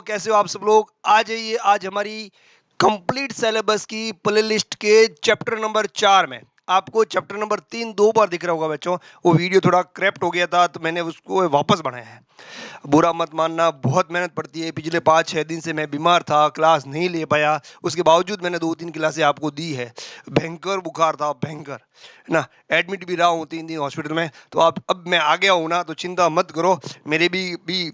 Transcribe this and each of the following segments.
कैसे हो आप सब लोग। आ जाइए, आज हमारी कंप्लीट सिलेबस की प्लेलिस्ट के चैप्टर नंबर 4 में आपको चैप्टर नंबर 3 दो बार दिख रहा होगा बच्चों। वो वीडियो थोड़ा क्रैप्ट हो गया था तो मैंने उसको वापस बनाया है। बुरा मत मानना, बहुत मेहनत पड़ती है। पिछले 5-6 दिन से मैं बीमार था, क्लास नहीं ले पाया, उसके बावजूद मैंने 2-3 क्लासें आपको दी है। भयंकर बुखार था, भयंकर है ना। एडमिट भी रहा हूँ 3 दिन हॉस्पिटल में। तो आप अब मैं आ गया हूँ ना, तो चिंता मत करो। मेरे भी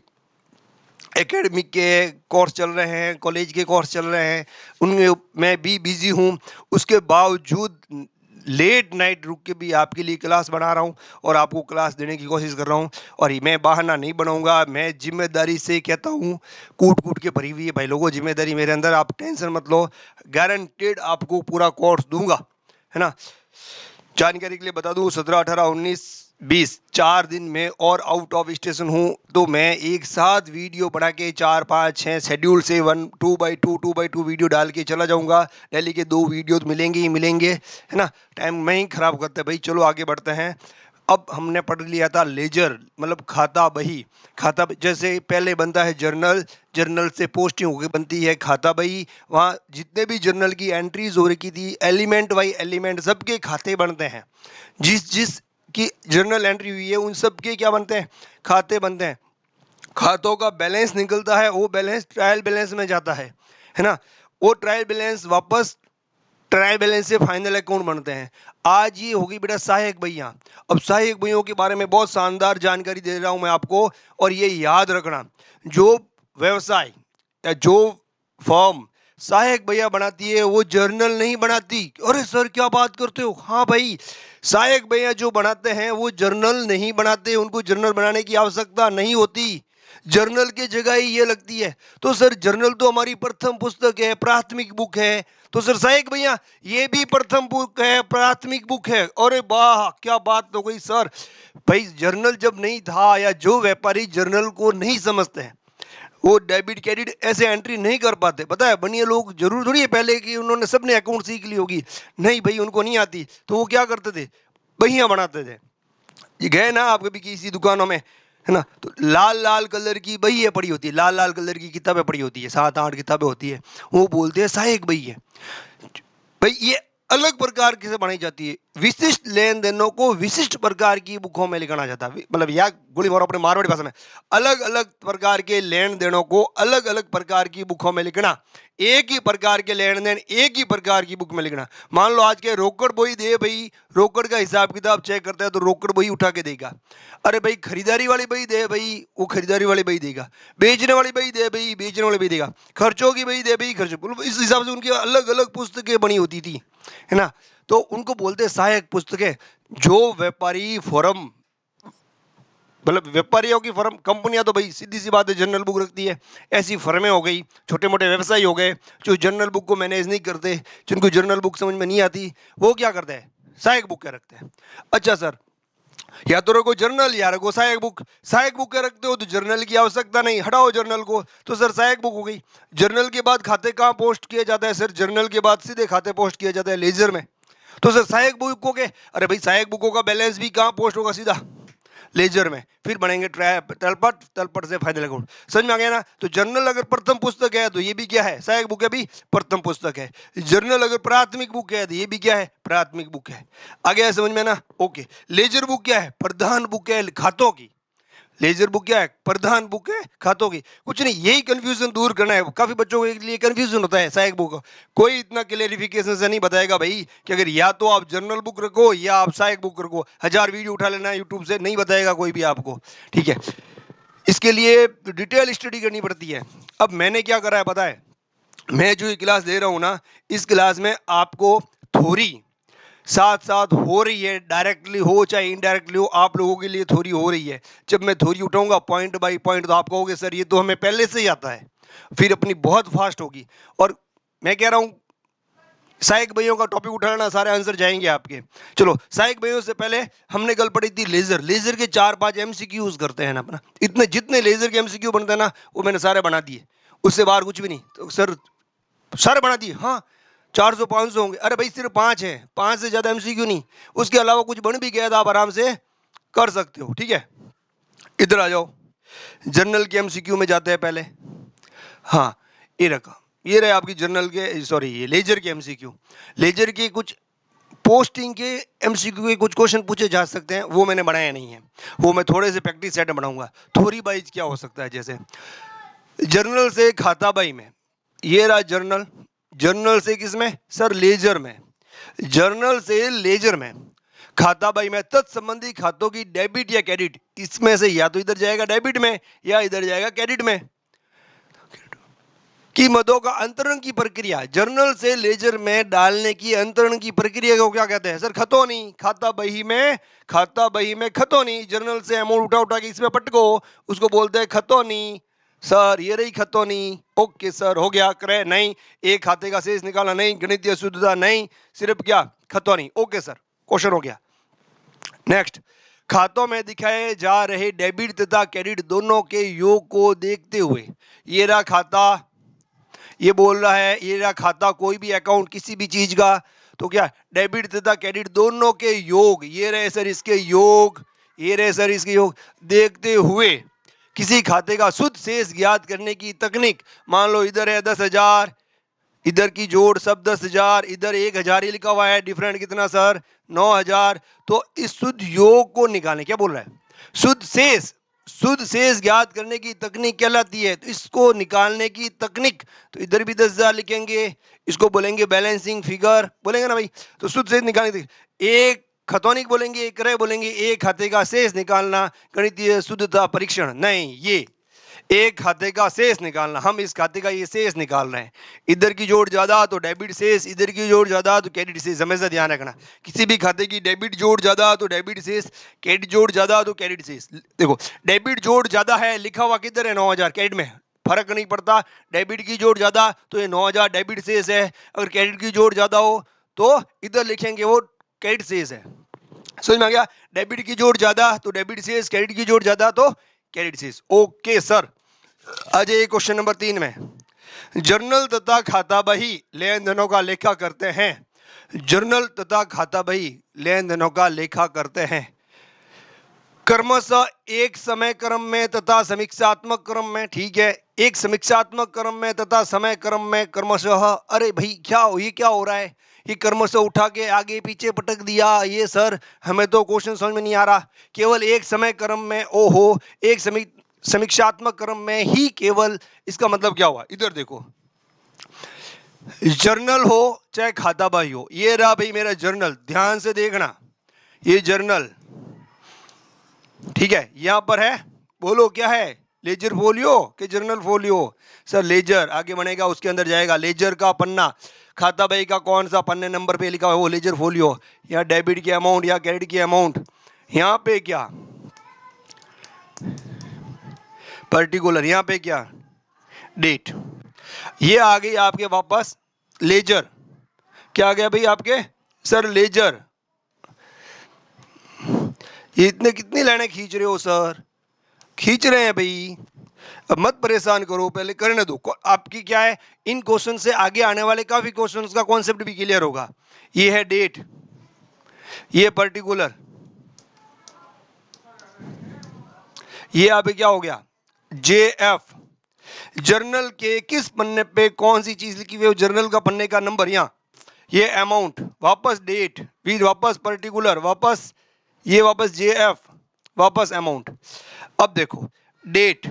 एकेडमिक के कोर्स चल रहे हैं, कॉलेज के कोर्स चल रहे हैं, उनमें मैं भी बिजी हूँ। उसके बावजूद लेट नाइट रुक के भी आपके लिए क्लास बना रहा हूँ और आपको क्लास देने की कोशिश कर रहा हूँ। और मैं बहाना नहीं बनाऊंगा, मैं जिम्मेदारी से कहता हूँ, कूट कूट के भरी हुई है भाई लोगों जिम्मेदारी मेरे अंदर। आप टेंशन मत लो, गारंटेड आपको पूरा कोर्स दूंगा, है ना। जानकारी के लिए बता दूं, 17, 18, 19, 20 4 दिन में और आउट ऑफ स्टेशन हूं। तो मैं एक साथ वीडियो बना के 4, 5, 6 शेड्यूल से 2x2 वीडियो डाल के चला जाऊंगा। डेली के 2 वीडियो तो मिलेंगे ही मिलेंगे, है ना। टाइम मैं ही खराब करते भाई। चलो आगे बढ़ते हैं। अब हमने पढ़ लिया था लेजर, मतलब खाता बही। जैसे पहले बनता है जर्नल, जर्नल से पोस्टिंग होकर बनती है खाता बही। वहाँ जितने भी जर्नल की एंट्रीज हो रखी थी, एलिमेंट बाई एलिमेंट सबके खाते बनते हैं। जिस जिस की जर्नल एंट्री हुई है उन सब के क्या बनते हैं, खाते बनते हैं। खातों का बैलेंस निकलता है, वो बैलेंस ट्रायल बैलेंस में जाता है ना। वो ट्रायल बैलेंस वापस ट्रायल बैलेंस से फाइनल अकाउंट बनते हैं। आज ये होगी बेटा सहायक बहियां। अब सहायक बहियों के बारे में बहुत शानदार जानकारी दे रहा हूं मैं आपको, और ये याद रखना, जो व्यवसाय या जो फर्म सहायक बहिया बनाती है वो जर्नल नहीं बनाती। अरे सर क्या बात करते हो। हाँ भाई, सहायक बहिया जो बनाते हैं वो जर्नल नहीं बनाते, उनको जर्नल बनाने की आवश्यकता नहीं होती। जर्नल की जगह ही ये लगती है। तो सर जर्नल तो हमारी प्रथम पुस्तक है, प्राथमिक बुक है। तो सर सहायक भैया ये भी प्रथम बुक है, प्राथमिक बुक है। अरे वाह क्या बात हो गई सर। भाई जर्नल जब नहीं था, या जो व्यापारी जर्नल को नहीं समझते हैं वो डेबिट क्रेडिट ऐसे एंट्री नहीं कर पाते। पता है बनिए लोग जरूर थोड़ी है पहले कि उन्होंने सबने अकाउंट सीख ली होगी, नहीं भाई उनको नहीं आती। तो वो क्या करते थे, बहियां बनाते थे। ये गए ना आप कभी किसी दुकानों में, है ना, तो लाल लाल कलर की बही है पड़ी होती है, लाल लाल कलर की किताबें पड़ी होती है, 7-8 किताबें होती है। वो बोलते हैं सहायक बही है। भाई ये अलग प्रकार की से बनाई जाती है। विशिष्ट लेन देनों को विशिष्ट प्रकार की बुकों में लिखा जाता है। मतलब या गोली मारो अपने मारवाड़ी भाषा में, अलग अलग प्रकार के लेन देनों को अलग अलग प्रकार की बुकों में लिखना। एक ही प्रकार के लेन देन एक ही प्रकार की बुक में लिखना। मान लो आज के रोकड़ बोई दे भाई, रोकड़ का हिसाब किताब चेक करता है तो रोकड़ बोई उठा के देगा। अरे भाई खरीदारी वाली बही दे भाई, वो खरीदारी वाली बही देगा। बेचने वाली बही दे भाई, बेचने वाली बही देगा। खर्चों की बही दे भाई, खर्चों। इस हिसाब से उनकी अलग अलग पुस्तकें बनी होती थी, है ना। तो उनको बोलते सहायक पुस्तकें। जो व्यापारी फॉर्म, मतलब व्यापारियों की फर्म, कंपनियां तो भाई सीधी सी बात है जनरल बुक रखती है। ऐसी फर्में हो गई, छोटे मोटे व्यवसायी हो गए जो जनरल बुक को मैनेज नहीं करते, जिनको जनरल बुक समझ में नहीं आती, वो क्या करते हैं, सहायक बुक के रखते हैं। अच्छा सर, या तो रखो जर्नल या रखो सहायक बुक। सहायक बुक के रखते हो तो जर्नल की आवश्यकता नहीं, हटाओ जर्नल को, तो सर सहायक बुक हो गई। जर्नल के बाद खाते कहाँ पोस्ट किए जाता है, सर जर्नल के बाद सीधे खाते पोस्ट किया जाता है लेजर में। तो सर सहायक बुक हो गए। अरे भाई सहायक बुकों का बैलेंस भी कहाँ पोस्ट होगा, सीधा लेजर में। फिर बनेंगे तलपट, तलपट से फाइनल अकाउंट। समझ में आ गया ना। तो जर्नल अगर प्रथम पुस्तक है तो ये भी क्या है, सहायक बुक है, भी प्रथम पुस्तक है। जर्नल अगर प्राथमिक बुक है तो ये भी क्या है, प्राथमिक बुक है। आ गया समझ में ना। ओके, लेजर बुक क्या है, प्रधान बुक है खातों की। लेजर बुक क्या है, प्रधान बुक है खातों की। कुछ नहीं, यही कंफ्यूजन दूर करना है। काफी बच्चों के लिए कंफ्यूजन होता है सहायक बुक। कोई इतना क्लेरिफिकेशन से नहीं बताएगा भाई कि अगर या तो आप जर्नल बुक रखो या आप सहायक बुक रखो। 1000 वीडियो उठा लेना यूट्यूब से, नहीं बताएगा कोई भी आपको, ठीक है। इसके लिए डिटेल स्टडी करनी पड़ती है। अब मैंने क्या करा है पता है, मैं जो ये क्लास दे रहा हूं ना, इस क्लास में आपको थ्योरी साथ साथ हो रही है, डायरेक्टली हो चाहे इनडायरेक्टली हो, आप लोगों के लिए थ्योरी हो रही है। जब मैं थ्योरी उठाऊंगा पॉइंट बाय पॉइंट तो आप कहोगे सर ये तो हमें पहले से ही आता है, फिर अपनी बहुत फास्ट होगी। और मैं कह रहा हूं सहायक बहियों का टॉपिक उठाना, सारे आंसर जाएंगे आपके। चलो सहायक बहियों से पहले हमने कल पढ़ी थी लेजर। लेजर के 4-5 एमसीक्यूज करते हैं ना अपना। इतने जितने लेजर के एमसीक्यू बनते हैं ना वो मैंने सारे बना दिए, उससे बाहर कुछ भी नहीं। तो सर सारे बना दिए, हाँ 400-500 होंगे। अरे भाई सिर्फ 5 है, 5 से ज्यादा एमसीक्यू नहीं। उसके अलावा कुछ बन भी गया था आप आराम से कर सकते हो, ठीक है। इधर आ जाओ, जर्नल के एमसीक्यू में जाते हैं पहले। हाँ, ये रखा, ये रहे आपकी जर्नल के, सॉरी ये लेजर के एमसीक्यू। लेजर के कुछ पोस्टिंग के एमसीक्यू के कुछ क्वेश्चन पूछे जा सकते हैं, वो मैंने बनाया नहीं है, वो मैं थोड़े से प्रैक्टिस सेट बनाऊंगा। थोड़ी बाइज क्या हो सकता है, जैसे जर्नल से खाता बाई में, ये रहा जर्नल, जर्नल से किसमें सर, लेजर में, जर्नल से लेजर में, खाता बाई में तत्संबंधी खातों की डेबिट या क्रेडिट, इसमें से या तो इधर जाएगा डेबिट में या इधर जाएगा क्रेडिट में। कीमतों का अंतरण की प्रक्रिया, जर्नल से लेजर में डालने की अंतरण की प्रक्रिया को क्या कहते हैं सर, खतौनी। खाता बही में, खाता बही में खतौनी, जर्नल से अमाउंट उठा उठा के इसमें पटको, उसको बोलते हैं खतौनी। सर ये रही खतौनी, ओके सर हो गया, करे नहीं, एक खाते का शेष निकाला नहीं, गणितीय शुद्धता नहीं, सिर्फ क्या खतौनी, ओके सर क्वेश्चन हो गया। नेक्स्ट, खातों में दिखाए जा रहे डेबिट तथा क्रेडिट दोनों के योग को देखते हुए, ये रहा खाता, ये बोल रहा है ये रहा खाता, कोई भी अकाउंट किसी भी चीज का, तो क्या डेबिट तथा क्रेडिट दोनों के योग, ये रहे सर इसके योग, ये रहे सर इसके योग, देखते हुए किसी खाते का शुद्ध शेष ज्ञात करने की तकनीक। मान लो इधर है 10,000, इधर की जोड़ सब 10,000, इधर 1,000 ही लिखा हुआ है, डिफरेंट कितना सर 9,000, तो इस शुद्ध योग को निकालने, क्या बोल रहा है, शुद्ध शेष, शुद्ध शेष ज्ञात करने की तकनीक कहलाती है, तो इसको निकालने की तकनीक, तो इधर भी 10,000 लिखेंगे, इसको बोलेंगे बैलेंसिंग फिगर, बोलेंगे ना भाई, तो शुद्ध शेष निकालने की एक खतौनी बोलेंगे, एक क्रय बोलेंगे, एक खाते का शेष निकालना, गणितीय शुद्धता परीक्षण नहीं, ये एक खाते का शेष निकालना, हम इस खाते का ये शेष निकाल रहे हैं, इधर की जोड़ ज्यादा तो डेबिट शेष, इधर की जोड़ ज्यादा तो क्रेडिट शेष, हमेशा ध्यान रखना, किसी भी खाते की डेबिट जोड़ ज्यादा तो डेबिट शेष, क्रेडिट जोड़ ज्यादा तो क्रेडिट शेष। देखो डेबिट जोड़ ज्यादा है, लिखा हुआ किधर है 9,000, क्रेडिट में फर्क नहीं पड़ता, डेबिट की जोड़ ज्यादा तो ये 9,000 डेबिट शेष है, अगर क्रेडिट की जोड़ ज्यादा हो तो इधर लिखेंगे वो क्रेडिट शेष है। समझ में आ गया, डेबिट की जोड़ ज्यादा तो डेबिट शेष, क्रेडिट की जोड़ ज्यादा तो क्रेडिट शेष, ओके सर। आ जाइए क्वेश्चन नंबर 3 में, जर्नल तथा खाता बही लेन देनों का लेखा करते हैं, जर्नल तथा खाता बही लेन देनों का लेखा करते हैं क्रमशः एक समय क्रम में तथा समीक्षात्मक क्रम में, ठीक है, एक समीक्षात्मक क्रम में तथा समय क्रम में क्रमशः, अरे भाई क्या हो, ये क्या हो रहा है, ये क्रमशः उठा के आगे पीछे पटक दिया, ये सर हमें तो क्वेश्चन समझ में नहीं आ रहा, केवल एक समय क्रम में, ओहो एक समीक्षात्मक क्रम में ही केवल, इसका मतलब क्या हुआ, इधर देखो, जर्नल हो चाहे खाता बही हो, ये रहा भाई मेरा जर्नल, ध्यान से देखना, ये जर्नल, ठीक है, यहां पर है, बोलो क्या है, लेजर फोलियो कि जर्नल फोलियो, सर लेजर, आगे बढ़ेगा उसके अंदर जाएगा, लेजर का पन्ना, खाता बही का कौन सा पन्ने नंबर पे लिखा हुआ है वो लेजर फोलियो, या डेबिट की अमाउंट या क्रेडिट की अमाउंट, यहां पे क्या पर्टिकुलर, यहां पे क्या डेट, ये आ गई आपके वापस लेजर, क्या आ गया भाई आपके सर लेजर, ये इतने कितनी लाइनें खींच रहे हो सर, खींच रहे हैं भाई, अब मत परेशान करो, पहले करने दो, आपकी क्या है, इन क्वेश्चन से आगे आने वाले काफी क्वेश्चन का कॉन्सेप्ट भी क्लियर होगा। ये है डेट, ये पर्टिकुलर, ये अभी क्या हो गया JF, जर्नल के किस पन्ने पे कौन सी चीज लिखी हुई है, जर्नल का पन्ने का नंबर, यहाँ ये अमाउंट, वापस डेट, फिर वापस पर्टिकुलर, वापस ये वापस JF, वापस अमाउंट। अब देखो डेट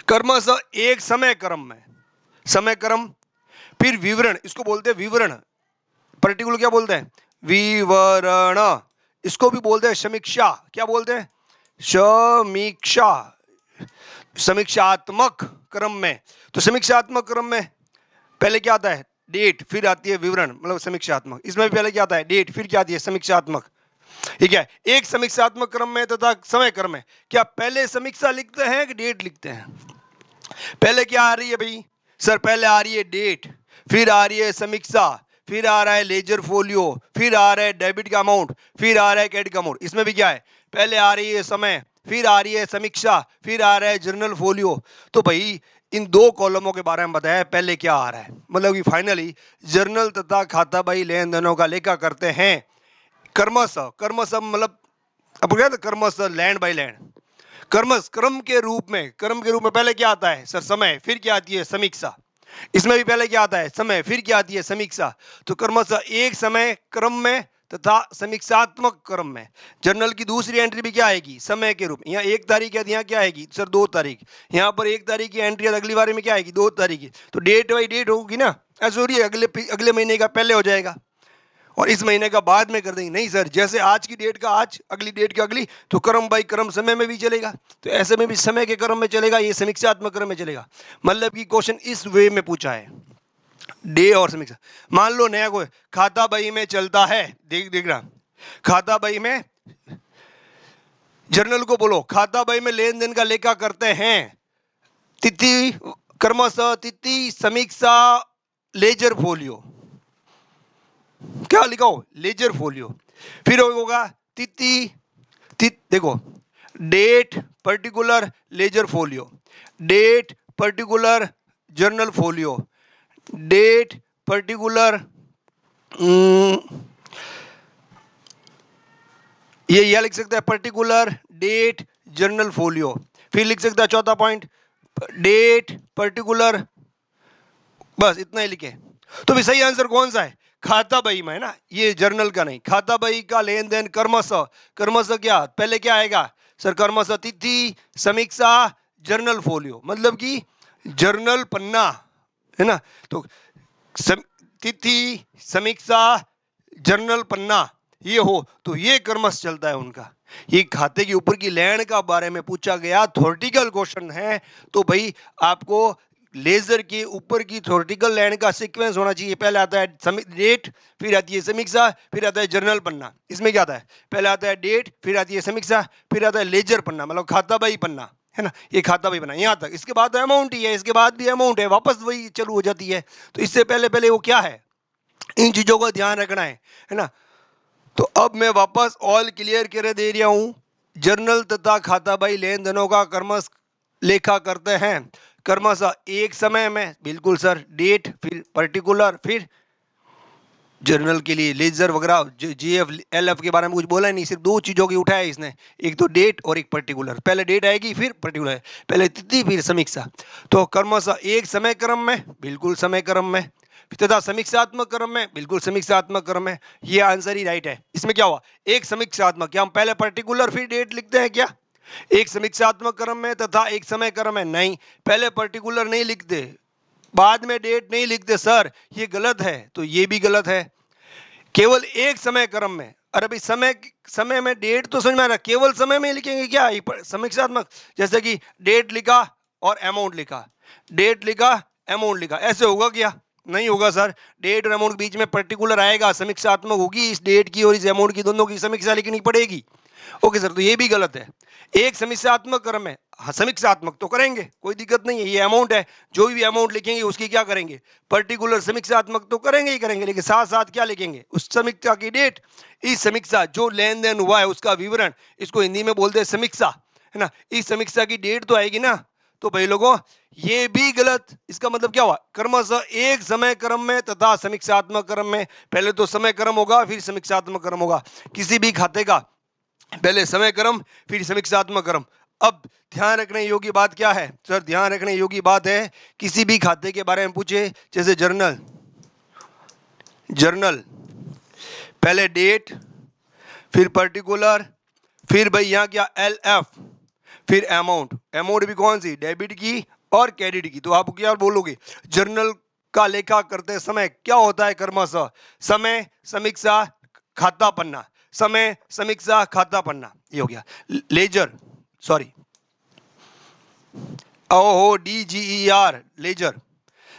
क्रमशः एक समय क्रम में, समय क्रम, फिर विवरण, इसको बोलते हैं विवरण, पर्टिकुलर क्या बोलते हैं विवरण, इसको भी बोलते हैं समीक्षा, क्या बोलते हैं समीक्षा, समीक्षात्मक क्रम में, तो समीक्षात्मक क्रम में पहले क्या आता है डेट, फिर आती है विवरण, मतलब समीक्षात्मक, इसमें भी पहले क्या आता है डेट, फिर क्या आती है समीक्षात्मक, ठीक है, एक समीक्षात्मक क्रम में तथा समय क्रम में, क्या पहले समीक्षा लिखते हैं कि डेट लिखते हैं, पहले क्या आ रही है भाई सर, पहले आ रही है डेट, फिर आ रही है समीक्षा, फिर आ रहा है लेजर फोलियो, फिर आ रहा है डेबिट का अमाउंट, फिर आ रहा है क्रेडिट का अमाउंट, इसमें भी क्या है पहले आ रही है समय, फिर आ रही है समीक्षा, फिर आ रहा है जर्नल फोलियो, तो भाई इन दो कॉलमों के बारे में बताया पहले क्या आ रहा है, मतलब कि फाइनली जर्नल तथा खाता बही लेन देनों का लेखा करते हैं क्रमशः, क्रमशः मतलब अब क्या था क्रमशः लैंड बाय लैंड, क्रम के रूप में पहले क्या आता है सर? समय, फिर क्या आती है? समीक्षा। इसमें भी पहले क्या आता है? समय, फिर क्या आती है? समीक्षा। तो क्रमशः एक समय क्रम में तथा समीक्षात्मक क्रम में। जर्नल की दूसरी एंट्री भी क्या आएगी? समय के रूप में। यहाँ 1 तारीख है, यहाँ क्या आएगी सर? 2 तारीख। यहाँ पर 1 तारीख की एंट्री है, अगली बारी में क्या आएगी? 2 तारीख की। तो डेट बाई डेट होगी ना, ऐसा हो रही है, अगले महीने का पहले हो जाएगा और इस महीने का बाद में कर देंगे। नहीं सर, जैसे आज की डेट का आज, अगली डेट का अगली, तो क्रम बाई क्रम समय में भी चलेगा, तो ऐसे में भी समय के क्रम में चलेगा, ये समीक्षात्मक क्रम में चलेगा। मतलब कि क्वेश्चन इस वे में पूछा है, डे और समीक्षा। मान लो नया कोई खाता बही में चलता है, देख रहा, खाता बही में, जर्नल को बोलो खाता बही में लेन देन का लेखा करते हैं, तिथि क्रमशः तिथि समीक्षा लेजर फोलियो। क्या लिखा हो? Ledger folio. फिर होगा तिथि, देखो date particular ledger folio, date particular journal folio, date particular ये यह लिख सकता है पर्टिकुलर डेट जर्नल फोलियो। फिर लिख सकता है चौथा पॉइंट डेट पर्टिकुलर, बस इतना ही लिखे। तो भी सही आंसर कौन सा है? खाता बही में है ना, ये जर्नल का नहीं। खाता बही का लेन देन क्रमशः, क्रमशः क्या पहले क्या आएगा सर? क्रमशः तिथि समीक्षा जर्नल फोलियो, मतलब कि जर्नल पन्ना है ना, तो तिथि समीक्षा जर्नल पन्ना ये हो तो ये क्रमश चलता है उनका। ये खाते के ऊपर की लेन का बारे में पूछा गया, थ्योरेटिकल क्वेश्चन है, तो भाई आपको लेजर के ऊपर की थ्योरेटिकल लैंड का सीक्वेंस होना चाहिए। पहले आता है डेट, फिर आती है समीक्षा, फिर आता है जर्नल पन्ना। इसमें क्या आता है? पहले आता है डेट, फिर आती है समीक्षा, फिर आता है लेजर पन्ना, मतलब खाता बही पन्ना है ना, ये खाता बही पन्ना यहाँ तक। इसके बाद अमाउंट ही है, इसके बाद भी अमाउंट है, वापस वही चालू हो जाती है। तो इससे पहले पहले वो क्या है, इन चीजों का ध्यान रखना है ना। तो अब मैं वापस ऑल क्लियर कर दे रहा हूं, जर्नल तथा खाता बही लेन देनों का क्रमश लेखा करते हैं, क्रमशः एक समय में, बिल्कुल सर, डेट फिर पर्टिकुलर फिर जर्नल के लिए लेजर वगैरह, जीएफ एलएफ के बारे में कुछ बोला ही नहीं, सिर्फ 2 चीजों की उठाया इसने, एक तो डेट और एक पर्टिकुलर। पहले डेट आएगी फिर पर्टिकुलर, पहले तिथि फिर समीक्षा। तो क्रमशः एक समय क्रम में, बिल्कुल समय क्रम में, तथा समीक्षात्मक क्रम में, बिल्कुल समीक्षात्मक क्रम में। ये आंसर ही राइट है। इसमें क्या हुआ? एक समीक्षात्मक, क्या हम पहले पर्टिकुलर फिर डेट लिखते हैं क्या? एक समीक्षात्मक क्रम में तथा एक समय क्रम में नहीं, पहले पर्टिकुलर नहीं लिखते, बाद में डेट नहीं लिखते सर, ये गलत है। तो ये भी गलत है। केवल एक समय क्रम में, अरे भाई समय में डेट तो समझ में आ रहा, केवल समय में लिखेंगे क्या समीक्षात्मक? जैसे कि डेट लिखा और अमाउंट लिखा, डेट लिखा अमाउंट लिखा, ऐसे होगा क्या? नहीं होगा सर। डेट और अमाउंट के बीच में पर्टिकुलर आएगा, समीक्षात्मक होगी, इस डेट की और इस अमाउंट की दोनों की समीक्षा लिखनी पड़ेगी। ओके सर, तो ये भी गलत है। एक समीक्षात्मक क्रम है, हाँ समीक्षात्मक तो करेंगे, कोई दिक्कत नहीं है, ये अमाउंट है, जो भी अमाउंट लिखेंगे उसकी क्या करेंगे? पर्टिकुलर समीक्षात्मक तो करेंगे ही करेंगे, लेकिन साथ साथ क्या लिखेंगे? उस समीक्षा की डेट, इस समीक्षा जो लेन देन हुआ है उसका विवरण, इसको हिंदी में बोलते हैं समीक्षा, है ना। इस समीक्षा की डेट तो आएगी ना। तो भाई लोगों, ये भी गलत। इसका मतलब क्या हुआ? क्रमशः एक समय क्रम में तथा समीक्षात्मक क्रम में। पहले तो समय क्रम होगा फिर समीक्षात्मक क्रम होगा, किसी भी खाते का पहले समय क्रम फिर समीक्षात्मक क्रम। अब ध्यान रखने योग्य बात क्या है सर? ध्यान रखने योग्य बात है, किसी भी खाते के बारे में पूछे, जैसे जर्नल पहले डेट फिर पर्टिकुलर, फिर भाई यहाँ क्या एलएफ, फिर अमाउंट भी कौन सी? डेबिट की और क्रेडिट की। तो आप क्या बोलोगे? जर्नल का लेखा करते समय क्या होता है? क्रमशः समय समीक्षा खाता पन्ना, समय समीक्षा खाता पन्ना, ये हो गया। लेजर, सॉरी, ओहो DGER,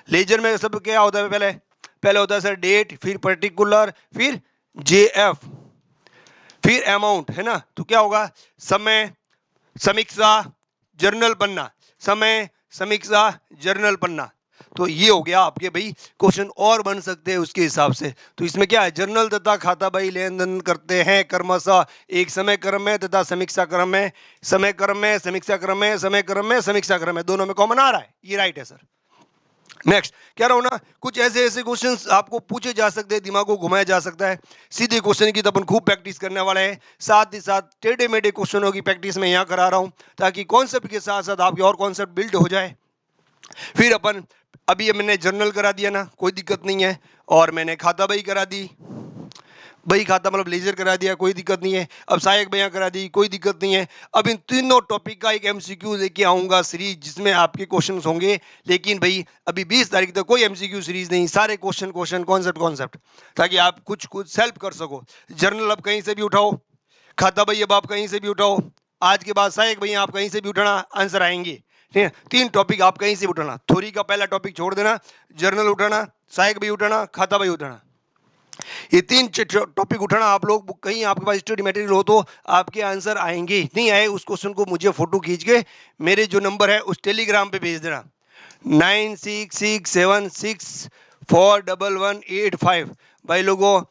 लेजर में सब क्या होता है? पहले होता है सर डेट, फिर पर्टिकुलर, फिर JF, फिर अमाउंट, है ना। तो क्या होगा? समय समीक्षा जर्नल पन्ना, समय समीक्षा जर्नल पन्ना। तो ये हो गया आपके भाई क्वेश्चन और बन सकते हैं उसके हिसाब से। तो इसमें क्या है? जर्नल तथा खाता बही लेन देन करते हैं क्रमशः एक समय क्रम में तथा समीक्षा क्रम में, समय क्रम में, समीक्षा क्रम में, समय क्रम में, समीक्षा क्रम में, दोनों में कॉमन आ रहा है, ये राइट है सर। नेक्स्ट कह रहा हूं ना, कुछ ऐसे ऐसे क्वेश्चंस आपको पूछे जा सकते हैं, दिमाग को घुमाया जा सकता है। सीधे क्वेश्चन की तो अपन खूब प्रैक्टिस करने वाले हैं, साथ ही साथ टेढ़े मेढ़े क्वेश्चनों की प्रैक्टिस मैं यहाँ करा रहा हूँ, ताकि कॉन्सेप्ट के साथ साथ आपके और कॉन्सेप्ट बिल्ड हो जाए। फिर अपन अभी ये मैंने जर्नल करा दिया ना, कोई दिक्कत नहीं है, और मैंने खाता बही करा दी, बही खाता मतलब लेजर करा दिया, कोई दिक्कत नहीं है। अब सहायक बयां करा दी, कोई दिक्कत नहीं है। अब इन तीनों टॉपिक का एक एमसीक्यू लेके आऊंगा सीरीज, जिसमें आपके क्वेश्चंस होंगे। लेकिन भाई अभी 20 तारीख तक कोई एमसीक्यू सीरीज नहीं, सारे क्वेश्चन क्वेश्चन कॉन्सेप्ट कॉन्सेप्ट, ताकि आप कुछ कुछ सेल्फ कर सको। जर्नल अब कहीं से भी उठाओ, खाता बही अब आप कहीं से भी उठाओ, आज के बाद सहायक बही आप कहीं से भी उठाना, आंसर आएंगे। ठीक है, तीन टॉपिक आप कहीं से भी उठाना, थ्योरी का पहला टॉपिक छोड़ देना, जर्नल उठाना, सहायक बही उठाना, खाता बही उठाना, ये तीन टॉपिक उठाना। आप लोग कहीं आपके पास स्टडी मटेरियल हो तो आपके आंसर आएंगे, नहीं आए उस क्वेश्चन को मुझे फोटो खींच के मेरे जो नंबर है उस टेलीग्राम पे भेज देना, 9667641185। भाई लोगों,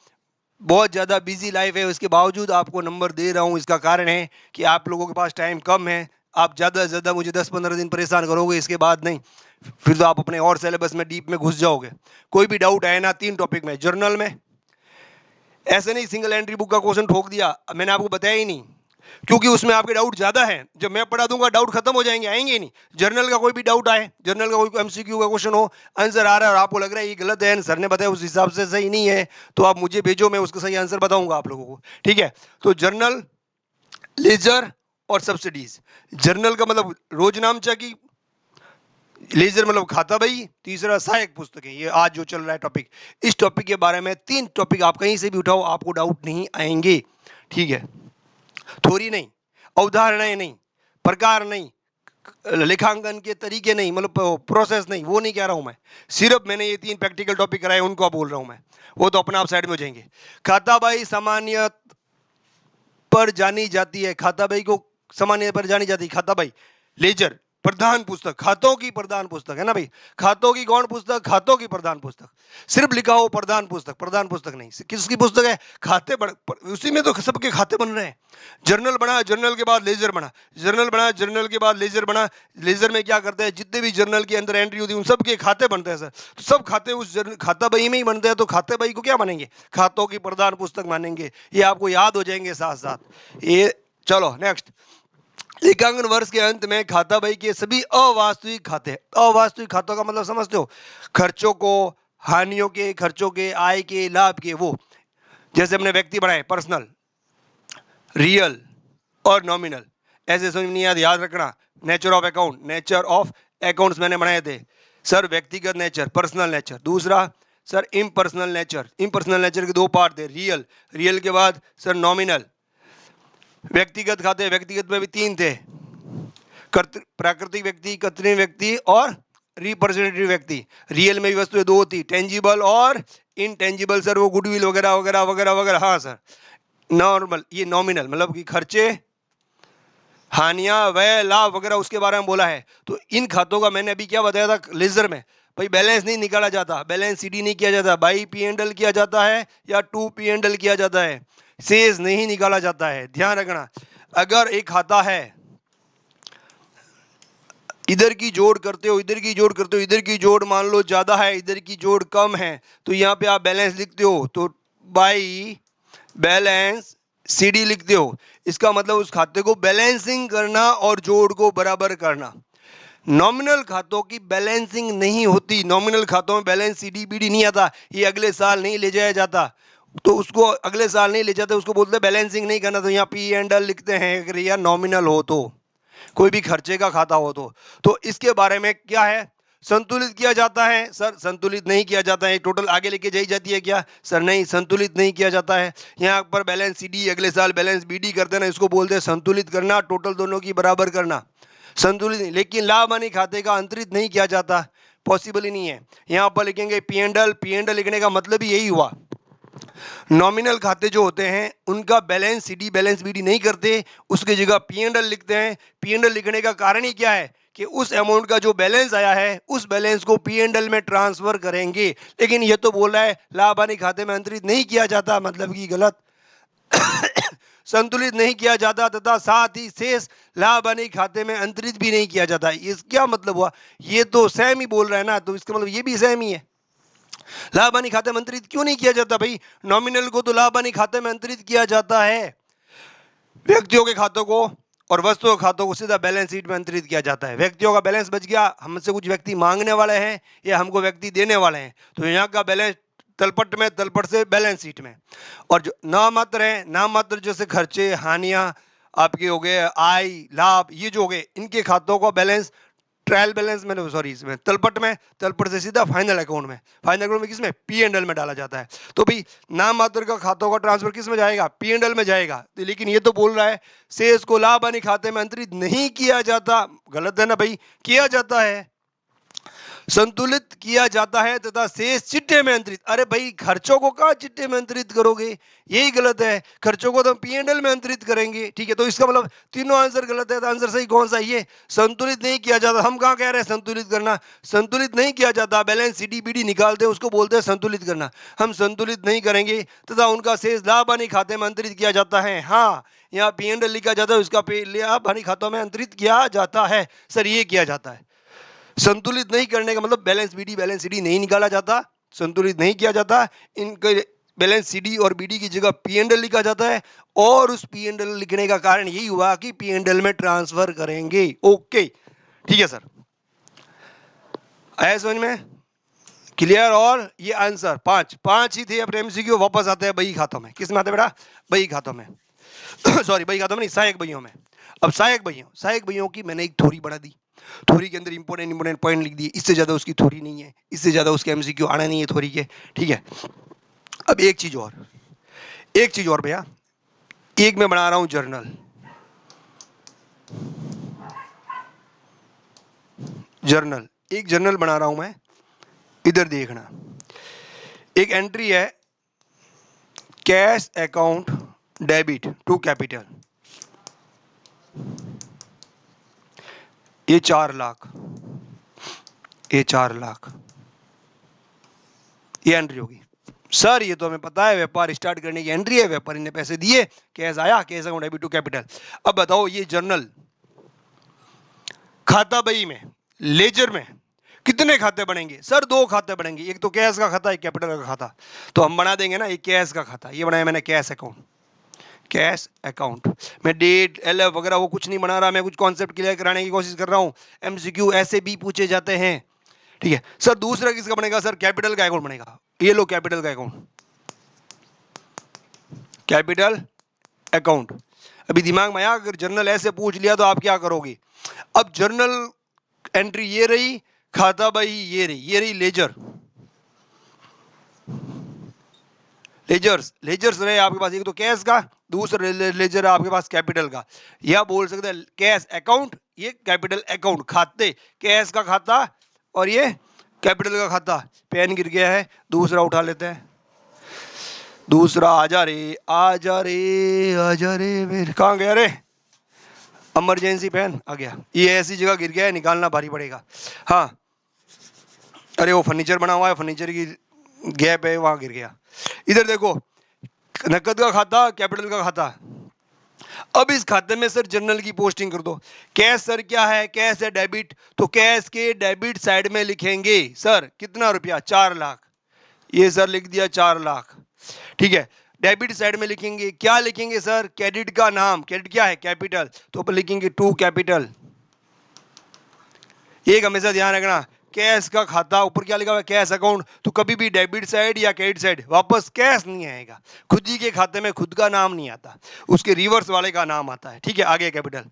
बहुत ज़्यादा बिजी लाइफ है, उसके बावजूद आपको नंबर दे रहा हूँ। इसका कारण है कि आप लोगों के पास टाइम कम है। आप ज़्यादा से ज़्यादा मुझे 10-15 दिन परेशान करोगे, इसके बाद नहीं, फिर तो आप अपने और सिलेबस में डीप में घुस जाओगे। कोई भी डाउट आए ना, तीन टॉपिक में, जर्नल में ऐसे नहीं सिंगल एंट्री बुक का क्वेश्चन ठोक दिया, मैंने आपको बताया ही नहीं, क्योंकि उसमें आपके डाउट ज्यादा है। जब मैं पढ़ा दूंगा डाउट खत्म हो जाएंगे, आएंगे ही नहीं। जर्नल का कोई भी डाउट आए, जर्नल का कोई एमसीक्यू का क्वेश्चन हो, आंसर आ रहा है और आपको लग रहा है ये गलत है, सर ने बताया उस हिसाब से सही नहीं है, तो आप मुझे भेजो, मैं उसका सही आंसर बताऊंगा आप लोगों को। ठीक है, तो जर्नल, लेजर और सब्सिडीज। जर्नल का मतलब रोज नामचा की, लेजर मतलब खाता बही, तीसरा सहायक पुस्तक है, ये आज जो चल रहा है टॉपिक। इस टॉपिक के बारे में तीन टॉपिक आप कहीं से भी उठाओ, आपको डाउट नहीं आएंगे। ठीक है, थ्योरी नहीं, अवधारणाएं नहीं, प्रकार नहीं, लेखांकन के तरीके नहीं, मतलब प्रोसेस नहीं, वो नहीं कह रहा हूं मैं। सिर्फ मैंने ये तीन प्रैक्टिकल टॉपिक कराए, उनको आप बोल रहा हूं मैं, वो तो अपने आप साइड में हो जाएंगे। खाता बही सामान्य पर जानी जाती है, खाता बही को सामान्य पर जानी जाती है, खाता बही। लेजर प्रधान पुस्तक, खातों की प्रधान पुस्तक है ना भाई, खातों की कौन पुस्तक, खातों की प्रधान पुस्तक। सिर्फ लिखा हो प्रधान पुस्तक, प्रधान पुस्तक नहीं, किसकी पुस्तक है, खाते उसी में तो सबके खाते बन रहे हैं। जर्नल बना, जर्नल के बाद लेजर बना, जर्नल बना, जर्नल के बाद लेजर बना। लेजर में क्या करते हैं, जितने भी जर्नल के अंदर एंट्री होती है उन सबके खाते बनते हैं सर, तो सब खाते उस खाता बही में ही बनते हैं, तो खाते बही को क्या मानेंगे, खातों की प्रधान पुस्तक मानेंगे। ये आपको याद हो जाएंगे साथ साथ ये। चलो नेक्स्ट, लेखांकन वर्ष के अंत में खाता बही के सभी अवास्तविक खाते, अवास्तविक खातों का मतलब समझते हो, खर्चों को, हानियों के, खर्चों के, आय के, लाभ के, वो जैसे हमने व्यक्ति बनाए, पर्सनल, रियल और नॉमिनल, ऐसे समझ नहीं याद रखना। Nature of account, nature of accounts मैंने बनाए थे सर, व्यक्तिगत नेचर, पर्सनल नेचर, दूसरा sir impersonal nature, impersonal nature के दो पार्ट थे, रियल, रियल के बाद सर नॉमिनल। व्यक्तिगत खाते, व्यक्तिगत में भी तीन थे, प्राकृतिक व्यक्ति, कृत्रिम व्यक्ति और रिप्रेजेंटेटिव व्यक्ति। रियल में भी वस्तुएं दो होती, टेंजिबल और इनटेंजिबल सर, वो गुडविल वगैरह वगैरह वगैरह वगैरह। हाँ सर, नॉर्मल, ये नॉमिनल मतलब कि खर्चे, हानियां, व्यय, लाभ वगैरह उसके बारे में बोला है। तो इन खातों का मैंने अभी क्या बताया था लेजर में, भाई बैलेंस नहीं निकाला जाता, बैलेंस सीडी नहीं किया जाता, बाई पी एंड एल किया जाता है या टू पी एंड एल किया जाता है, शेष नहीं निकाला जाता है, ध्यान रखना। अगर एक खाता है, इधर की जोड़ करते हो, इधर की जोड़ करते हो, इधर की जोड़ मान लो ज्यादा है, इधर की जोड़ कम है, तो यहाँ पे आप बैलेंस लिखते हो, तो बाई बैलेंस सीडी लिखते हो। इसका मतलब उस खाते को बैलेंसिंग करना और जोड़ को बराबर करना। नॉमिनल खातों की बैलेंसिंग नहीं होती, नॉमिनल खातों में बैलेंस सीडी बीडी नहीं आता, ये अगले साल नहीं ले जाया जाता, तो उसको अगले साल नहीं ले जाते, उसको बोलते हैं बैलेंसिंग नहीं करना। तो यहाँ पी एंड एल लिखते हैं अगर यह नॉमिनल हो तो, कोई भी खर्चे का खाता हो तो इसके बारे में क्या है, संतुलित किया जाता है सर, संतुलित नहीं किया जाता है, टोटल आगे लेके जाई जाती है क्या सर, नहीं संतुलित नहीं किया जाता है। यहाँ पर बैलेंस सीडी अगले साल बैलेंस बीडी करते हैं ना, इसको बोलते हैं संतुलित करना, टोटल दोनों की बराबर करना, संतुलित नहीं। लेकिन लाभ हानि खाते का अंतरित नहीं किया जाता, पॉसिबल ही नहीं है। यहाँ पर लिखेंगे पी एंड एल लिखने का मतलब ही यही हुआ, नॉमिनल खाते जो होते हैं उनका बैलेंस सीडी बैलेंस बीडी नहीं करते, उसकी जगह पी एंड एल लिखते हैं। पी एंड एल लिखने का कारण ही क्या है कि उस अमाउंट का जो बैलेंस आया है उस बैलेंस को पी एंड एल में ट्रांसफर करेंगे। लेकिन ये तो बोल रहा है लाभ हानि खाते में अंतरित नहीं किया जाता, मतलब कि गलत। संतुलित नहीं किया जाता तथा साथ ही शेष लाभ हानि खाते में अंतरित भी नहीं किया जाता। इस क्या मतलब हुआ? ये तो सेम ही बोल रहा है ना, तो इसका मतलब ये भी सेम ही है। लाभ हानि खाते में अंतरित क्यों नहीं किया जाता भाई? नॉमिनल को तो लाभ हानि खाते में अंतरित किया जाता है, व्यक्तियों के खातों को और वस्तुओं के खातों को सीधा बैलेंस शीट में अंतरित किया जाता है। व्यक्तियों का बैलेंस बच गया, हमसे कुछ व्यक्ति मांगने वाले हैं या हमको व्यक्ति देने वाले हैं, तो यहाँ का बैलेंस तलपट में, तलपट से बैलेंस शीट में। और जो नामात्र है, नामात्र जैसे खर्चे, हानियां आपके हो गए, आय, लाभ, ये जो हो गए, इनके खातों का बैलेंस ट्रायल बैलेंस में, सॉरी, इसमें तलपट में, तलपट से सीधा फाइनल अकाउंट में, फाइनल अकाउंट में किसमें? पी एंड एल में डाला जाता है। तो भाई नाम मात्र का खातों का ट्रांसफर किस में जाएगा? पी एंड एल में जाएगा। तो लेकिन ये तो बोल रहा है शेष को लाभ हानि खाते में अंतरित नहीं किया जाता। गलत है ना भाई? किया जाता है, संतुलित किया जाता है तथा शेष चिट्टे में अंतरित। अरे भाई खर्चों को कहाँ चिट्टे में अंतरित करोगे? यही गलत है, खर्चों को तो हम पी एंड एल में अंतरित करेंगे। ठीक है, तो इसका मतलब तीनों आंसर गलत है। तो आंसर सही कौन सा? ये संतुलित नहीं किया जाता। हम कहाँ कह रहे हैं संतुलित करना? संतुलित नहीं किया जाता, बैलेंस सीडी बीडी निकालते हैं, उसको बोलते हैं संतुलित करना। हम संतुलित नहीं करेंगे तथा उनका शेष लाभ हानि खाते में अंतरित किया जाता है। हाँ, यहाँ पी एंड एल लिखा जाता है, उसका लाभ हानि खातों में अंतरित किया जाता है। सर ये किया जाता है। संतुलित नहीं करने का मतलब बैलेंस बीडी बैलेंस सीडी नहीं निकाला जाता, संतुलित नहीं किया जाता, इनके बैलेंस सीडी और बीडी की जगह पी एंड एल लिखा जाता है। और उस पी एंड एल लिखने का कारण यही हुआ कि पी एंड एल में ट्रांसफर करेंगे। ओके, ठीक है सर, आया समझ में? क्लियर? और ये आंसर पांच ही थे। अब एमसीक्यू वापस आते हैं बही खातों में। किस में आते हैं बेटा? बही खातों में। सॉरी, बही खातों में नहीं, सहायक बहियों में। अब सहायक बहियों की मैंने एक थ्योरी बना दी, थ्योरी के अंदर इंपोर्टेंट पॉइंट लिख दिए। इससे ज्यादा उसकी थ्योरी नहीं है, इससे ज्यादा उसके एमसीक्यू आना नहीं है थ्योरी के। ठीक है, अब एक चीज और भैया, एक मैं बना रहा हूं जर्नल, एक जर्नल बना रहा हूं मैं। इधर देखना, एक एंट्री है cash account debit to capital, ये 4 लाख, ये 4 लाख, ये एंट्री होगी। सर ये तो हमें पता है, व्यापार स्टार्ट करने की एंट्री है, व्यापारी ने पैसे दिए, कैश आया, cash account debit to capital. अब बताओ ये जर्नल खाता बही में, लेजर में कितने खाते बनेंगे? सर 2 खाते बनेंगे, एक तो कैश का खाता, एक कैपिटल का खाता। तो हम बना देंगे ना, एक कैश का खाता, ये बनाया मैंने कैश अकाउंट, कैश अकाउंट। मैं डेट एलएफ वगैरह वो कुछ नहीं बना रहा, मैं कुछ कॉन्सेप्ट क्लियर कराने की कोशिश कर रहा हूं। एमसीक्यू ऐसे भी पूछे जाते हैं। ठीक है सर, दूसरा किसका बनेगा? सर कैपिटल का अकाउंट बनेगा। ये लो कैपिटल का अकाउंट, कैपिटल अकाउंट। अभी दिमाग में आया, अगर जर्नल ऐसे पूछ लिया तो आप क्या करोगे? अब जर्नल एंट्री ये रही, खाता बही ये रही लेजर, लेजर्स रहे आपके पास, एक तो कैश का, दूसरा लेजर है आपके पास कैपिटल का। या बोल सकते हैं कैश अकाउंट, ये कैपिटल अकाउंट, खाते कैश का खाता और ये कैपिटल का खाता। पेन गिर गया है, दूसरा उठा लेते हैं। दूसरा आजा रे आजा रे आजा रे मेरे, कहाँ गया रे? इमरजेंसी पेन आ गया, ये ऐसी जगह गिर गया है, निकालना भारी पड़ेगा। हाँ, अरे वो फर्नीचर बना हुआ है, फर्नीचर की गैप है, वहां गिर गया। इधर देखो, नकद का खाता, कैपिटल का खाता। अब इस खाते में सर जर्नल की पोस्टिंग कर दो। कैश सर क्या है? कैश है डेबिट, तो कैश के डेबिट साइड में लिखेंगे सर कितना रुपया? 4 लाख। ये सर लिख दिया 4 लाख। ठीक है, डेबिट साइड में लिखेंगे, क्या लिखेंगे सर? क्रेडिट का नाम, क्रेडिट क्या है? कैपिटल, तो ऊपर लिखेंगे टू कैपिटल। एक हमेशा ध्यान रखना, कैश का खाता, ऊपर क्या लिखा हुआ है? कैश अकाउंट, तो कभी भी डेबिट साइड या क्रेडिट साइड वापस कैश नहीं आएगा। खुद ही के खाते में खुद का नाम नहीं आता, उसके रिवर्स वाले का नाम आता है। ठीक है, आगे कैपिटल।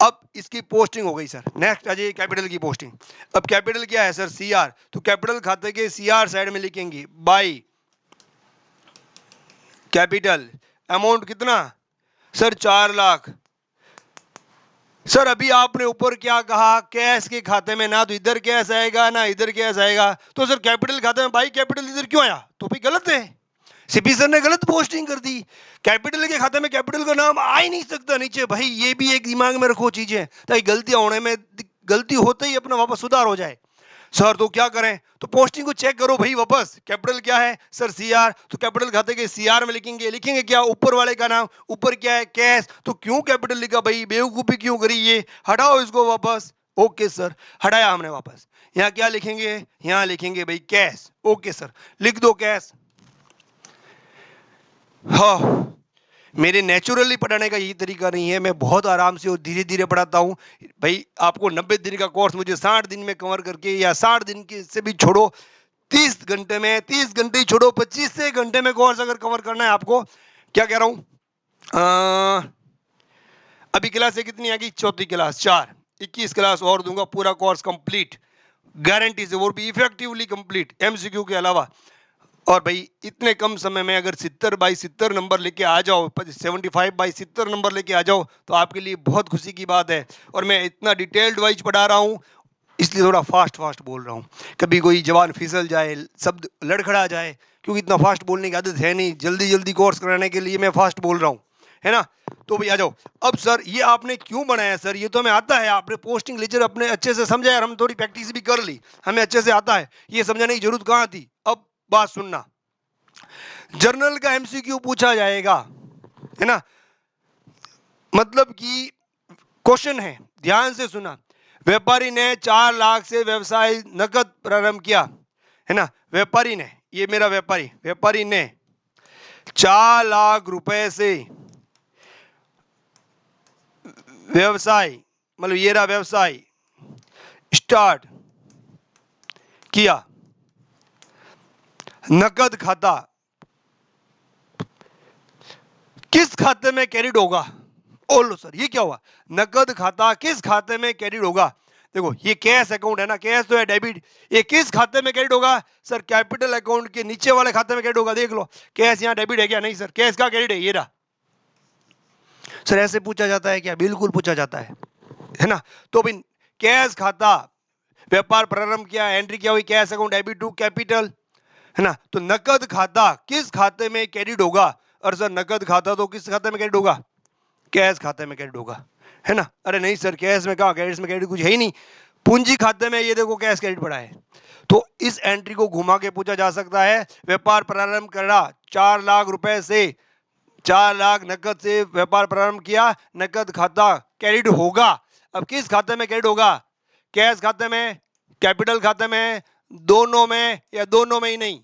अब इसकी पोस्टिंग हो गई सर। नेक्स्ट आ जाइए कैपिटल की पोस्टिंग। अब कैपिटल क्या है सर? सीआर, तो कैपिटल खाते के सीआर साइड में लिखेंगे बाई कैपिटल। अमाउंट कितना सर? 4 लाख। सर अभी आपने ऊपर क्या कहा? कैश के खाते में ना तो इधर कैश आएगा ना इधर कैश आएगा, तो सर कैपिटल खाते में बाई कैपिटल इधर क्यों आया? तो भाई गलत है, सीपी सर ने गलत पोस्टिंग कर दी। कैपिटल के खाते में कैपिटल का नाम आ ही नहीं सकता नीचे। भाई ये भी एक दिमाग में रखो चीजें, ताकि गलतियां होने में, गलती होते ही अपना वापस सुधार हो जाए। सर तो क्या करें? तो पोस्टिंग को चेक करो भाई वापस। कैपिटल क्या है सर? सीआर। तो कैपिटल खाते के सीआर में लिखेंगे क्या? ऊपर वाले का नाम। ऊपर क्या है? कैश। तो क्यों कैपिटल लिखा भाई? बेवकूफी क्यों करी ये? हटाओ इसको वापस। ओके सर, हटाया हमने वापस। यहाँ क्या लिखेंगे? यहाँ लिखेंगे भाई कैश। ओके सर, लिख दो कैश। हाँ, मेरे नेचुरली पढ़ाने का यही तरीका नहीं है। मैं बहुत आराम से और धीरे धीरे पढ़ाता हूँ भाई। आपको 90 दिन का कोर्स मुझे 60 दिन में कवर करके, या 60 दिन के से भी छोड़ो, 30 घंटे में, 30 घंटे ही छोड़ो, 25 से घंटे में कोर्स अगर कवर करना है आपको। क्या कह रहा हूँ? अभी क्लास कितनी आ गई? चौथी क्लास, 4, 21 क्लास और दूंगा, पूरा कोर्स कंप्लीट गारंटी से, वो भी इफेक्टिवली कंप्लीट एमसीक्यू के अलावा। और भाई इतने कम समय में अगर 70/70 नंबर लेके आ जाओ, 75/70 नंबर लेके आ जाओ, तो आपके लिए बहुत खुशी की बात है। और मैं इतना डिटेल्ड वाइज पढ़ा रहा हूँ, इसलिए थोड़ा फास्ट फास्ट बोल रहा हूँ। कभी कोई जवान फिसल जाए, शब्द लड़खड़ा जाए, क्योंकि इतना फास्ट बोलने की आदत है नहीं। जल्दी जल्दी कोर्स कराने के लिए मैं फास्ट बोल रहा हूँ, है ना? तो भाई आ जाओ। अब सर ये आपने क्यों बनाया? सर ये तो हमें आता है, आपने पोस्टिंग लेक्चर अपने अच्छे से समझा यार, हम थोड़ी प्रैक्टिस भी कर ली, हमें अच्छे से आता है, ये समझाने की जरूरत कहाँ थी? अब बात सुनना, जर्नल का एमसीक्यू पूछा जाएगा, है ना? मतलब कि क्वेश्चन है, ध्यान से सुना। व्यापारी ने 4 लाख से व्यवसाय नकद प्रारंभ किया, है ना? व्यापारी ने, ये मेरा व्यापारी, व्यापारी ने 4 लाख रुपए से व्यवसाय, मतलब ये रहा व्यवसाय, स्टार्ट किया। नकद खाता किस खाते में कैरिड होगा? बोलो सर ये क्या हुआ? नकद खाता किस खाते में कैरिड होगा? देखो ये कैश अकाउंट है ना, कैश तो है डेबिट, ये किस खाते में कैरिड होगा? सर कैपिटल अकाउंट के नीचे वाले खाते में कैरिड होगा। देख लो कैश यहाँ डेबिट है क्या? नहीं सर, कैश का कैरिड है ये रहा। सर ऐसे पूछा जाता है क्या? बिल्कुल पूछा जाता है ना? तो भाई कैश खाता, व्यापार प्रारंभ किया, एंट्री क्या हुई? Cash account debit to capital, है ना? तो नकद खाता किस खाते में कैरिड होगा? और सर नकद खाता तो किस खाते में कैरिड होगा? कैश खाते में क्रेडिट होगा, है ना? अरे नहीं सर, कैश में कहा, कैश में क्रेडिट कुछ है ही नहीं, पूंजी खाते में ये देखो कैश क्रेडिट पड़ा है। तो इस एंट्री को घुमा के पूछा जा सकता है, व्यापार प्रारंभ करा 4 लाख रुपए से, 4 लाख नकद से व्यापार प्रारंभ किया, नकद खाता क्रेडिट होगा। अब किस खाते में क्रेडिट होगा? कैश खाते में, कैपिटल खाते में, दोनों में, या दोनों में ही नहीं?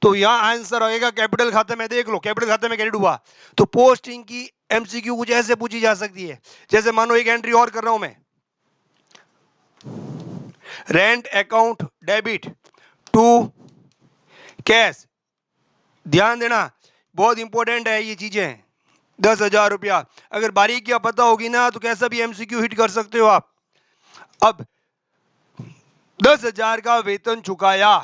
तो यहां आंसर आएगा कैपिटल खाते में। देख लो कैपिटल खाते में क्रेडिट हुआ। तो पोस्टिंग की एमसीक्यू कुछ ऐसे पूछी जा सकती है, जैसे मानो एक एंट्री और कर रहा हूं मैं, rent account debit to cash. ध्यान देना, बहुत इंपॉर्टेंट है ये चीजें। 10,000 रुपया, अगर बारीकियां पता होगी ना तो कैसा भी एमसीक्यू हिट कर सकते हो आप। अब 10,000 का वेतन चुकाया,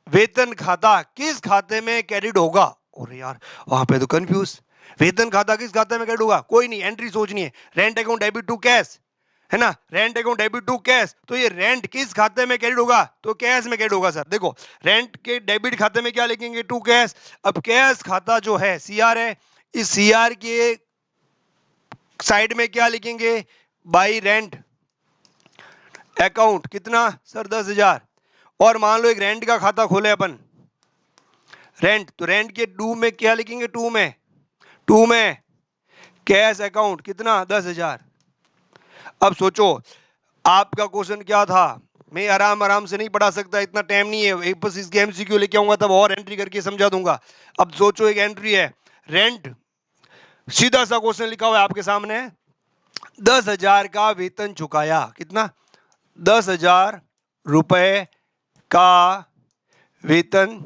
वेतन खाता किस खाते में क्रेडिट होगा? अरे यार वहां पे तो कंफ्यूज, वेतन खाता किस खाते में क्रेडिट होगा? कोई नहीं, एंट्री सोचनी है, rent account debit to cash, है ना? Rent account debit to cash, तो ये रेंट किस खाते में क्रेडिट होगा? तो कैश में क्रेडिट होगा। सर देखो रेंट के डेबिट खाते में क्या लिखेंगे? To cash. अब कैश खाता जो है सीआर है, इस सीआर के साइड में क्या लिखेंगे? बाई रेंट अकाउंट, कितना सर? 10,000। और मान लो एक रेंट का खाता खोले अपन, रेंट, तो रेंट के टू में क्या लिखेंगे? टू में कैश अकाउंट, कितना? 10,000। अब सोचो आपका क्वेश्चन क्या था, मैं आराम आराम से नहीं पढ़ा सकता, इतना टाइम नहीं है, एक बस इसके एमसीक्यू लेके आऊंगा तब और एंट्री करके समझा दूंगा। अब सोचो एक एंट्री है, रेंट, सीधा सा क्वेश्चन लिखा हुआ है आपके सामने, 10,000 का वेतन चुकाया, कितना? 10,000 रुपए का वेतन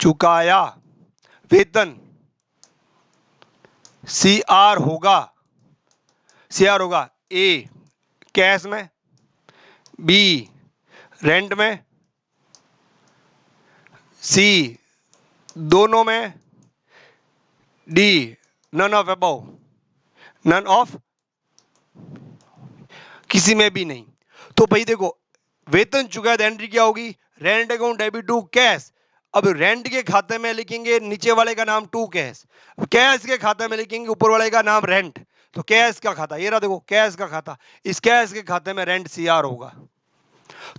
चुकाया, वेतन सीआर होगा, सीआर होगा ए कैश में, बी रेंट में, सी दोनों में, D none of above, none of किसी में भी नहीं। तो भाई देखो वेतन चुकाया तो एंट्री क्या होगी? Rent account debit to cash. अब रेंट के खाते में लिखेंगे नीचे वाले का नाम टू कैश, कैश के खाते में लिखेंगे ऊपर वाले का नाम रेंट। तो कैश का खाता ये रहा, देखो कैश का खाता, इस कैश के खाते में रेंट सीआर होगा।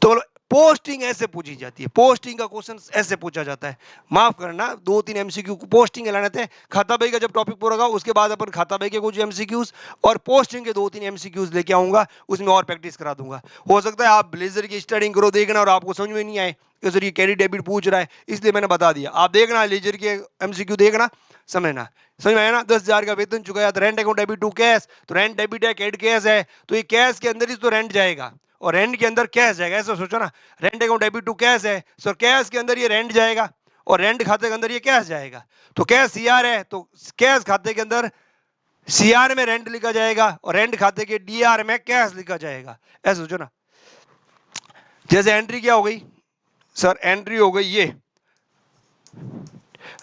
तो बोलो पोस्टिंग ऐसे पूछी जाती है, पोस्टिंग का क्वेश्चन ऐसे पूछा जाता है। माफ करना, 2-3 एमसीक्यू पोस्टिंग लाने थे। खाता बही का जब टॉपिक पूरा होगा उसके बाद अपन खाता बही के कुछ एमसीक्यूज और पोस्टिंग के 2-3 एमसीक्यूज लेके आऊंगा, उसमें और प्रैक्टिस करा दूंगा। हो सकता है आप ब्लेजर की स्टडिंग करो, देखना, और आपको समझ में नहीं आए कि सर ये क्रेडिट डेबिट पूछ रहा है, इसलिए मैंने बता दिया। आप देखना लेजर के एमसीक्यू, देखना, समझना। समझ में आया ना? 10,000 का वेतन चुकाया तो rent account debit to cash, तो रेंट डेबिट है, क्रेडिट कैश है, तो ये कैश के अंदर ही तो रेंट जाएगा और रेंट के अंदर कैश जाएगा। ऐसा सोचो ना, rent account debit to cash है, सो कैश के अंदर ये रेंट जाएगा और रेंट खाते के अंदर ये कैश जाएगा। तो कैश सीआर है तो कैश खाते के अंदर सीआर में रेंट लिखा जाएगा और रेंट खाते के डीआर में कैश लिखा जाएगा। ऐसा सोचो ना। जैसे एंट्री क्या हो गई सर? एंट्री हो गई ये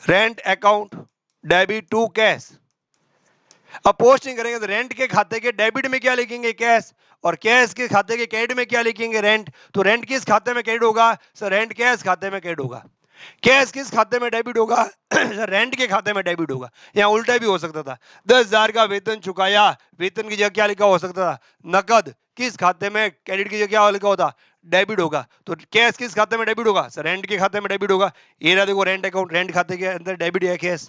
rent account debit to cash. अब पोस्टिंग करेंगे तो रेंट के खाते के डेबिट में क्या लिखेंगे? कैश। और कैश के खाते के क्रेडिट में क्या लिखेंगे? रेंट। तो रेंट किस खाते में क्रेडिट होगा? सर रेंट कैश खाते में क्रेडिट होगा। कैश किस खाते में डेबिट होगा? सर रेंट के खाते में डेबिट होगा। यहाँ उल्टा भी हो सकता था, 10,000 का वेतन चुकाया, वेतन की जगह क्या लिखा हो सकता था? नकद। किस खाते में? क्रेडिट की जगह क्या लिखा होता? डेबिट होगा। तो कैश किस खाते में डेबिट होगा? सर रेंट के खाते में डेबिट होगा। ये रहा देखो रेंट अकाउंट, रेंट खाते के अंदर डेबिट है कैश।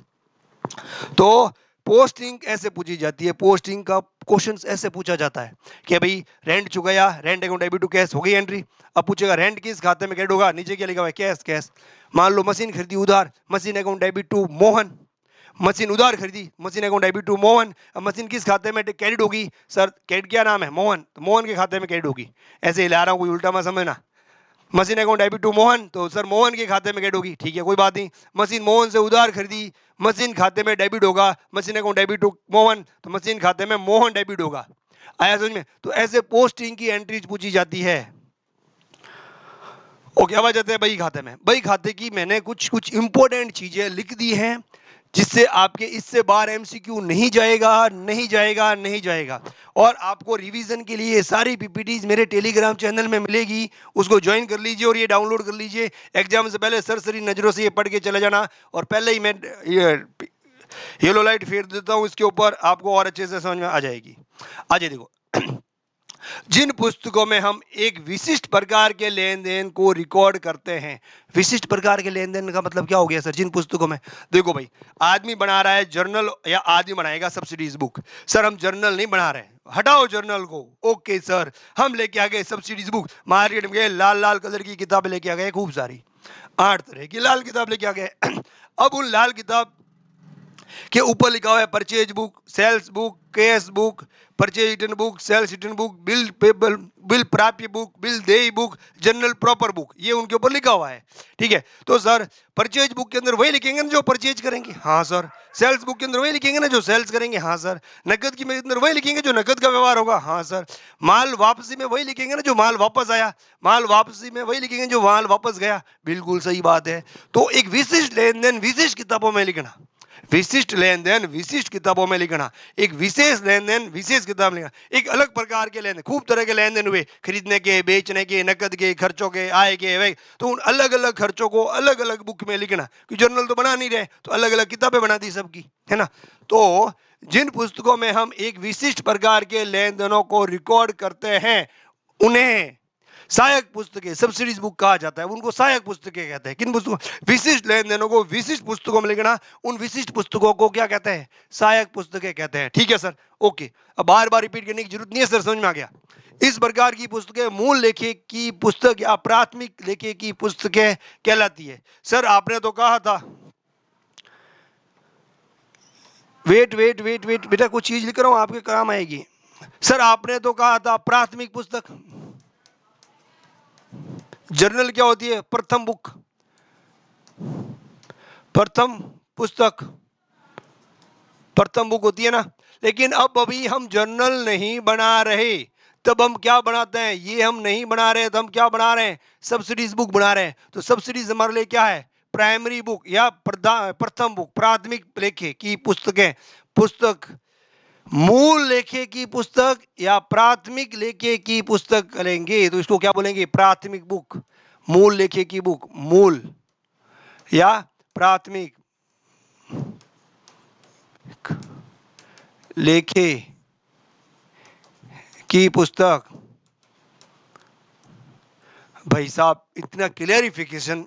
तो पोस्टिंग ऐसे पूछी जाती है, पोस्टिंग का क्वेश्चन ऐसे पूछा जाता है कि भाई रेंट चुकाया, rent account debit to cash हो गई एंट्री। अब पूछेगा रेंट किस खाते में क्रेडिट होगा? नीचे क्या लिखा हुआ है? कैश। कैश। मान लो मशीन खरीदी उधार, machine account debit to Mohan. Machine उधार खरीदी, machine account debit to Mohan. अब मशीन किस खाते में क्रेडिट होगी? सर क्रेडिट क्या नाम है? मोहन, तो मोहन के खाते में क्रेडिट होगी। ऐसे हिला रहा हूँ, कोई उल्टा मत समझना। Machine account debit to Mohan, तो सर मोहन के खाते में क्रेडिट होगी, ठीक है कोई बात नहीं। मशीन मोहन से उधार खरीदी, मशीन खाते में डेबिट होगा, machine account debit to Mohan, तो मशीन खाते में मोहन डेबिट होगा। आया समझ में? तो ऐसे पोस्टिंग की एंट्रीज पूछी जाती है। ओके, अब आ जाते हैं बही खाते में। बही खाते की मैंने कुछ कुछ इंपॉर्टेंट चीजें लिख दी हैं जिससे आपके इससे बाहर एमसीक्यू नहीं जाएगा, नहीं जाएगा, नहीं जाएगा। और आपको रिवीजन के लिए सारी पीपीटीज मेरे टेलीग्राम चैनल में मिलेगी, उसको ज्वाइन कर लीजिए और ये डाउनलोड कर लीजिए। एग्जाम से पहले सरसरी नजरों से ये पढ़ के चले जाना, और पहले ही मैं ये येलो लाइट फेर देता हूँ इसके ऊपर, आपको और अच्छे से समझ में आ जाएगी। आइए देखो, जिन पुस्तकों में हम एक विशिष्ट प्रकार के लेन देन को रिकॉर्ड करते हैं। विशिष्ट प्रकार के लेन देन का मतलब क्या हो गया सर? जिन पुस्तकों में, देखो भाई, आदमी बना रहा है जर्नल या आदमी बनाएगा सब्सिडीज बुक। सर हम जर्नल नहीं बना रहे, हटाओ जर्नल को। ओके सर, हम लेके आ गए सब्सिडीज बुक, मार्केट में गए, लाल लाल कलर की किताब लेके आ गए, खूब सारी 8 तरह की लाल किताब लेके आ गए। अब उन लाल किताब के ऊपर लिखा हुआ है purchase book, sales book, cash book, purchase return book, sales return book, bill payable, bill प्राप्य बुक, बिल देय बुक, जनरल प्रॉपर बुक, ये उनके ऊपर लिखा हुआ है। ठीक है, तो सर परचेज बुक के अंदर वही लिखेंगे ना जो परचेज करेंगे? हाँ सर। सेल्स बुक के अंदर वही लिखेंगे ना जो सेल्स करेंगे? हाँ सर। नकद की अंदर वही लिखेंगे जो नकद का व्यवहार होगा? हाँ सर। माल वापसी में वही लिखेंगे ना जो माल वापस आया? माल वापसी में वही लिखेंगे जो माल वापस गया। बिल्कुल सही बात है। तो एक विशिष्ट लेन देन विशिष्ट किताबों में लिखना, विशिष्ट लेन देन विशिष्ट किताबों में लिखना, एक विशेष लेन देन विशेष किताब लिखना, एक अलग प्रकार के लेन देन। खूब तरह के लेन देन हुए, खरीदने के, बेचने के, नकद के, खर्चों के, आय के, वे, तो उन अलग अलग खर्चों को अलग अलग बुक में लिखना। क्योंकि जर्नल तो बना नहीं रहे, तो अलग अलग किताबें बना दी सबकी, है ना? तो जिन पुस्तकों में हम एक विशिष्ट प्रकार के लेन देनों को रिकॉर्ड करते हैं उन्हें सहायक पुस्तकें, सब्सिडीज बुक कहा जाता है। उनको सहायक पुस्तकें कहते हैं। किन पुस्तकों? विशिष्ट लेन देनों को विशिष्ट पुस्तकों में लिखना, उन विशिष्ट पुस्तकों को क्या कहते हैं? सहायक पुस्तकें कहते हैं। ठीक है सर, ओके। अब बार बार रिपीट करने की जरूरत नहीं है सर, समझ में आ गया? इस प्रकार की पुस्तकें मूल लेखक की पुस्तक या प्राथमिक लेखक की पुस्तकें कहलाती है। सर आपने तो कहा था, वेट वेट वेट वेट बेटा, कुछ चीज लिख रहा हूं आपके काम आएगी। सर आपने तो कहा था प्राथमिक पुस्तक, जर्नल क्या होती है? प्रथम बुक, प्रथम पुस्तक, प्रथम बुक होती है ना। लेकिन अब अभी हम जर्नल नहीं बना रहे, तब हम क्या बनाते हैं? ये हम नहीं बना रहे, तो हम क्या बना रहे हैं? सब्सिडीज बुक बना रहे हैं। तो सब्सिडीज हमारे लिए क्या है? प्राइमरी बुक या प्रथम बुक, प्राथमिक लेखे की पुस्तकें। पुस्तक मूल लेखे की पुस्तक या प्राथमिक लेखे की पुस्तक करेंगे, तो इसको क्या बोलेंगे? प्राथमिक बुक। मूल लेखे की बुक, मूल या प्राथमिक लेखे की पुस्तक भाई साहब इतना क्लियरिफिकेशन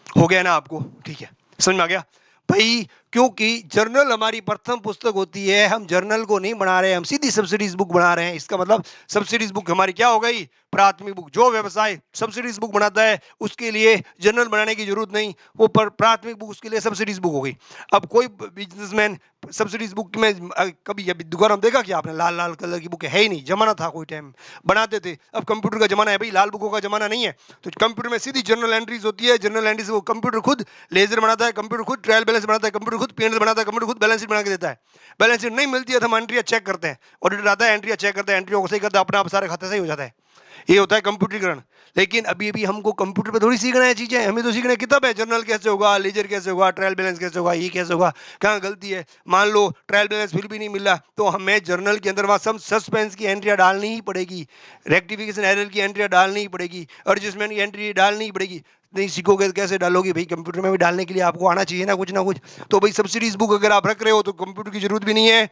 हो गया ना आपको, ठीक है, समझ में आ गया भाई। क्योंकि जर्नल हमारी प्रथम पुस्तक होती है, हम जर्नल को नहीं बना रहे हैं, हम सीधी सब्सिडीज बुक बना रहे हैं। इसका मतलब सब्सिडीज बुक हमारी क्या हो गई, प्राथमिक बुक। जो व्यवसाय सब्सिडीज बुक बनाता है उसके लिए जर्नल बनाने की जरूरत नहीं, वो प्राथमिक बुक उसके लिए सब्सिडीज बुक हो गई। अब कोई बिजनेसमैन सब्सिडीज बुक में कभी अभी दुकान में देखा कि आपने लाल लाल कलर की बुक है ही नहीं, जमाना था कोई टाइम बनाते थे। अब कंप्यूटर का जमाना है भाई, लाल बुकों का जमाना नहीं है। तो कंप्यूटर में सीधी जर्नल एंट्रीज होती है, जर्नल एंट्रीज वो कंप्यूटर खुद लेजर बनाता है, कंप्यूटर खुद ट्रायल बैलेंस बनाता है, कंप्यूटर खुद पीएनएल बनाता है, कंप्यूटर खुद बैलेंस शीट बना के देता है। बैलेंस शीट नहीं मिलती है तो हम एंट्रियां चेक करते हैं, ऑडिटर आता है एंट्रियां चेक करता है, एंट्रियों को सही करता है, अपने आप सारे खाते सही हो जाता है। ये होता है कंप्यूटरीकरण। लेकिन अभी अभी हमको कंप्यूटर पे थोड़ी सीखना है चीजें, हमें तो सीखना है किताब है, जर्नल कैसे होगा, लेजर कैसे होगा, ट्रायल बैलेंस कैसे होगा, ये कैसे होगा, कहाँ गलती है। मान लो ट्रायल बैलेंस फिर भी नहीं मिला तो हमें जर्नल के अंदर वहां सस्पेंस की एंट्रियां डालनी ही पड़ेगी, रेक्टिफिकेशन एरर की एंट्रियां डालनी ही पड़ेगी, एडजस्टमेंट की एंट्री डालनी ही पड़ेगी। नहीं सीखोगे तो कैसे डालोगे भाई, कंप्यूटर में भी डालने के लिए आपको आना चाहिए ना कुछ ना कुछ। तो भाई सब्सिडीज बुक अगर आप रख रहे हो तो कंप्यूटर की जरूरत भी नहीं है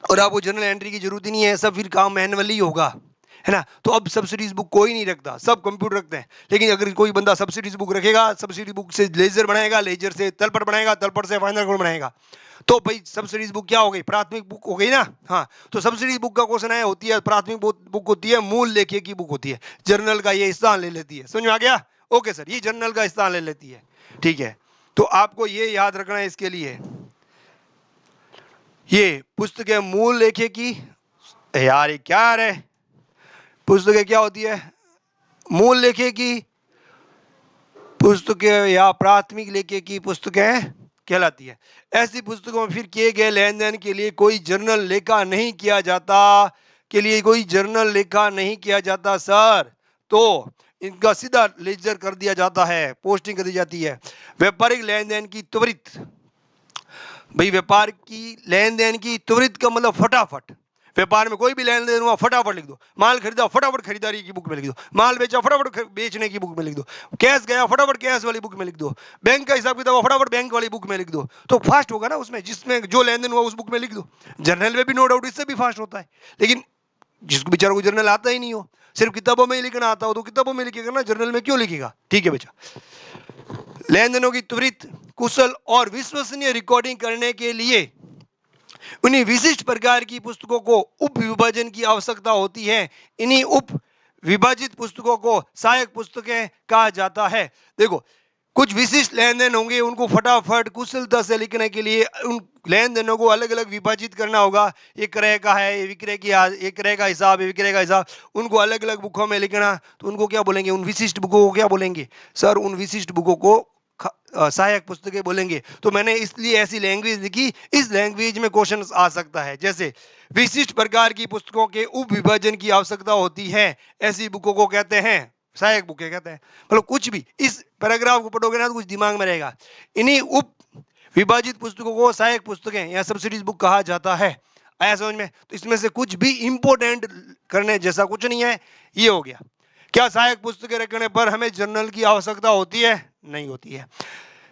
और आपको जर्नल एंट्री की जरूरत ही नहीं है, सब फिर काम मैनुअली होगा, है ना। तो अब सब्सिडीज बुक कोई नहीं रखता, सब कंप्यूटर रखते हैं। लेकिन अगर कोई बंदा सब्सिडीज बुक रखेगा, सब्सिडी बुक से लेजर बनाएगा, लेजर से तलपट बनाएगा, तलपट से फाइनल अकाउंट बनाएगा, तो भाई सब्सिडीज बुक क्या हो गई, प्राथमिक बुक हो गई ना। हाँ, तो सब्सिडीज बुक का क्वेश्चन है, होती है प्राथमिक बुक होती है, मूल लेखे की बुक होती है, जर्नल का ये स्थान ले लेती है। समझ में आ गया? ओके सर, ये जर्नल का स्थान ले लेती है, ठीक है। तो आपको ये याद रखना है इसके लिए, ये पुस्तक है मूल लेखे की। यार ये क्या है, पुस्तकें क्या होती है, मूल लेखे की पुस्तकें या प्राथमिक लेखे की पुस्तकें कहलाती है। ऐसी पुस्तकों में फिर किए गए लेन देन के लिए कोई जर्नल लेखा नहीं किया जाता, के लिए कोई जर्नल लेखा नहीं किया जाता सर, तो इनका सीधा लेजर कर दिया जाता है, पोस्टिंग कर दी जाती है। व्यापारिक लेन देन की त्वरित, भाई व्यापार की लेन देन की त्वरित का मतलब फटाफट। व्यापार में कोई भी लेन देन हुआ फटाफट लिख दो, माल खरीदा फटाफट खरीदारी की बुक में लिख दो, माल बेचा फटाफट बेचने की बुक में लिख दो, कैश गया फटाफट कैश वाली बुक में लिख दो, बैंक का हिसाब किताब फटाफट बैंक वाली बुक में लिख दो। तो फास्ट होगा ना उसमें, जिसमें जो लेन देन हुआ उस बुक में लिख दो। जर्नल में भी नो डाउट इससे भी फास्ट होता है, लेकिन जिसको बेचारा को जर्नल आता ही नहीं हो, सिर्फ किताबों में ही लिखना आता हो तो किताबों में लिखेगा ना, जर्नल में क्यों लिखेगा। ठीक है बेचा, लेन देनों की त्वरित, कुशल और विश्वसनीय रिकॉर्डिंग करने के लिए उन्हीं विशिष्ट प्रकार की पुस्तकों को उप विभाजन की आवश्यकता होती है। इन्हीं उप विभाजित पुस्तकों को सहायक पुस्तकें कहा जाता है। देखो, कुछ विशिष्ट लेन देन होंगे, उनको फटाफट कुशलता से लिखने के लिए उन लेन देनों को अलग अलग विभाजित करना होगा। ये क्रय का है, ये विक्रय की, ये क्रय का हिसाब, ये विक्रय का हिसाब, उनको अलग अलग बुकों में लिखना। तो उनको क्या बोलेंगे, उन विशिष्ट बुकों को क्या बोलेंगे सर, उन विशिष्ट बुकों को सहायक पुस्तकें बोलेंगे। तो मैंने इसलिए ऐसी लैंग्वेज लिखी, इस लैंग्वेज में क्वेश्चन आ सकता है। जैसे विशिष्ट प्रकार की पुस्तकों के उप विभाजन की आवश्यकता होती है, ऐसी बुकों को कहते हैं सहायक बुकें कहते हैं। मतलब कुछ भी इस पैराग्राफ को पढ़ोगे ना तो कुछ दिमाग में रहेगा। इन्हीं उप विभाजित पुस्तकों को सहायक पुस्तकें या सब्सिडीज बुक कहा जाता है। आया समझ में? तो इसमें से कुछ भी इंपोर्टेंट करने जैसा कुछ नहीं है। ये हो गया। क्या सहायक पुस्तकें रखने पर हमें जर्नल की आवश्यकता होती है? नहीं होती है।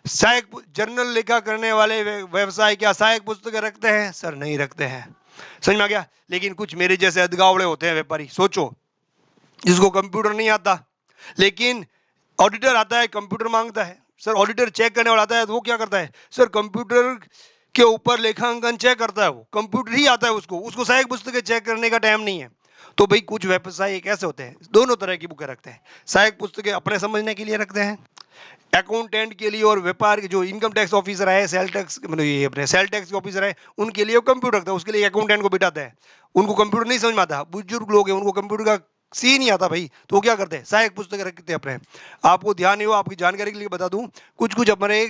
सहायक जर्नल लेखा करने वाले व्यवसाय क्या सहायक पुस्तकें रखते हैं? सर नहीं रखते हैं। समझ में आ गया? लेकिन कुछ मेरे जैसे अधगावड़े होते हैं व्यापारी, सोचो जिसको कंप्यूटर नहीं आता, लेकिन ऑडिटर आता है, कंप्यूटर मांगता है। सर ऑडिटर चेक करने वाला आता है तो वो क्या करता है, सर कंप्यूटर के ऊपर लेखांकन चेक करता है, वो कंप्यूटर ही आता है, उसको उसको सहायक पुस्तकें चेक करने का टाइम नहीं है। तो भाई कुछ व्यवसाय कैसे होते हैं, दोनों तरह की बुकें रखते हैं। सहायक पुस्तकें अपने समझने के लिए रखते हैं, अकाउंटेंट के लिए और व्यापार के जो इनकम टैक्स ऑफिसर है, सेल टैक्स मतलब ये अपने सेल टैक्स के ऑफिसर है, उनके लिए वो कंप्यूटर रखता है, उसके लिए अकाउंटेंट को बिठाता है। उनको कंप्यूटर नहीं समझ में आता, बुजुर्ग लोग हैं उनको कंप्यूटर का सी नहीं आता भाई, तो वो क्या करते हैं, सहायक पुस्तकें रखते हैं अपने। आपको ध्यान नहीं हो, आपकी जानकारी के लिए बता दूं, कुछ कुछ अपने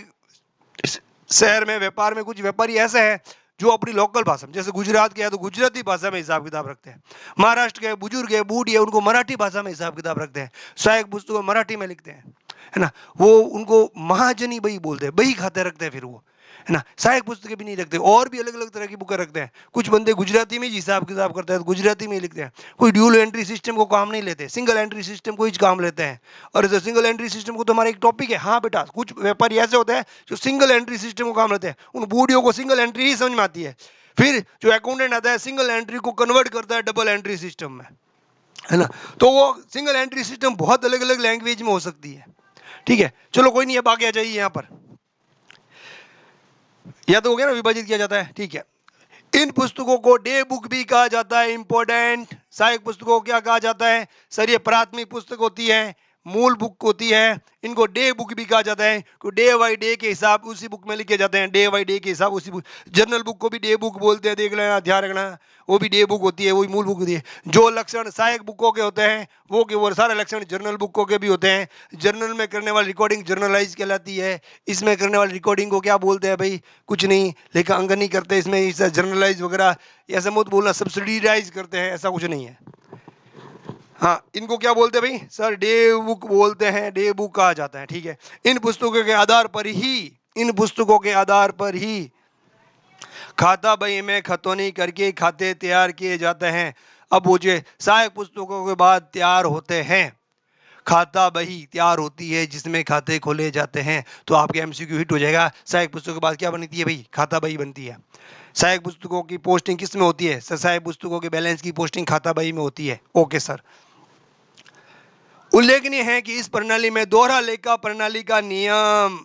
शहर में व्यापार में कुछ व्यापारी ऐसे हैं जो अपनी लोकल भाषा में, जैसे गुजरात के है तो गुजराती भाषा में हिसाब किताब रखते हैं, महाराष्ट्र के बुजुर्ग है बूढ़ी है उनको मराठी भाषा में हिसाब किताब रखते हैं, सहायक पुस्तकों मराठी में लिखते हैं, है ना। वो उनको महाजनी बही बोलते हैं, बही खाते रखते हैं फिर वो, है ना। सहायक पुस्तकें भी नहीं रखते, और भी अलग अलग तरह की बुकें रखते हैं। कुछ बंदे गुजराती में हिसाब किताब करते हैं तो गुजराती में ही लिखते हैं। कोई ड्यूल एंट्री सिस्टम को काम नहीं लेते, सिंगल एंट्री सिस्टम को ही काम लेते हैं। और जो सिंगल एंट्री सिस्टम को तो हमारा एक टॉपिक है। हाँ बेटा, कुछ व्यापारी ऐसे होते हैं जो सिंगल एंट्री सिस्टम को काम लेते हैं, उन बूढ़ियों को सिंगल एंट्री ही समझ में आती है। फिर जो अकाउंटेंट आता है सिंगल एंट्री को कन्वर्ट करता है डबल एंट्री सिस्टम में। है ना। तो वो सिंगल एंट्री सिस्टम बहुत अलग अलग लैंग्वेज में हो सकती है, ठीक है। चलो कोई नहीं, अब आगे आ जाइए यहाँ पर। या तो हो गया ना, विभाजित किया जाता है, ठीक है। इन पुस्तकों को डे बुक भी कहा जाता है, इंपॉर्टेंट। सहायक पुस्तकों को क्या कहा जाता है सर? ये प्राथमिक पुस्तक होती है, मूल बुक होती है। इनको डे बुक भी कहा जाता है, डे बाई डे के हिसाब उसी बुक में लिखे जाते हैं, डे बाई डे के हिसाब उसी बुक। जर्नल बुक को भी डे बुक बोलते हैं, देख लेना, ध्यान रखना, वो भी डे बुक होती है, वही मूल बुक होती है। जो लक्षण सहायक बुकों के होते हैं वो के वो सारे लक्षण जर्नल बुकों के भी होते हैं। जर्नल में करने वाली रिकॉर्डिंग जर्नलाइज कहलाती है। इसमें करने वाली रिकॉर्डिंग को क्या बोलते हैं भाई? कुछ नहीं, लेखांकन नहीं करते इसमें, इसे जर्नलाइज वगैरह ऐसा मत बोलना, सब्सिडाइज करते हैं, ऐसा कुछ नहीं है। हाँ, इनको क्या बोलते हैं भाई सर? डे बुक बोलते हैं, डे बुक कहा जाता है, ठीक है। इन पुस्तकों के आधार पर ही, इन पुस्तकों के आधार पर ही खाता बही में खतौनी करके खाते तैयार किए जाते हैं। अब वो जो सहायक पुस्तकों के बाद तैयार होते हैं, खाता बही तैयार होती है जिसमें खाते खोले जाते हैं। तो आपके एमसीक्यू हिट हो जाएगा, सहायक पुस्तकों के बाद क्या बनती है भाई? खाता बही बनती है। सहायक पुस्तकों की पोस्टिंग किस में होती है सर? सहायक पुस्तकों के बैलेंस की पोस्टिंग खाता बही में होती है। Okay sir. उल्लेखनीय है कि इस प्रणाली में दोहरा लेखा प्रणाली का नियम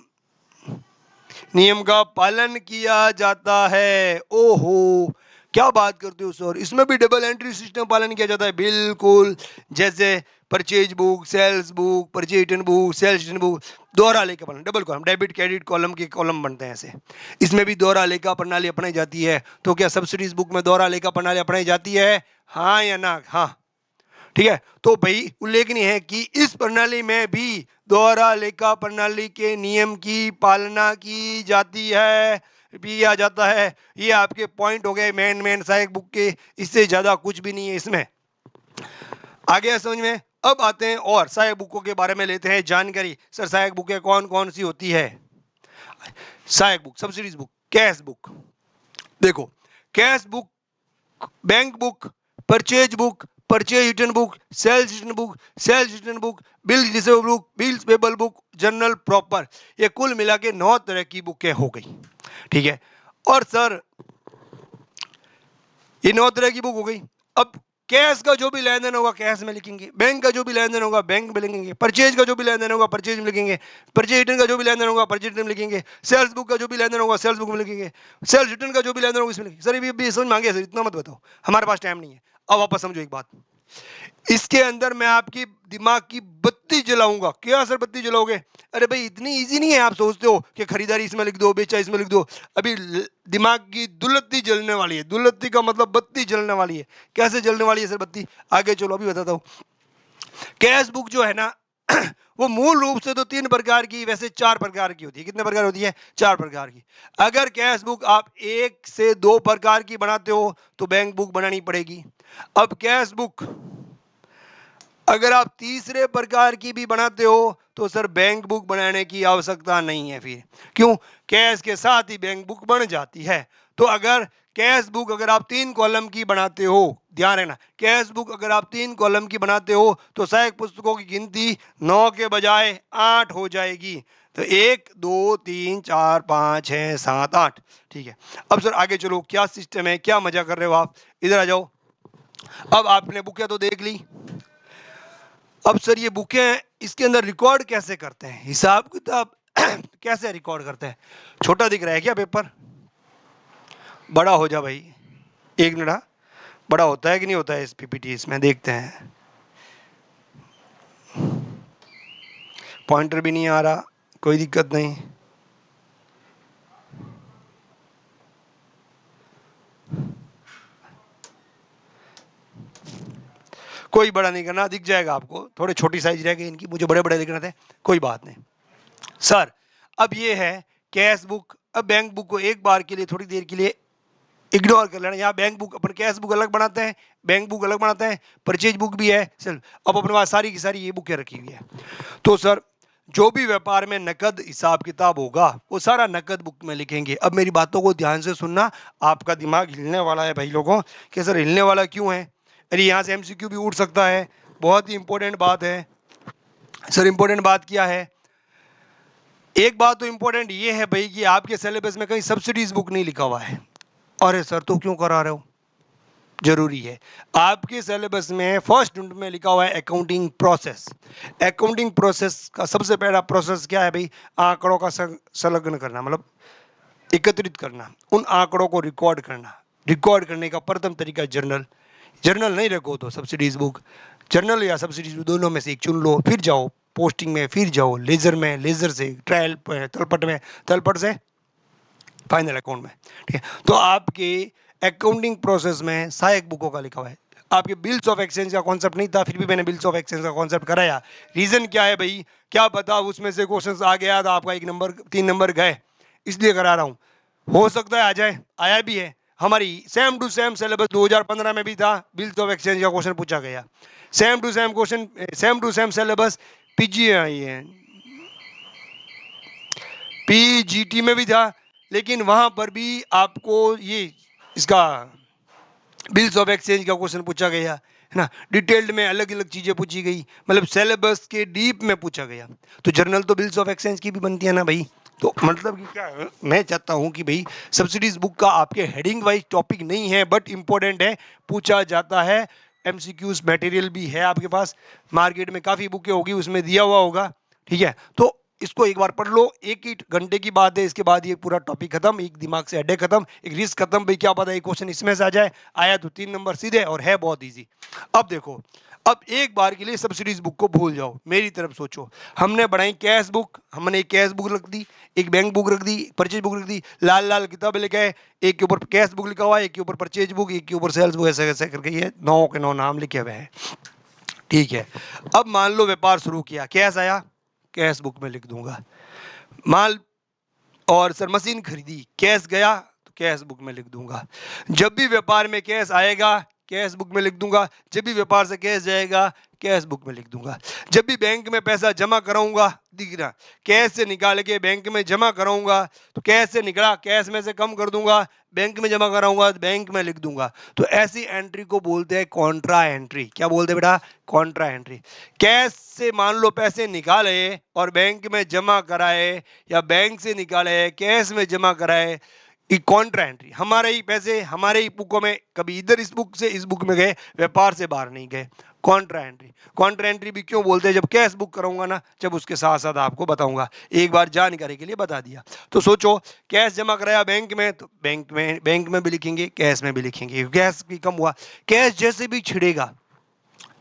का पालन किया जाता है। ओहो, क्या बात करते हो सर, इसमें भी डबल एंट्री सिस्टम पालन किया जाता है? बिल्कुल, जैसे purchase book, sales book, purchase return book, sales return book, दोहरा लेखा प्रणाली, double column, debit credit column के कॉलम बनते हैं ऐसे। इसमें भी दोहरा लेखा प्रणाली अपनाई जाती है। तो क्या सब्सिडीज बुक में दोहरा लेखा प्रणाली अपनाई जाती है? हाँ या ना? हाँ, ठीक है। तो भाई उल्लेखनीय है कि इस प्रणाली में भी दोहरा लेखा प्रणाली के नियम की पालना की जाती है, किया जाता है। ये आपके पॉइंट हो गए मेन सहायक बुक के, इससे ज्यादा कुछ भी नहीं है इसमें। आगे समझ में। अब आते हैं और सहायक बुकों के बारे में लेते हैं जानकारी। सर सहायक बुकें कौन कौन सी होती है? सहायक book, subsidies book, cash book. देखो, cash book, bank book, purchase book, purchase return book, sales return book, sales return book, bill receivable book, bills payable book, journal proper, ये कुल मिला के 9 तरह की बुकें हो गई, ठीक है। और सर ये 9 तरह की बुक हो गई। अब कैश का जो भी लेन देन होगा कैश में लिखेंगे, बैंक का जो भी लेन देन होगा बैंक में लिखेंगे, परचेज का जो भी लेन देन होगा परचेज में लिखेंगे, परचेज रिटर्न का जो भी लेन देन होगा परचेज रिटर्न में लिखेंगे, सेल्स बुक का जो भी लेन देन होगा सेल्स बुक में लिखेंगे, सेल्स रिटर्न का जो भी लेन देन होगा इसमें लिखेंगे। सर ये भी समझ मांगे सर, इतना मत बताओ, हमारे पास टाइम नहीं है। अब वापस समझो एक बात, इसके अंदर मैं आपकी दिमाग की बत्ती जलाऊंगा। क्या सर बत्ती जलाओगे? अरे भाई इतनी इजी नहीं है, आप सोचते हो कि खरीदारी इसमें लिख दो, बेचा इसमें लिख दो। अभी दिमाग की दुलत्ती जलने वाली है। दुलत्ती का मतलब बत्ती जलने वाली है। कैसे जलने वाली है सर बत्ती? आगे चलो अभी बताता हूँ। कैश बुक जो है ना वो मूल रूप से तो 3 प्रकार की, वैसे 4 प्रकार की होती है। कितने प्रकार होती है? 4 प्रकार की। अगर कैश बुक आप 1 से 2 प्रकार की बनाते हो तो बैंक बुक बनानी पड़ेगी। अब कैश बुक अगर आप तीसरे प्रकार की भी बनाते हो तो सर बैंक बुक बनाने की आवश्यकता नहीं है। फिर क्यों? कैश के साथ ही बैंक बुक बन जाती है। तो अगर कैश बुक अगर आप 3 कॉलम की बनाते हो, ध्यान रखना, कैश बुक अगर आप 3 कॉलम की बनाते हो तो सहायक पुस्तकों की गिनती 9 के बजाय 8 हो जाएगी। तो 1 2 3 4 5 6 7 8, ठीक है। अब सर आगे चलो, क्या सिस्टम है, क्या मजा कर रहे हो आप? इधर आ जाओ। अब आपने बुकें तो देख ली। अब सर ये बुकें इसके अंदर रिकॉर्ड कैसे करते हैं? हिसाब किताब कैसे रिकॉर्ड करते हैं? छोटा दिख रहा है क्या पेपर? बड़ा हो जा भाई, एक मिनट। हाँ, बड़ा होता है कि नहीं होता है इस पीपीटी? इसमें देखते हैं। पॉइंटर भी नहीं आ रहा, कोई दिक्कत नहीं। कोई बड़ा नहीं करना, दिख जाएगा आपको। थोड़े छोटी साइज रह गई इनकी, मुझे बड़े बड़े दिखने थे, कोई बात नहीं। सर अब ये है कैश बुक। अब बैंक बुक को एक बार के लिए, थोड़ी देर के लिए इग्नोर कर लेना। यहाँ बैंक बुक, अपन कैश बुक अलग बनाते हैं, बैंक बुक अलग बनाते हैं, परचेज बुक भी है। चल अब अपने पास सारी की सारी ये बुकें रखी हुई है। तो सर जो भी व्यापार में नकद हिसाब किताब होगा वो सारा नकद बुक में लिखेंगे। अब मेरी बातों को ध्यान से सुनना, आपका दिमाग हिलने वाला है भाई लोगों। कि सर हिलने वाला क्यों है? अरे यहाँ से एमसीक्यू भी उठ सकता है, बहुत ही इंपॉर्टेंट बात है। सर इंपॉर्टेंट बात क्या है? एक बात तो इंपॉर्टेंट ये है भाई कि आपके सिलेबस में कहीं सब्सिडीज बुक नहीं लिखा हुआ है। अरे सर तो क्यों करा रहे हो? जरूरी है। आपके सिलेबस में फर्स्ट यूनिट में लिखा हुआ है अकाउंटिंग प्रोसेस। अकाउंटिंग प्रोसेस का सबसे पहला प्रोसेस क्या है भाई? आंकड़ों का संलग्न करना, मतलब एकत्रित करना, उन आंकड़ों को रिकॉर्ड करना। रिकॉर्ड करने का प्रथम तरीका जर्नल। जर्नल नहीं रखो तो सब्सिडीज बुक, जर्नल या सब्सिडीज बुक दोनों में से एक चुन लो, फिर जाओ पोस्टिंग में, फिर जाओ लेजर में, लेजर से ट्रायल तलपट में, तलपट से फाइनल अकाउंट में। ठीक है, तो आपके अकाउंटिंग प्रोसेस में सहायक बुकों का लिखा हुआ है। आपके बिल्स ऑफ एक्सचेंज का कॉन्सेप्ट नहीं था, फिर भी मैंने बिल्स ऑफ एक्सचेंज का कॉन्सेप्ट कराया। रीजन क्या है भाई? क्या पता उसमें से क्वेश्चंस आ गया तो आपका 1 नंबर 3 नंबर गए, इसलिए करा रहा हूँ। हो सकता है आ जाए, आया भी है। हमारी सेम टू सेम सिलेबस 2015 में भी था, बिल्स ऑफ एक्सचेंज का क्वेश्चन पूछा गया। Same to same question, same to same syllabus PG आई है, पीजीटी में भी था, लेकिन वहां पर भी आपको ये इसका बिल्स ऑफ एक्सचेंज का क्वेश्चन पूछा गया है ना, डिटेल्ड में अलग अलग चीजें पूछी गई, मतलब सिलेबस के डीप में पूछा गया। तो जर्नल तो बिल्स ऑफ एक्सचेंज की भी बनती है ना भाई। तो मतलब कि क्या है, मैं चाहता हूं कि भाई सब्सिडीज बुक का आपके हेडिंग वाइज टॉपिक नहीं है, बट इंपॉर्टेंट है, पूछा जाता है। एमसीक्यूज मटेरियल भी है आपके पास, मार्केट में काफ़ी बुकें होगी, उसमें दिया हुआ होगा। ठीक है, तो इसको एक बार पढ़ लो, 1 ही घंटे की बात है, इसके बाद ये पूरा टॉपिक खत्म, एक दिमाग से हेडेक खत्म, एक रिस्क खत्म। भाई क्या पता ये क्वेश्चन इसमें से आ जाए, आया तो 3 नंबर सीधे, और है बहुत इजी। अब देखो, अब एक बार के लिए सब्सिडीज बुक को भूल जाओ, मेरी तरफ सोचो। हमने बनाई कैश बुक, हमने एक कैश बुक रख दी, एक बैंक बुक रख दी, एक परचेज बुक रख दी, लाल लाल किताबें लेके आए, एक के ऊपर कैश बुक लिखा हुआ है, एक के ऊपर परचेज बुक, एक के ऊपर सेल्स बुक, ऐसे ऐसे करके ये 9 के 9 नाम लिखे हुए हैं। ठीक है, अब मान लो व्यापार शुरू किया, कैश आया, कैश बुक में लिख दूंगा। माल और सर मशीन खरीदी, कैश गया तो कैश बुक में लिख दूंगा। जब भी व्यापार में कैश आएगा कैश बुक में लिख दूंगा, जब भी व्यापार से कैश जाएगा कैश बुक में लिख दूंगा। जब भी बैंक में पैसा जमा कराऊंगा, दिख रहा, कैश से निकाल के बैंक में जमा कराऊंगा तो कैश से निकला, कैश में से कम कर दूंगा, बैंक में जमा कराऊंगा तो बैंक में लिख दूंगा। तो ऐसी एंट्री को बोलते हैं कॉन्ट्रा एंट्री। क्या बोलते हैं बेटा? Contra entry. कैश से मान लो पैसे निकाले और बैंक में जमा कराए, या बैंक से निकाले कैश में जमा कराए, कॉन्ट्रा एंट्री। हमारे ही पैसे हमारे ही बुकों में, कभी इधर इस बुक से इस बुक में गए, व्यापार से बाहर नहीं गए, कॉन्ट्रा एंट्री। कॉन्ट्रा एंट्री भी क्यों बोलते हैं? जब कैश बुक करूंगा ना, जब उसके साथ साथ आपको बताऊंगा, एक बार जानकारी के लिए बता दिया। तो सोचो, कैश जमा कराया बैंक में, तो बैंक में भी लिखेंगे, कैश में भी लिखेंगे, कैश भी कम हुआ, कैश जैसे भी छिड़ेगा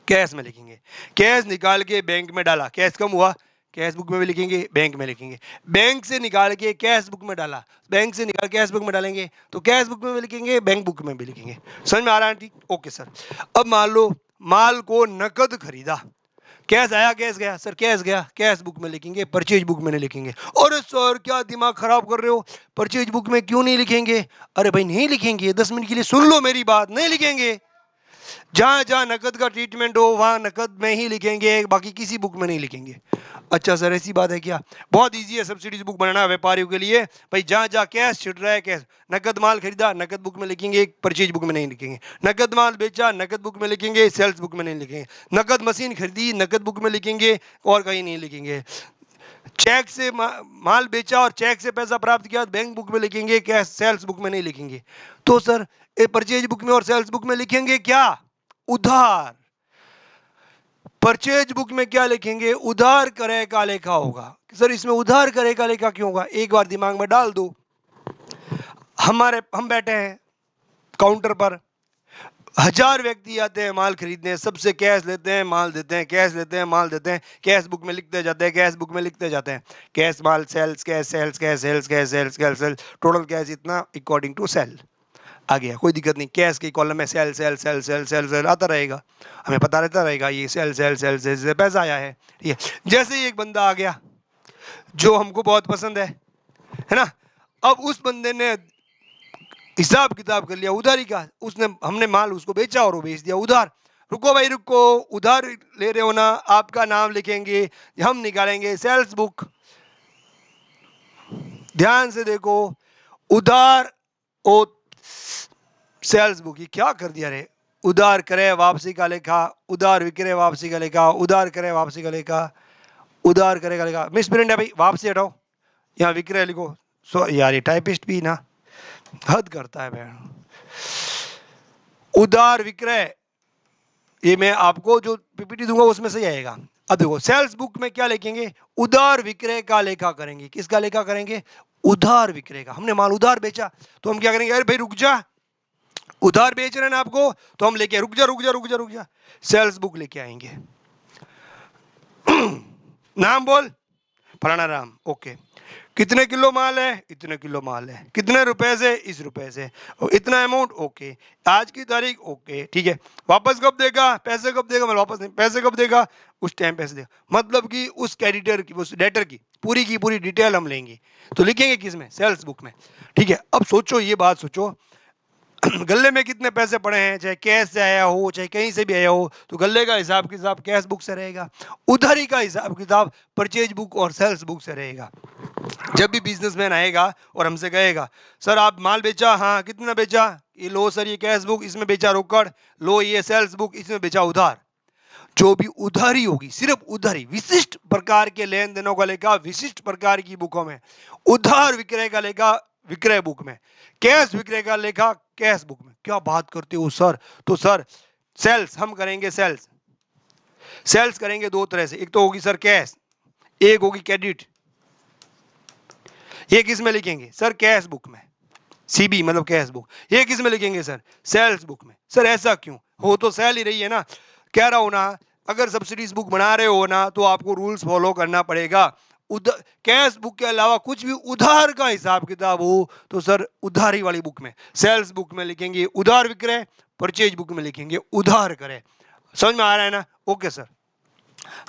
कैश में लिखेंगे। कैश निकाल के बैंक में डाला, कैश कम हुआ, कैश बुक में भी लिखेंगे, बैंक में लिखेंगे। बैंक से निकाल के कैश बुक में डाला, बैंक से निकाल कैश बुक में डालेंगे, तो कैश बुक में भी लिखेंगे, बैंक बुक में भी लिखेंगे। समझ में आ रहा है? ठीक, ओके सर। अब मान लो माल को नकद खरीदा, कैश आया कैश गया, सर कैश गया, कैश बुक में लिखेंगे, परचेज बुक में नहीं लिखेंगे। अरे सर क्या दिमाग खराब कर रहे हो, परचेज बुक में क्यों नहीं लिखेंगे? अरे भाई नहीं लिखेंगे, 10 मिनट के लिए सुन लो मेरी बात, नहीं लिखेंगे। जहां जहां नकद का ट्रीटमेंट हो वहां नकद में ही लिखेंगे, बाकी किसी बुक में नहीं लिखेंगे। अच्छा सर ऐसी बात है क्या? बहुत इजी है सब्सिडीज बुक बनाना व्यापारियों के लिए। भाई जहां जहां कैश छिड़ रहा है, कैश, नकद माल खरीदा नकद बुक में लिखेंगे, परचेज बुक में नहीं लिखेंगे। नकद माल बेचा नकद बुक में लिखेंगे, सेल्स बुक में नहीं लिखेंगे। नकद मशीन खरीदी नकद बुक में लिखेंगे, और कहीं नहीं लिखेंगे। चेक से माल बेचा और चेक से पैसा प्राप्त किया, बैंक बुक में लिखेंगे, कैश सेल्स बुक में नहीं लिखेंगे। तो सर परचेज बुक में और सेल्स बुक में लिखेंगे क्या? उधार। परचेज बुक में क्या लिखेंगे? उधार क्रय का लेखा होगा। सर इसमें उधार क्रय का लेखा क्यों होगा? एक बार दिमाग में डाल दो। हम बैठे हैं काउंटर पर, 1000 व्यक्ति आते हैं माल खरीदने, सबसे कैश लेते हैं माल देते हैं, कैश लेते हैं माल देते हैं, कैश बुक में लिखते जाते हैं, कैश बुक में लिखते जाते हैं, कैश माल sales cash sales cash sales cash sales cash sales, total cash इतना अकॉर्डिंग टू सेल। आ गया, कोई दिक्कत नहीं। कैश के कॉलम में sale sale sale sale sale sale आता रहेगा, हमें पता रहता रहेगा ये सेल सेल सेल सेल से पैसा आया है। ठीक है, जैसे ही एक बंदा आ गया जो हमको बहुत पसंद है ना, अब उस बंदे ने हिसाब किताब कर लिया उधारी का, उसने हमने माल उसको बेचा और वो बेच दिया उधार। रुको भाई रुको, उधार ले रहे हो ना, आपका नाम लिखेंगे, हम निकालेंगे सेल्स बुक। ध्यान से देखो, उधार ओ सेल्स बुक, ये क्या कर दिया रे? उधार क्रय वापसी का लेखा, उधार विक्रय वापसी का लेखा, उधार क्रय वापसी का लेखा, उधार क्रय का लेखा। मिस प्रिंट है भाई, वापसी हटाओ, यहाँ विक्रय लिखो। सो यार ये टाइपिस्ट भी ना हद करता है बहन। उधार विक्रय, ये मैं आपको जो पीपीटी दूंगा उसमें से ही आएगा। अब देखो सेल्स बुक में क्या लिखेंगे, उधार विक्रय का लेखा करेंगे। किसका लेखा करेंगे, उधार विक्रय का। हमने माल उधार बेचा तो हम क्या करेंगे, अरे भाई रुक जा, उधार बेच रहे हैं ना आपको, तो हम लेके रुक जा रुक जा रुक जा रुक जा, सेल्स बुक लेके आएंगे। नाम बोल, फलाना राम, ओके। कितने किलो माल है, इतने किलो माल है। कितने रुपए से, इस रुपए से। और इतना अमाउंट, ओके। आज की तारीख, ओके, ठीक है। वापस कब देगा, पैसे कब देगा, मतलब वापस नहीं, पैसे कब देगा, उस टाइम पैसे देगा। मतलब कि उस क्रेडिटर की, उस डेटर की पूरी डिटेल हम लेंगे। तो लिखेंगे किसमें, सेल्स बुक में, ठीक है। अब सोचो, ये बात सोचो, गल्ले में कितने पैसे पड़े हैं, चाहे कैश से आया हो चाहे कहीं से भी आया हो, तो गल्ले का हिसाब किताब कैश बुक से रहेगा। उधारी का हिसाब किताब परचेज बुक और सेल्स बुक से रहेगा। जब भी बिजनेसमैन आएगा और हमसे कहेगा, सर आप माल बेचा, हाँ कितना बेचा, ये लो सर, ये कैश बुक, इसमें बेचा रोकड़, लो ये सेल्स बुक, इसमें बेचा उधार। जो भी उधारी होगी, सिर्फ उधारी, विशिष्ट प्रकार के लेन देनों का लेखा विशिष्ट प्रकार की बुकों में, उधार विक्रय का लेखा विक्रय बुक में, कैश विक्रय का लेखा कैश बुक में। क्या बात करते हो सर, तो सर सेल्स हम करेंगे, सेल्स करेंगे दो तरह से, एक तो होगी सर कैश, एक होगी क्रेडिट। ये किस में लिखेंगे सर, कैश बुक में, सीबी मतलब कैश बुक। ये किस में लिखेंगे सर, सेल्स बुक में। सर ऐसा क्यों, हो तो सेल ही रही है ना, कह रहा हूं ना, अगर सब्सिडीज बुक बना रहे हो ना तो आपको रूल्स फॉलो करना पड़ेगा। कैश बुक के अलावा कुछ भी उधार का हिसाब किताब हो तो सर उधारी वाली बुक में, सेल्स बुक में लिखेंगे उधार विक्रय, परचेज बुक में लिखेंगे उधार करे। समझ में आ रहा है ना, ओके सर,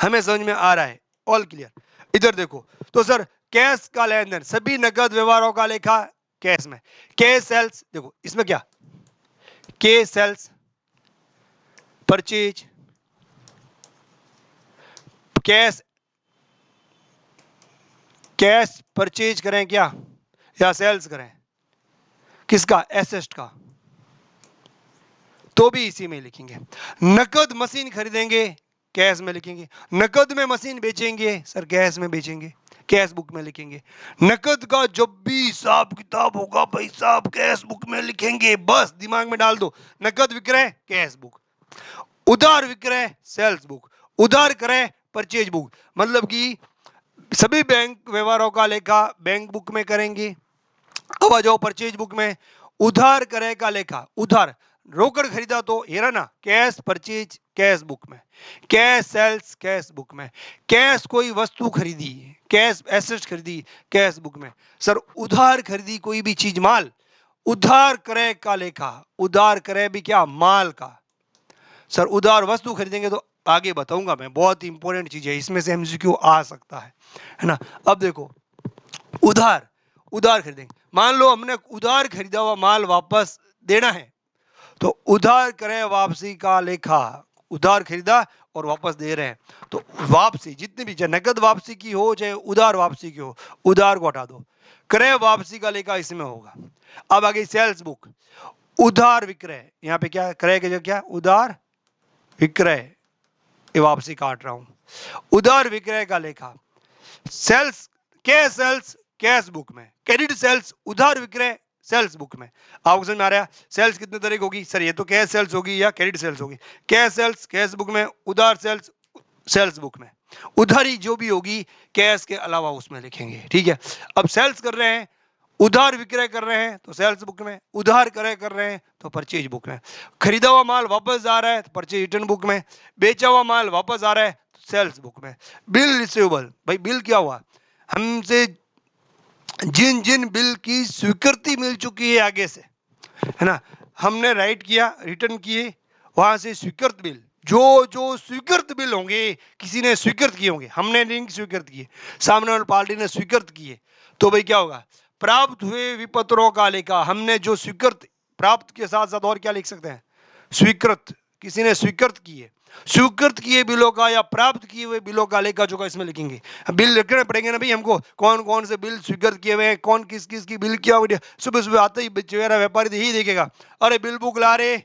हमें समझ में आ रहा है, ऑल क्लियर। इधर देखो, तो सर कैश का लेन देन, सभी नकद व्यवहारों का लेखा कैश में, कैश सेल्स, देखो इसमें क्या, cash sales, purchase, cash, cash purchase करें क्या, या सेल्स करें, किसका, एसेट का, तो भी इसी में लिखेंगे। नकद मशीन खरीदेंगे, कैश में लिखेंगे। नकद में मशीन बेचेंगे, सर कैश में बेचेंगे, कैश बुक में लिखेंगे। नकद का जब भी हिसाब किताब होगा भाई साहब, कैश बुक में लिखेंगे। बस दिमाग में डाल दो, नकद विक्रय कैश बुक, उधार विक्रय सेल्स बुक, उधार क्रय परचेज बुक। मतलब कि सभी बैंक व्यवहारों का लेखा बैंक बुक में करेंगे। अब आ जाओ परचेज बुक में, उधार क्रय का लेखा, उधार रोकड़ खरीदा तो ये रहा ना, कैश परचेज कैश बुक में, कैश सेल्स कैश बुक में, कैश कोई वस्तु खरीदी, कैश एसेट खरीदी कैश बुक में। सर उधार खरीदी कोई भी चीज माल, उधार क्रय का लेखा, उधार क्रय भी क्या, माल का। सर उधार वस्तु खरीदेंगे तो आगे बताऊंगा मैं, बहुत इंपॉर्टेंट चीज है, इसमें से एमसीक्यू आ सकता है ना। अब देखो, उधार, उधार खरीदेंगे, मान लो हमने उधार खरीदा हुआ माल वापस देना है, तो उधार क्रय वापसी का लेखा, उधार खरीदा और वापस दे रहे हैं, तो वापसी जितनी भी, चाहे नकद वापसी की हो चाहे उधार वापसी की हो, उधार को हटा दो, क्रय वापसी का लेखा इसमें होगा। अब आ गई सेल्स बुक, उधार विक्रय, यहाँ पे क्या क्रय के जगह क्या, उधार विक्रय, ये वापसी काट रहा हूं, उधार विक्रय का लेखा। Sales, cash sales cash book में, क्रेडिट सेल्स उधार विक्रय सेल्स बुक में। आपको समझ में आ रहा है, सेल्स कितने तरह की होगी सर, ये तो कैश सेल्स होगी या क्रेडिट सेल्स होगी। कैश सेल्स कैश बुक में, उधार सेल्स सेल्स बुक में, उधारी जो भी होगी कैश के अलावा उसमें लिखेंगे, ठीक है। अब सेल्स कर रहे हैं, उधार विक्रय कर रहे हैं तो सेल्स बुक में, उधार क्रय कर रहे हैं तो परचेज बुक में, खरीदा हुआ माल वापस आ रहा है तो परचेज रिटर्न बुक में, बेचा हुआ माल वापस आ रहा है तो सेल्स बुक में। बिल रिसीवेबल, भाई बिल क्या हुआ, हमसे जिन जिन बिल की स्वीकृति मिल चुकी है आगे से, है ना, हमने राइट किया, रिटर्न किए, वहां से स्वीकृत बिल, जो जो स्वीकृत बिल होंगे, किसी ने स्वीकृत किए होंगे, हमने नहीं स्वीकृत किए, सामने वाली पार्टी ने स्वीकृत किए, तो भाई क्या होगा, प्राप्त हुए विपत्रों का लेखा। हमने जो स्वीकृत, प्राप्त के साथ साथ और क्या लिख सकते हैं, स्वीकृत, किसी ने स्वीकृत किए, स्वीकृत किए बिलों का या प्राप्त किए हुए बिलों का लेखा जोखा इसमें लिखेंगे। बिल लिखने पड़ेंगे ना भाई हमको, कौन कौन से बिल स्वीकृत किए हुए हैं, कौन किस किस की बिल किया हुआ। सुबह सुबह आते ही बेचारा व्यापारी यही देखेगा, अरे बिल बुक ला रहे,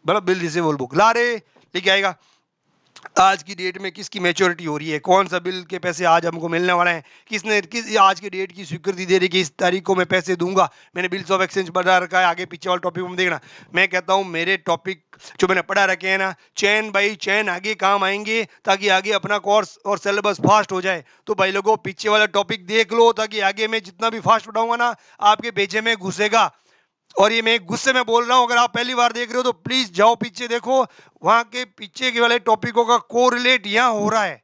बड़ा बिल रिसीवेबल बुक ला रहे, लेके आएगा, आज की डेट में किसकी मैच्योरिटी हो रही है, कौन सा बिल के पैसे आज हमको मिलने वाले हैं, किसने किस आज की डेट की स्वीकृति दे रही कि इस तारीख को मैं पैसे दूंगा। मैंने बिल्स ऑफ एक्सचेंज पढ़ा रखा है, आगे पीछे वाले टॉपिक में देखना। मैं कहता हूँ मेरे टॉपिक जो मैंने पढ़ा रखे हैं ना, चैन बाई चैन आगे काम आएंगे, ताकि आगे अपना कोर्स और सिलेबस फास्ट हो जाए। तो भाई लोगों पीछे वाला टॉपिक देख लो, ताकि आगे मैं जितना भी फास्ट पढ़ाऊंगा ना, आपके पेजे में घुसेगा। और ये मैं गुस्से में बोल रहा हूं, अगर आप पहली बार देख रहे हो तो प्लीज जाओ पीछे देखो, वहां के पीछे के वाले टॉपिकों का कोरिलेट यहाँ हो रहा है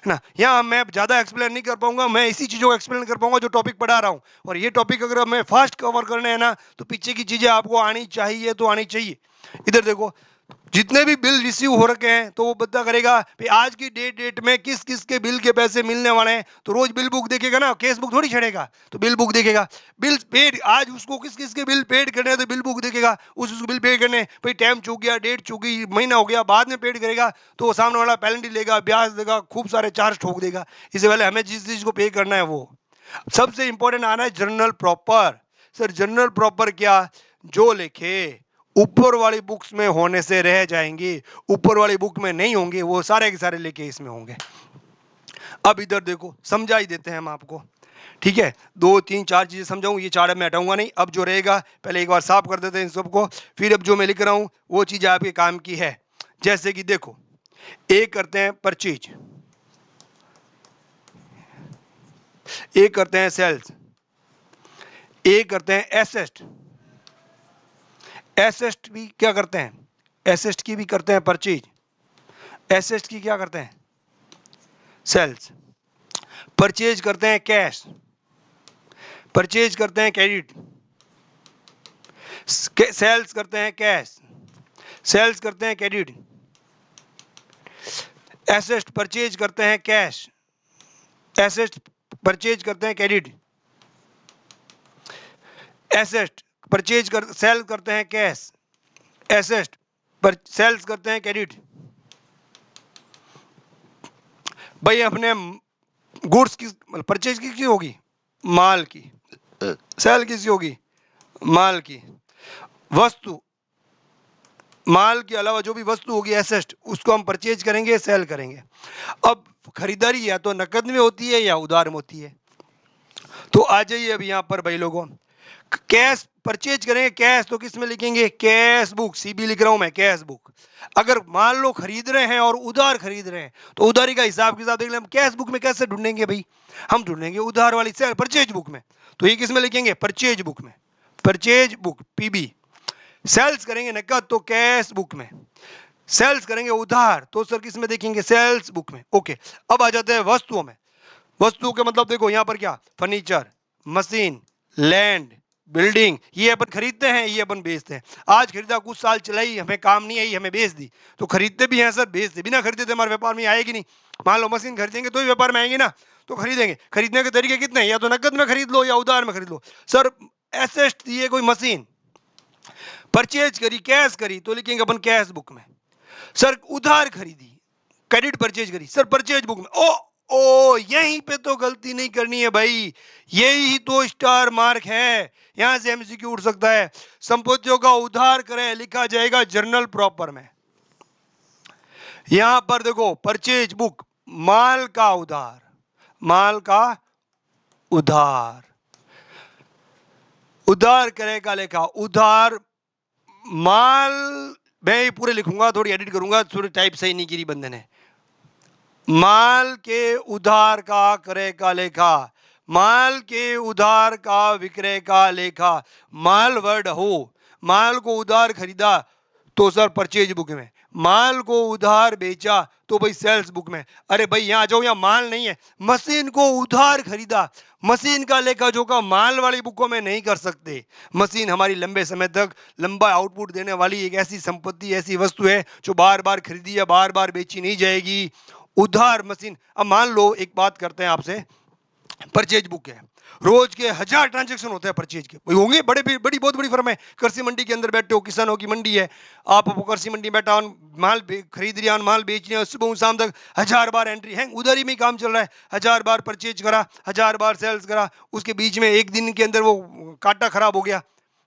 ना। यहाँ मैं ज्यादा एक्सप्लेन नहीं कर पाऊंगा, मैं इसी चीजों को एक्सप्लेन कर पाऊंगा जो टॉपिक पढ़ा रहा हूँ। और ये टॉपिक अगर मैं फास्ट कवर करने हैं ना, तो पीछे की चीजें आपको आनी चाहिए, तो आनी चाहिए। इधर देखो, जितने भी बिल रिसीव हो रखे हैं तो वो पता करेगा कि आज की डेट में किस किस के बिल के पैसे मिलने वाले हैं। तो रोज बिल बुक देखेगा ना, केस बुक थोड़ी छड़ेगा, तो बिल बुक देखेगा। बिल पेड, आज उसको किस किस के बिल पेड करने हैं तो बिल बुक देखेगा, उस बिल पे करने, भाई टाइम चूक गया, डेट चूक गई, महीना हो गया, बाद में पेड करेगा, तो वो सामने वाला पेनल्टी लेगा, ब्याज देगा, खूब सारे चार्ज ठोक देगा। इससे पहले हमें जिस चीज को पे करना है वो सबसे इंपॉर्टेंट आना है journal proper. Sir journal proper क्या, जो लिखे ऊपर वाली बुक्स में होने से रह जाएंगे, ऊपर वाली बुक में नहीं होंगे, वो सारे के सारे लेके इसमें होंगे। अब इधर देखो, समझा ही देते हैं हम आपको, ठीक है। दो तीन चार चीजें समझाऊं, ये चार मैं हटाऊंगा नहीं। अब जो रहेगा पहले एक बार साफ कर देते हैं इन सबको, फिर अब जो मैं लिख रहा हूं वो चीज आपके काम की है। जैसे कि देखो, एक करते हैं परचेज, एक करते हैं सेल्स, एक करते हैं एसेट। एसेट भी क्या करते हैं, एसेट की भी करते हैं परचेज, एसेट की क्या करते हैं सेल्स। परचेज करते हैं कैश, परचेज करते हैं क्रेडिट, सेल्स करते हैं कैश, सेल्स करते हैं क्रेडिट, एसेट परचेज करते हैं कैश, एसेट परचेज करते हैं क्रेडिट, एसेट परचेज कर सेल करते हैं कैश, एसेट पर सेल्स करते हैं क्रेडिट। भाई अपने गुड्स की परचेज किसकी होगी, माल की, सेल किसकी होगी, माल की। वस्तु, माल के अलावा जो भी वस्तु होगी एसेट, उसको हम परचेज करेंगे, सेल करेंगे। अब खरीदारी या तो नकद में होती है या उधार में होती है। तो आ जाइए अब यहां पर भाई लोगों, कैश परचेज करेंगे, कैश तो किस में लिखेंगे, कैश बुक, सीबी लिख रहा हूं मैं, कैश बुक। अगर मान लो खरीद रहे हैं और उधार खरीद रहे हैं, तो उधारी का हिसाब किताब देख ले, हम कैश बुक में कैसे ढूंढेंगे भाई, हम ढूंढेंगे उधार वाली सेल परचेज बुक में। तो ये किस में लिखेंगे, परचेज बुक में, परचेज बुक पीबी। सेल्स करेंगे नकद तो कैश बुक में, सेल्स करेंगे उधार तो सर किस में देखेंगे, सेल्स बुक में। ओके, अब आ जाते हैं वस्तुओं में। वस्तुओं के मतलब देखो यहां पर क्या, फर्नीचर, मशीन, लैंड, बिल्डिंग, ये अपन खरीदते हैं, ये अपन बेचते हैं। आज खरीदा, कुछ साल चलाई, हमें काम नहीं आई, हमें बेच दी, तो खरीदते भी हैं सर, बेचते, बिना खरीदे तो हमारे व्यापार में आएगी नहीं। मान लो मशीन खरीदेंगे तो ही व्यापार में आएंगे ना, तो खरीदेंगे। खरीदने के तरीके कितने हैं, या तो नकद में खरीद लो या उधार में खरीद लो। सर एसेट दिए कोई मशीन, परचेज करी, कैश करी, तो लिखेंगे अपन कैश बुक में। सर उधार खरीदी, क्रेडिट परचेज करी, सर परचेज बुक में। ओ यहीं पे तो गलती नहीं करनी है भाई, यही तो स्टार मार्क है, यहां से एमसीक्यू उठ सकता है। संपत्तियों का उधार करें, लिखा जाएगा जर्नल प्रॉपर में। यहां पर देखो परचेज बुक, माल का उधार, माल का उधार, उधार करेगा लेखा, उधार माल, मैं पूरे लिखूंगा, थोड़ी एडिट करूंगा, थोड़ी टाइप सही नहीं की बंदे ने। माल के उधार का क्रय का लेखा, माल के उधार का विक्रय का लेखा। माल वर्ड हो, माल को उधार खरीदा तो सर परचेज बुक में, माल को उधार बेचा तो भाई सेल्स बुक में। अरे भाई यहां जाओ, यहां माल नहीं है, मशीन को उधार खरीदा, मशीन का लेखा जोखा माल वाली बुकों में नहीं कर सकते। मशीन हमारी लंबे समय तक लंबा आउटपुट देने वाली एक ऐसी संपत्ति, ऐसी वस्तु है जो बार बार खरीदी या बार बार बेची नहीं जाएगी। उधार मशीन, अब मान लो एक बात करते हैं आपसे, परचेज बुक है, रोज के 1000 ट्रांजैक्शन होते हैं परचेज के, होंगे, बड़ी बहुत बड़ी फर्म है, कृषि मंडी के अंदर बैठे हो, किसानों की मंडी है, आप कृषि मंडी में बैठा, माल खरीद रहे, माल बेच रहे हैं, सुबह शाम तक 1000 बार एंट्री है, उधर ही में काम चल रहा है, 1000 बार परचेज करा, 1000 बार सेल्स करा, उसके बीच में एक दिन के अंदर वो कांटा खराब हो गया,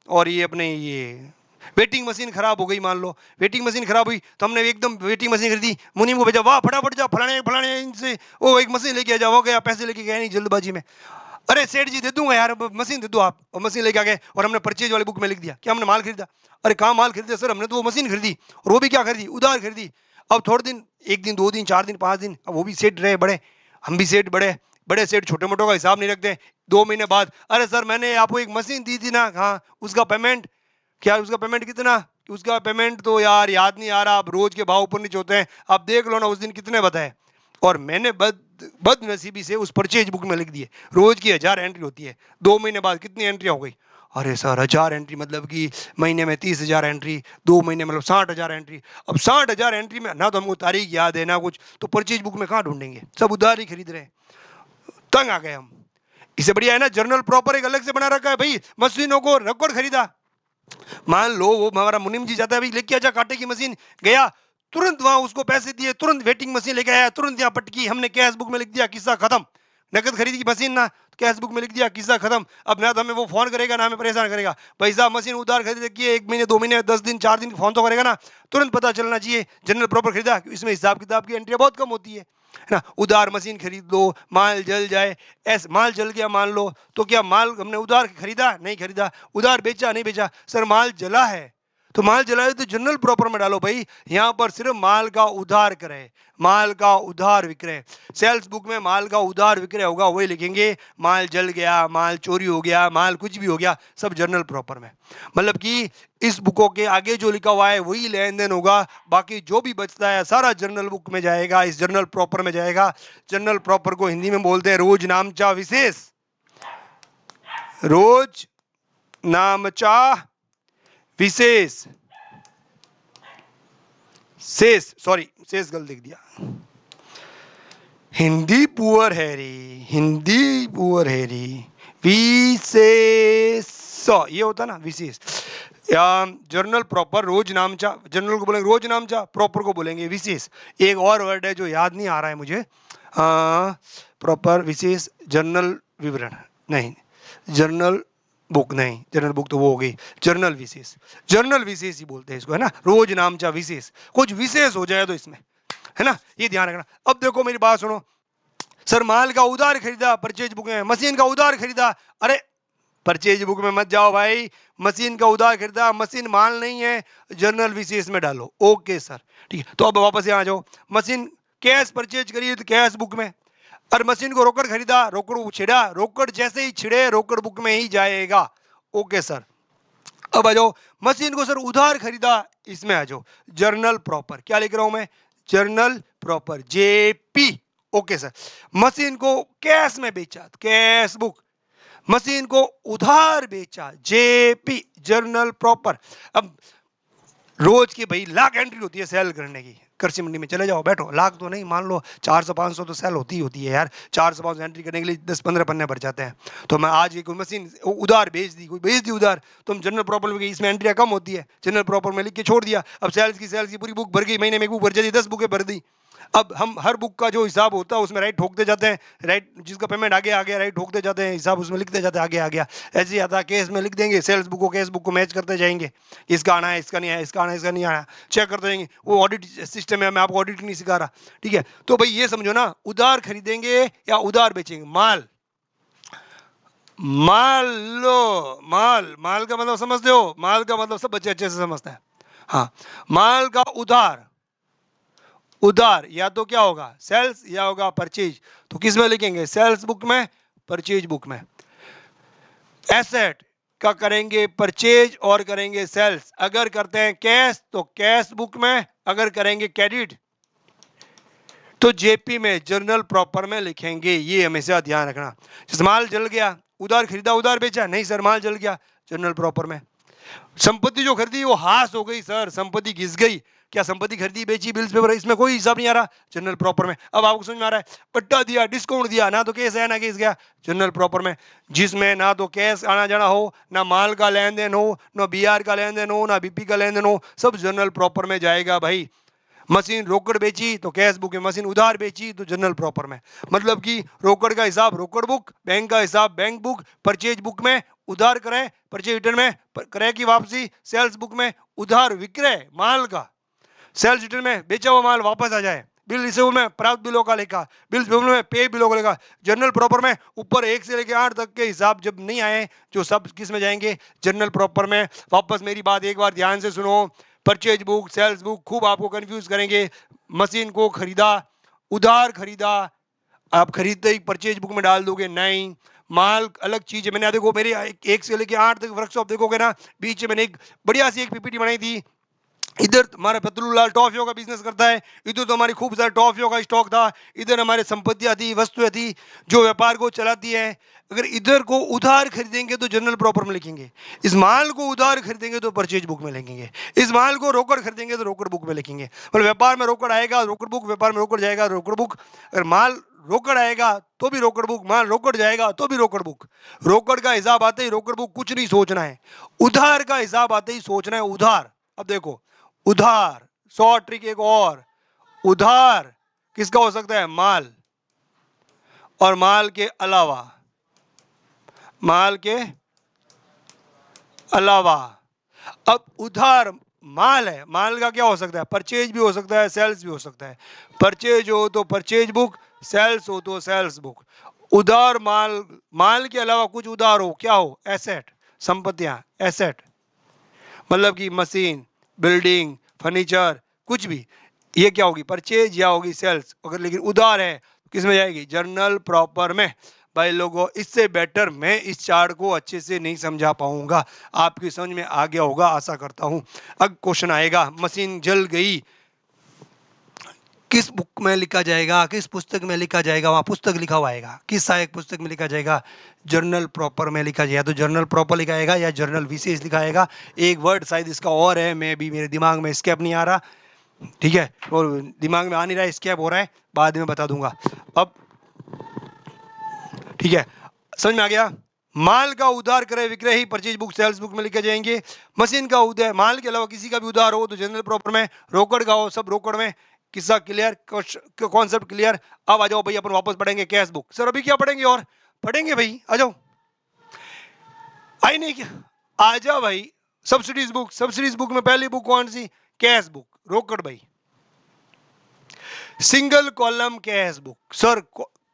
और ये अपने ये वेटिंग मशीन खराब हो गई, मान लो वेटिंग मशीन खराब हुई तो हमने एकदम वेटिंग मशीन खरीदी, मुनीम को भेजा, वाह फटाफट जा फलाने फलाने इनसे वो एक मशीन लेके आ जाओ, हो गया, पैसे लेके गया नहीं जल्दबाजी में, अरे सेठ जी दे दूंगा यार, मशीन दे दो आप, और मशीन लेके आ गए और हमने परचेज वाली बुक में लिख दिया कि हमने माल खरीदा। अरे कहाँ माल खरीदा सर, हमने तो वो मशीन खरीदी, और वो भी क्या खरीदी, उधार खरीदी। अब थोड़े दिन, एक दिन, 2 दिन, 4 दिन, 5 दिन, अब वो भी सेठ रहे बड़े, हम भी सेठ बड़े, बड़े सेठ छोटे मोटों का हिसाब नहीं रखते। 2 महीने बाद, अरे सर मैंने आपको एक मशीन दी थी ना, हाँ उसका पेमेंट क्या, उसका पेमेंट कितना, उसका पेमेंट तो यार याद नहीं आ रहा, अब रोज के भाव ऊपर नीचे होते हैं, आप देख लो ना उस दिन कितने बताए, और मैंने बदनसीबी से उस परचेज बुक में लिख दिए रोज की 1000 एंट्री होती है, 2 महीने बाद कितनी एंट्री हो गई, अरे सर 1000 एंट्री मतलब कि महीने में 30,000 एंट्री, 2 महीने मतलब 60,000 एंट्री। अब 60,000 एंट्री में ना तो हमको तारीख याद है ना कुछ, तो परचेज बुक में कहाँ ढूंढेंगे, सब उधार ही खरीद रहे हैं, तंग आ गए हम। इससे बढ़िया है ना जर्नल प्रॉपर एक अलग से बना रखा है भाई, मशीनों को रिकॉर्ड खरीदा, मान लो वो हमारा मुनीम जी जाता है भाई, लेके आजा कांटे की मशीन, गया तुरंत वहां उसको पैसे दिए, तुरंत वेटिंग मशीन लेके आया, तुरंत यहाँ पटकी, हमने कैश बुक में लिख दिया, किस्सा खत्म। नकद खरीदी की मशीन ना, कैश बुक में लिख दिया, किस्सा खत्म। अब ना तो हमें वो फोन करेगा ना हमें परेशान करेगा, भाई साहब मशीन उधार खरीद रखी है, 1 महीने 2 महीने 10 दिन 4 दिन फोन तो करेगा ना, तुरंत पता चलना चाहिए जनरल प्रॉपर खरीदा, इसमें हिसाब किताब की एंट्री बहुत कम होती है ना। उधार मशीन खरीद लो, माल जल जाए, ऐसे माल जल गया मान लो, तो क्या माल हमने उधार खरीदा, नहीं खरीदा, उधार बेचा, नहीं बेचा, सर माल जला है, तो माल जलाए तो जनरल प्रॉपर में डालो भाई, यहां पर सिर्फ माल का उधार क्रय, माल का उधार विक्रय, सेल्स बुक में माल का उधार विक्रय होगा वही लिखेंगे, माल जल गया, माल चोरी हो गया, माल कुछ भी हो गया, सब जनरल प्रॉपर में, मतलब कि इस बुकों के आगे जो लिखा हुआ है वही लेन देन होगा, बाकी जो भी बचता है सारा जनरल बुक में जाएगा, इस जनरल प्रॉपर में जाएगा। जनरल प्रॉपर को हिंदी में बोलते हैं रोज नामचा विशेष, रोज नामचा विशेष, शेष, सॉरी शेष गलत लिख दिया, हिंदी पुअर है रे, हिंदी पुअर है रे, विशेष ये होता ना विशेष, या जर्नल प्रॉपर रोज नामचा, जर्नल को बोलेंगे रोज नामचा, प्रॉपर को बोलेंगे विशेष। एक और वर्ड है जो याद नहीं आ रहा है मुझे, प्रॉपर विशेष जर्नल विवरण नहीं, जर्नल बुक नहीं, जर्नल बुक तो वो हो गई, जर्नल विशेष, जर्नल विशेष ही बोलते हैं इसको, है ना, रोज नामचा विशेष, कुछ विशेष हो जाए तो इसमें, है ना, ये ध्यान रखना। अब देखो मेरी बात सुनो, सर माल का उधार खरीदा, परचेज बुक में, मशीन का उधार खरीदा, अरे परचेज बुक में मत जाओ भाई, मशीन का उधार खरीदा, मशीन माल नहीं है, जर्नल विशेष में डालो, ओके सर ठीक है। तो अब वापस यहाँ आ जाओ, मशीन कैश परचेज करिए तो कैश बुक में, और मशीन को रोकड़ खरीदा, रोकड़ छिड़ा, रोकड़ जैसे ही छिड़े रोकड़ बुक में ही जाएगा, ओके सर। अब आ जाओ मशीन को सर उधार खरीदा, इसमें आ जाओ जर्नल प्रॉपर, क्या लिख रहा हूं मैं, journal proper JP, okay sir. Machine को कैश में बेचा, कैश बुक, मशीन को उधार बेचा, जेपी जर्नल प्रॉपर। अब रोज की भाई लाख एंट्री होती है सेल करने की, कृषि मंडी में चले जाओ बैठो, लाख तो नहीं मान लो 400-500 तो सेल होती है यार, 400-500 एंट्री करने के लिए 10-15 पन्ने भर जाते हैं। तो मैं आज कोई मशीन उधार बेच दी, कोई बेच दी उधार, तो हम जनरल प्रॉपर में इसमें एंट्रियाँ कम होती है, जनरल प्रॉपर में लिख के छोड़ दिया। अब सेल्स की पूरी बुक भर गई, महीने में एक बुक भर जाती, 10 बुकें भर दी। अब हम हर बुक का जो हिसाब होता है उसमें राइट ठोकते जाते हैं, राइट जिसका पेमेंट आगे आ गया राइट ठोकते जाते हैं, हिसाब उसमें लिखते जाते हैं आगे आ गया, ऐसे ही आता है केस में लिख देंगे, सेल्स बुक को केस बुक को मैच करते जाएंगे, इसका आना है, इसका नहीं है, इसका आना है, इसका नहीं आना, चेक करते जाएंगे। वो ऑडिट सिस्टम है, मैं आपको ऑडिट नहीं सिखा रहा, ठीक है। तो भाई ये समझो ना, उधार खरीदेंगे या उधार बेचेंगे, माल, माल लो, माल, माल का मतलब समझते हो, माल का मतलब सब बच्चे अच्छे से समझते हैं, हाँ, माल का उधार, उधार या तो क्या होगा सेल्स या होगा परचेज, तो किस में लिखेंगे, सेल्स बुक में, परचेज बुक में। एसेट का करेंगे परचेज और करेंगे सेल्स, अगर करते हैं कैश तो कैश बुक में, अगर करेंगे क्रेडिट तो जेपी में जर्नल प्रॉपर में लिखेंगे, ये हमेशा ध्यान रखना। जैसे माल जल गया, उधार खरीदा उधार बेचा, नहीं सर माल जल गया, जर्नल प्रॉपर में। संपत्ति जो खरीदी वो हास हो गई सर, संपत्ति घिस गई, क्या संपत्ति खरीदी बेची बिल्स पेपर, इसमें कोई हिसाब नहीं आ रहा, जनरल प्रॉपर में। अब आपको समझ में आ रहा है, पट्टा दिया डिस्काउंट दिया, ना तो केस है ना केस गया, जनरल प्रॉपर में, जिसमें ना तो कैश आना जाना हो, ना माल का लेन देन हो, ना बीआर का लेन देन हो, ना बीपी का लेन देन हो, सब जनरल प्रॉपर में जाएगा भाई। मशीन रोकड़ बेची तो कैश बुक में, मशीन उधार बेची तो जनरल प्रॉपर में। मतलब कि रोकड़ का हिसाब रोकड़ बुक, बैंक का हिसाब बैंक बुक, परचेज बुक में उधार क्रय, परचेज रिटर्न में क्रय की वापसी, सेल्स बुक में उधार विक्रय माल का, सेल्स रिटर्न में बेचा हुआ माल वापस आ जाए, बिल रिसीव में प्राप्त बिलों का लेखा, बिल पेबल में पे बिलों का लेखा। जनरल प्रॉपर में ऊपर 1 से लेकर 8 तक के हिसाब जब नहीं आए जो सब किस में जाएंगे, जनरल प्रॉपर में। वापस मेरी बात एक बार ध्यान से सुनो, परचेज बुक सेल्स बुक खूब आपको कंफ्यूज करेंगे। मशीन को खरीदा, उधार खरीदा, आप खरीदते ही परचेज बुक में डाल दोगे, नहीं, माल अलग चीज है। मैंने देखो मेरे 1 से लेकर 8 तक वर्कशॉप देखोगे ना, बीच में मैंने एक बढ़िया सी एक पीपीटी बनाई थी। इधर हमारा फतलुल्लाह टॉफियों का बिजनेस करता है, इधर तो हमारी खूब सारा टॉफियों का स्टॉक था, इधर हमारे संपत्तियां थी, वस्तुएं थी जो व्यापार को चलाती है। अगर इधर को उधार खरीदेंगे तो जनरल प्रॉपर में लिखेंगे, इस माल को उधार खरीदेंगे तो परचेज बुक में लिखेंगे, इस माल को रोकड़ खरीदेंगे तो रोकड़ बुक में लिखेंगे। मतलब व्यापार में रोकड़ आएगा रोकड़ बुक, व्यापार में रोकड़ जाएगा रोकड़ बुक। अगर माल रोकड़ आएगा तो भी रोकड़ बुक, माल रोकड़ जाएगा तो भी रोकड़ बुक। रोकड़ का हिसाब आते ही रोकड़ बुक, कुछ नहीं सोचना है। उधार का हिसाब आते ही सोचना है उधार। अब देखो उधार, शॉर्ट ट्रिक एक और, उधार किसका हो सकता है, माल, और माल के अलावा, माल के अलावा। अब उधार माल है, माल का क्या हो सकता है, परचेज भी हो सकता है, सेल्स भी हो सकता है। परचेज हो तो परचेज बुक, सेल्स हो तो सेल्स बुक। उधार माल, माल के अलावा कुछ उधार हो, क्या हो, एसेट, संपत्तियां, एसेट मतलब कि मशीन, बिल्डिंग, फर्नीचर, कुछ भी, ये क्या होगी, परचेज या होगी सेल्स। अगर लेकिन उधार है किस में जाएगी, जर्नल प्रॉपर में। भाई लोगों, इससे बेटर मैं इस चार्ट को अच्छे से नहीं समझा पाऊंगा, आपकी समझ में आ गया होगा आशा करता हूं। अब क्वेश्चन आएगा, मशीन जल गई, किस बुक में लिखा जाएगा, किस पुस्तक में लिखा जाएगा, वहां पुस्तक लिखा हुआ आएगा, किस सहायक पुस्तक में लिखा जाएगा, जर्नल प्रॉपर में लिखा जाएगा। तो जर्नल प्रॉपर लिखा आएगा या जर्नल विशेष लिखा आएगा। एक वर्ड शायद इसका और है, मैं भी मेरे दिमाग में स्केप नहीं आ रहा, ठीक है, और दिमाग में आ नहीं रहा, स्केप हो रहा है, बाद में बता दूंगा। अब ठीक है, समझ में आ गया। माल का उधार क्रय विक्रय ही परचेज बुक सेल्स बुक में लिखे जाएंगे। मशीन का उधार, माल के अलावा किसी का भी उधार हो तो जनरल प्रॉपर में, रोकड़ का हो सब रोकड़ में। किस्सा क्लियर, कॉन्सेप्ट क्लियर। अब आ जाओ भाई, अपन वापस पढ़ेंगे कैश बुक। सर अभी क्या पढ़ेंगे, और पढ़ेंगे भाई, आ जाओ, आई नहीं क्या, आ जाओ भाई। सब्सिडीज बुक, सब्सिडीज बुक में पहली बुक कौन सी, कैश बुक, रोकड़ भाई। Single column cash book, sir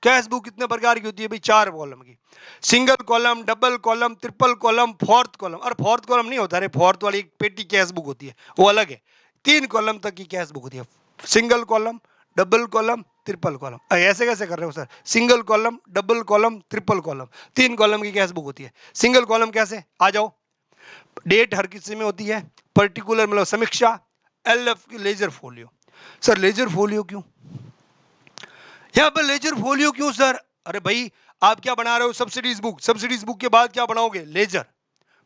cash book कितने प्रकार की होती है भाई, 4 कॉलम की। Single column, double column, triple column, fourth column. और फोर्थ कॉलम नहीं होता, अरे फोर्थ वाली एक पेटी कैश बुक होती है, वो अलग है। 3 कॉलम तक की कैश बुक होती है, single column, double column, triple column. ऐसे कैसे कर रहे हो sir, single column, double column, triple column, 3 column की कैश बुक होती है। सिंगल कॉलम कैसे, आ जाओ, डेट हर किसी में होती है, पर्टिकुलर मतलब समीक्षा, एलएफ की ledger folio. Sir ledger folio क्यों, यहाँ पर लेजर फोलियो क्यों सर, अरे भाई आप क्या बना रहे हो, सब्सिडीज बुक, सब्सिडीज बुक के बाद क्या बनाओगे, लेजर,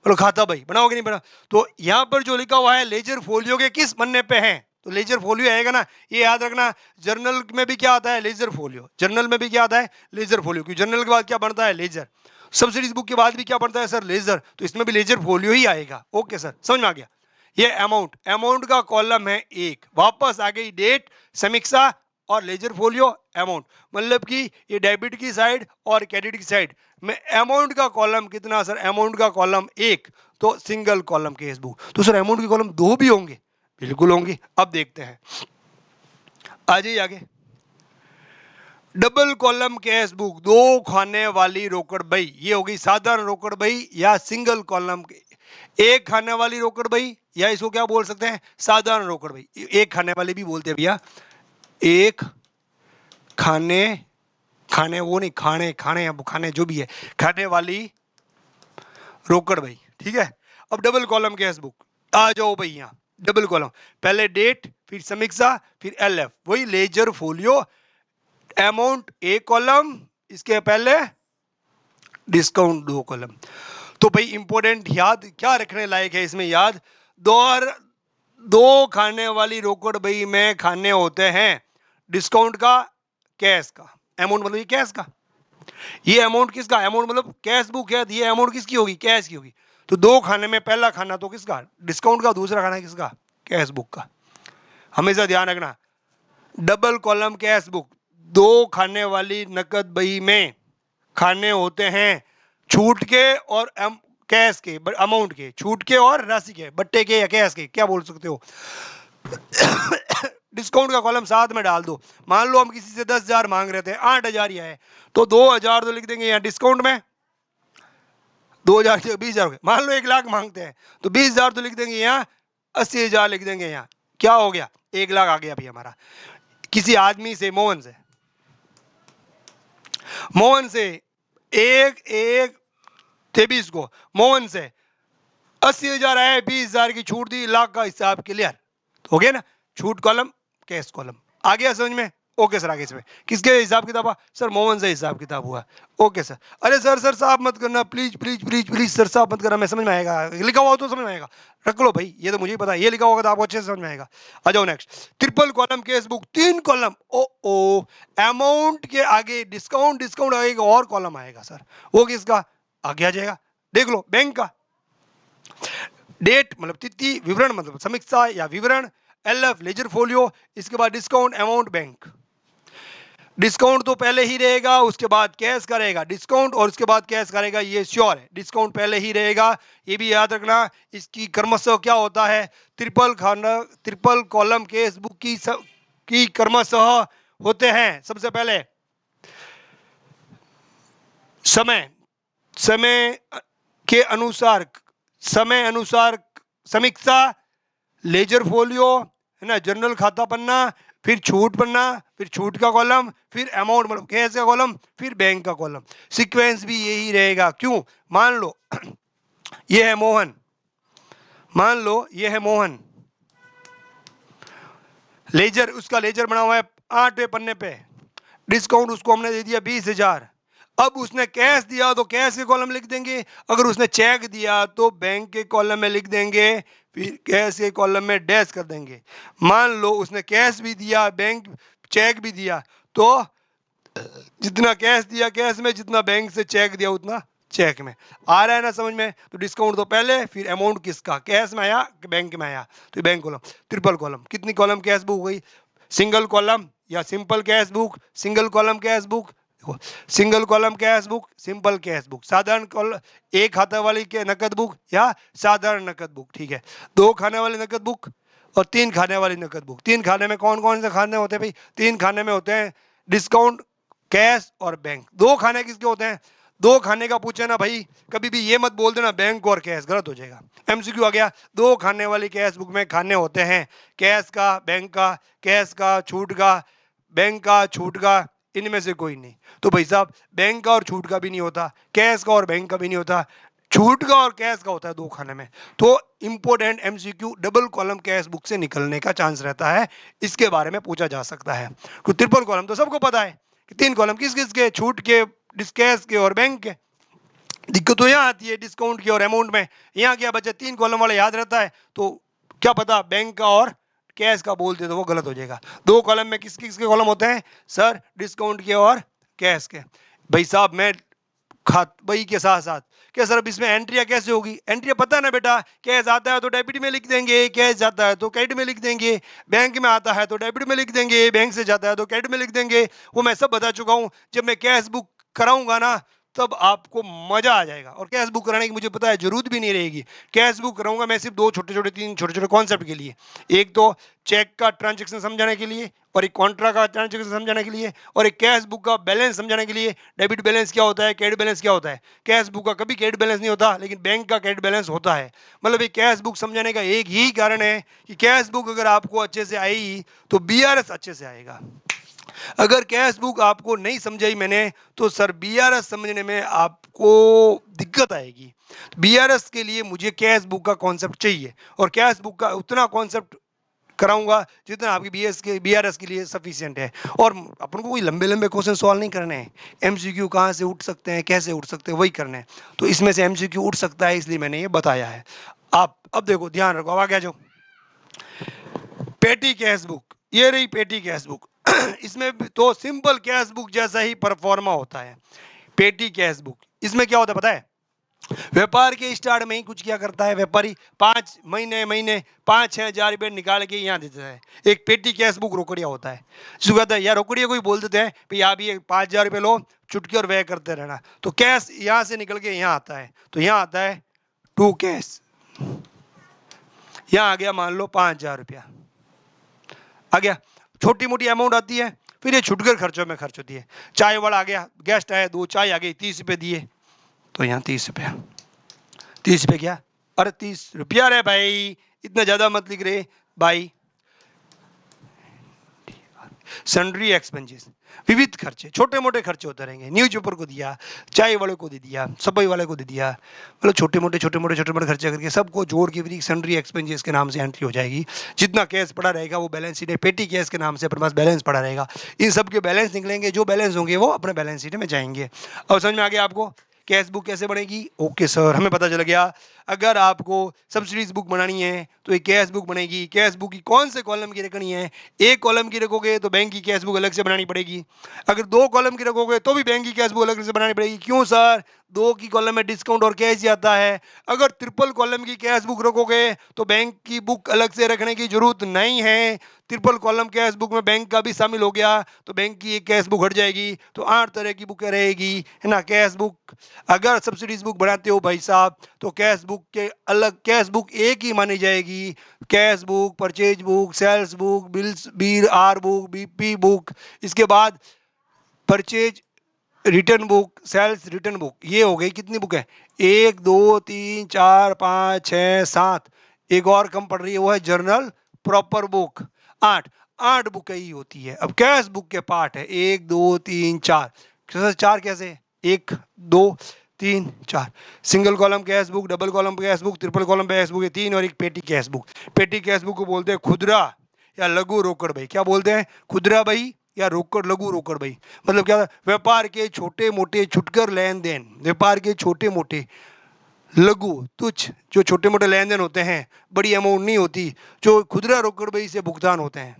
बोलो खाता भाई, बनाओगे नहीं बना। तो यहाँ पर जो लिखा हुआ है लेजर फोलियो के किस पन्ने पे है, तो लेजर फोलियो आएगा ना, ये याद रखना। जर्नल में भी क्या आता है, लेजर फोलियो, जर्नल में भी क्या आता है, लेजर फोलियो, क्योंकि जर्नल के बाद क्या बनता है, लेजर। सब्सिडीज बुक के बाद भी क्या बनता है सर, लेजर, तो इसमें भी लेजर फोलियो ही आएगा। ओके सर, समझ में आ गया। ये अमाउंट, अमाउंट का कॉलम है एक, वापस आ गई डेट, समीक्षा और लेजर फोलियो, अमाउंट। मतलब कि ये डेबिट की साइड और क्रेडिट की साइड में अमाउंट का कॉलम कितना सर, अमाउंट का कॉलम एक, तो सिंगल कॉलम केस बुक। तो सर अमाउंट के कॉलम 2 भी होंगे, बिल्कुल होंगे। अब देखते हैं, आ जाइए आगे। डबल कॉलम कैश बुक, 2 खाने वाली रोकड़ बही, ये होगी साधारण रोकड़ बही या सिंगल कॉलम, एक खाने वाली रोकड़ बही, या इसको क्या बोल सकते हैं, साधारण रोकड़ बही। एक खाने वाली भी बोलते हैं भैया, एक खाने, खाने वो नहीं, खाने खाने अब खाने जो भी है, खाने वाली रोकड़ भाई, ठीक है। अब डबल कॉलम कैश बुक, आ जाओ भाई, यहाँ डबल कॉलम, पहले डेट, फिर समीक्षा, फिर एलएफ, वही लेजर फोलियो। अमाउंट एक कॉलम, इसके पहले डिस्काउंट 2 कॉलम। तो भाई इंपॉर्टेंट याद क्या रखने लायक है इसमें, याद, दो खाने वाली रोकड़ भाई में खाने होते हैं, डिस्काउंट का, कैश का। अमाउंट मतलब ये कैश का, ये अमाउंट किसका, अमाउंट मतलब कैश बुक है, ये अमाउंट किसकी होगी, कैश की होगी। तो 2 खाने में पहला खाना तो किसका, डिस्काउंट का, दूसरा खाना किसका, कैश बुक का। हमेशा ध्यान रखना, डबल कॉलम कैश बुक, दो खाने वाली नकद बही में खाने होते हैं छूट के और कैश के, अमाउंट के, छूट के और राशि के, बट्टे के या कैश के, क्या बोल सकते हो। डिस्काउंट का कॉलम साथ में डाल दो। मान लो हम किसी से 10,000 मांग रहे थे, 8,000 ही है, तो 2,000 तो लिख देंगे यहाँ डिस्काउंट में, 2,000 से 20,000 हो गए। मान लो 1,00,000 मांगते हैं तो 20,000 तो लिख देंगे यहाँ, 80,000 लिख देंगे यहाँ, क्या हो गया, 1,00,000 आ गया भाई हमारा। किसी आदमी से, मोहन से 1/1/23 को मोहन से 80,000 आए, 20,000 की छूट दी, लाख का हिसाब क्लियर हो गया ना। छूट कॉलम, कैश कॉलम, आ गया समझ में। ओके सर, आगे इसमें किसके हिसाब किताब हुआ, सर मोहन से हिसाब किताब हुआ। ओके सर, अरे सर सर साहब मत करना, please please please please sir साहब मत करना, मैं समझ में आएगा, लिखा हुआ तो समझ में आएगा, रख लो भाई, ये तो मुझे ही पता है, ये लिखा होगा तो आपको अच्छे से समझ में आएगा। आ जाओ next, triple column case book, 3 column, ओ अमाउंट के आगे डिस्काउंट, डिस्काउंट आगे एक और कॉलम आएगा सर, वो किसका, आगे आ जाएगा, देख लो, बैंक का। डेट मतलब तिथि, विवरण मतलब समीक्षा या विवरण, एलएफ लेजर फोलियो, इसके बाद डिस्काउंट, अमाउंट, बैंक। डिस्काउंट तो पहले ही रहेगा, उसके बाद कैश का रहेगा, डिस्काउंट और उसके बाद कैश का रहेगा, ये श्योर है, डिस्काउंट पहले ही रहेगा, ये भी याद रखना। इसकी क्रमशः क्या होता है, ट्रिपल कॉलम केस बुक की क्रमशः होते हैं। सबसे पहले समय, समय के अनुसार, समय अनुसार समीक्षा, लेजर फोलियो है ना, जनरल खाता पन्ना, फिर छूट पन्ना, फिर छूट का कॉलम, फिर अमाउंट मतलब कैश का कॉलम, फिर बैंक का कॉलम। सीक्वेंस भी यही रहेगा, क्यों, मान लो ये है मोहन, मान लो ये है मोहन, लेजर, उसका लेजर बना हुआ है 8वें पन्ने पे, डिस्काउंट उसको हमने दे दिया 20,000। अब उसने कैश दिया तो कैश के कॉलम लिख देंगे, अगर उसने चेक दिया तो बैंक के कॉलम में लिख देंगे, फिर कैश के कॉलम में डैश कर देंगे। मान लो उसने कैश भी दिया, बैंक चेक भी दिया, तो जितना कैश दिया कैश में, जितना बैंक से चेक दिया उतना चेक में। आ रहा है ना समझ में। तो डिस्काउंट तो पहले, फिर अमाउंट किसका, कैश में आया कि बैंक में आया, तो बैंक कॉलम। ट्रिपल कॉलम, कितनी कॉलम कैश बुक हो गई, सिंगल कॉलम या simple cash book, single column cash book, single column cash book, simple cash book, साधारण कॉलम, एक खाता वाली के नकद बुक या साधारण नकद बुक, ठीक है। 2 खाने वाली नकद बुक और 3 खाने वाली नकद बुक। 3 खाने में कौन कौन से खाने होते हैं भाई, 3 खाने में होते हैं डिस्काउंट, कैश और बैंक। 2 खाने किसके होते हैं, 2 खाने का पूछे ना भाई, कभी भी ये मत बोल देना बैंक और कैश, गलत हो जाएगा। एमसीक्यू आ गया, 2 खाने वाली कैश बुक में खाने होते हैं कैश का, बैंक का, कैश का, छूट का, बैंक का, छूट का, इनमें से कोई नहीं। तो भाई साहब बैंक का और छूट का भी नहीं होता, कैश का और बैंक का भी नहीं होता, छूट का और कैश का होता है 2 खाने में। तो important MCQ double column cash book से निकलने का चांस रहता है, इसके बारे में पूछा जा सकता है। ट्रिपल कॉलम तो सबको पता है कि 3 कॉलम किस किस के, छूट के, कैश के और बैंक के। दिक्कत तो यहाँ आती है डिस्काउंट की और अमाउंट में, यहाँ क्या बचे, 3 कॉलम वाला याद रहता है, तो क्या पता बैंक का और कैश का बोलते तो वो गलत हो जाएगा। 2 कॉलम में किस किस के कॉलम होते हैं सर, डिस्काउंट के और कैश के। भाई साहब मैं खात बही के साथ साथ, क्या सर अब इसमें एंट्रियां कैसे होगी, एंट्रियां पता ना बेटा, कैश आता है तो डेबिट में लिख देंगे, कैश जाता है तो क्रेडिट में लिख देंगे, बैंक में आता है तो डेबिट में लिख देंगे, बैंक से जाता है तो क्रेडिट में लिख देंगे। वो मैं सब बता चुका हूं, जब मैं कैश बुक कराऊंगा ना तब आपको मजा आ जाएगा। और कैश बुक कराने की मुझे पता है जरूरत भी नहीं रहेगी, कैश बुक कराऊंगा मैं सिर्फ 2 छोटे छोटे 3 छोटे छोटे कॉन्सेप्ट के लिए, एक तो चेक का ट्रांजेक्शन समझाने के लिए, और एक कॉन्ट्रा का ट्रांजेक्शन समझाने के लिए, और एक कैश बुक का बैलेंस समझाने के लिए। डेबिट बैलेंस क्या होता है, क्रेडिट बैलेंस क्या होता है। कैश बुक का कभी क्रेडिट बैलेंस नहीं होता, लेकिन बैंक का क्रेडिट बैलेंस होता है। मतलब ये कैश बुक समझाने का एक ही कारण है कि कैश बुक अगर आपको अच्छे से आई तो बीआरएस अच्छे से आएगा। अगर कैश बुक आपको नहीं समझाई मैंने तो सर बीआरएस समझने में आपको दिक्कत आएगी। बीआरएस के लिए मुझे कैश बुक का कॉन्सेप्ट चाहिए, और कैश बुक का उतना कॉन्सेप्ट कराऊंगा जितना आपकी बीआरएस के लिए सफिशिएंट है। और अपन को कोई लंबे लंबे क्वेश्चन सॉल्व नहीं करने हैं, एमसीक्यू कहाँ से उठ सकते हैं, कैसे उठ सकते हैं, वही करने हैं। तो इसमें से एमसीक्यू उठ सकता है, इसलिए मैंने ये बताया है। आप अब देखो, ध्यान रखो, अब आ गया जो पेटी कैश बुक, ये रही पेटी कैश बुक। इसमें तो सिंपल कैश बुक जैसा ही परफॉर्मा होता है पेटी कैश बुक। इसमें क्या होता है पता है, व्यापार के स्टार्ट में ही कुछ क्या करता है व्यापारी, 5 महीने 5-6 हज़ार रुपये निकाल के यहाँ देता है। एक पेटी कैश बुक रोकड़िया होता है, जो कहता है यार रोकड़िया को ही बोल देते हैं भाई आप ये 5,000 रुपये लो, चुटकी और व्यय करते रहना। तो कैश यहाँ से निकल के यहाँ आता है, तो यहाँ आता है टू कैश, यहाँ आ गया मान लो 5,000 रुपया आ गया। छोटी मोटी अमाउंट आती है, फिर ये छुटकर खर्चों में खर्च होती है। चाय वाला आ गया, गेस्ट आए, 2 चाय आ गई, 30 रुपये दिए, तो यहाँ 30 रुपया, 30 रुपये क्या, अरे 30 रुपया रे भाई, इतना ज्यादा मत लिख रहे भाई। सन्ड्री एक्सपेंसेस, विविध खर्चे, छोटे मोटे खर्चे होते रहेंगे। न्यूज़पेपर को दिया, चाय वाले को दे दिया, सफाई वाले को दे दिया, मतलब छोटे मोटे खर्चे करके सबको जोड़ के फिर सन्ड्री एक्सपेंसेस के नाम से एंट्री हो जाएगी। जितना कैश पड़ा रहेगा वो बैलेंस शीट है, पेटी कैश के नाम से अपने पास बैलेंस पड़ा रहेगा। इन सब के बैलेंस निकलेंगे, जो बैलेंस होंगे वो अपने बैलेंस शीट में जाएंगे। अब समझ में आ गया आपको कैश बुक कैसे बनेगी? ओके सर, हमें पता चल गया। अगर आपको सब्सिडीज बुक बनानी है तो ये कैश बुक बनेगी। कैश बुक की कौन से कॉलम की रखनी है? एक कॉलम की रखोगे तो बैंक की कैश बुक अलग से बनानी पड़ेगी। अगर 2 कॉलम की रखोगे तो भी बैंक की कैश बुक अलग से बनानी पड़ेगी। क्यों सर? 2 की कॉलम में डिस्काउंट और कैश ही आता है। अगर ट्रिपल कॉलम की कैश बुक रखोगे तो बैंक की बुक अलग से रखने की जरूरत नहीं है। ट्रिपल कॉलम कैश बुक में बैंक का भी शामिल हो गया तो बैंक की एक कैश बुक हट जाएगी, तो 8 तरह की बुकें रहेगी, है ना। कैश बुक अगर सब्सिडीज बुक बनाते हो भाई साहब तो कैश बुक के अलग कैश बुक एक ही मानी जाएगी। Cash book, purchase book, sales book, bills bill R book, BP book, इसके बाद purchase return book, sales return book, ये हो गई। कितनी बुक है? 1 2 3 4 5 6 7, एक और कम पड़ रही है वो है जर्नल प्रॉपर बुक, 8। 8 बुक ही होती है। अब कैश बुक के पार्ट है 1 2 3 4। 4 कैसे? 1 2 3 4। Single column cash book, double column cash book, triple column cash book, ये 3, और एक पेटी कैश बुक। पेटी कैश बुक को बोलते हैं खुदरा या लघु रोकड़ बही। क्या बोलते हैं? खुदरा बही या रोकड़, लघु रोकड़ बही। मतलब क्या? व्यापार के छोटे मोटे छुटकर लेन देन, व्यापार के छोटे मोटे लघु तुच्छ जो छोटे मोटे लेन देन होते हैं, बड़ी अमाउंट नहीं होती, जो खुदरा रोकड़ बही से भुगतान होते हैं,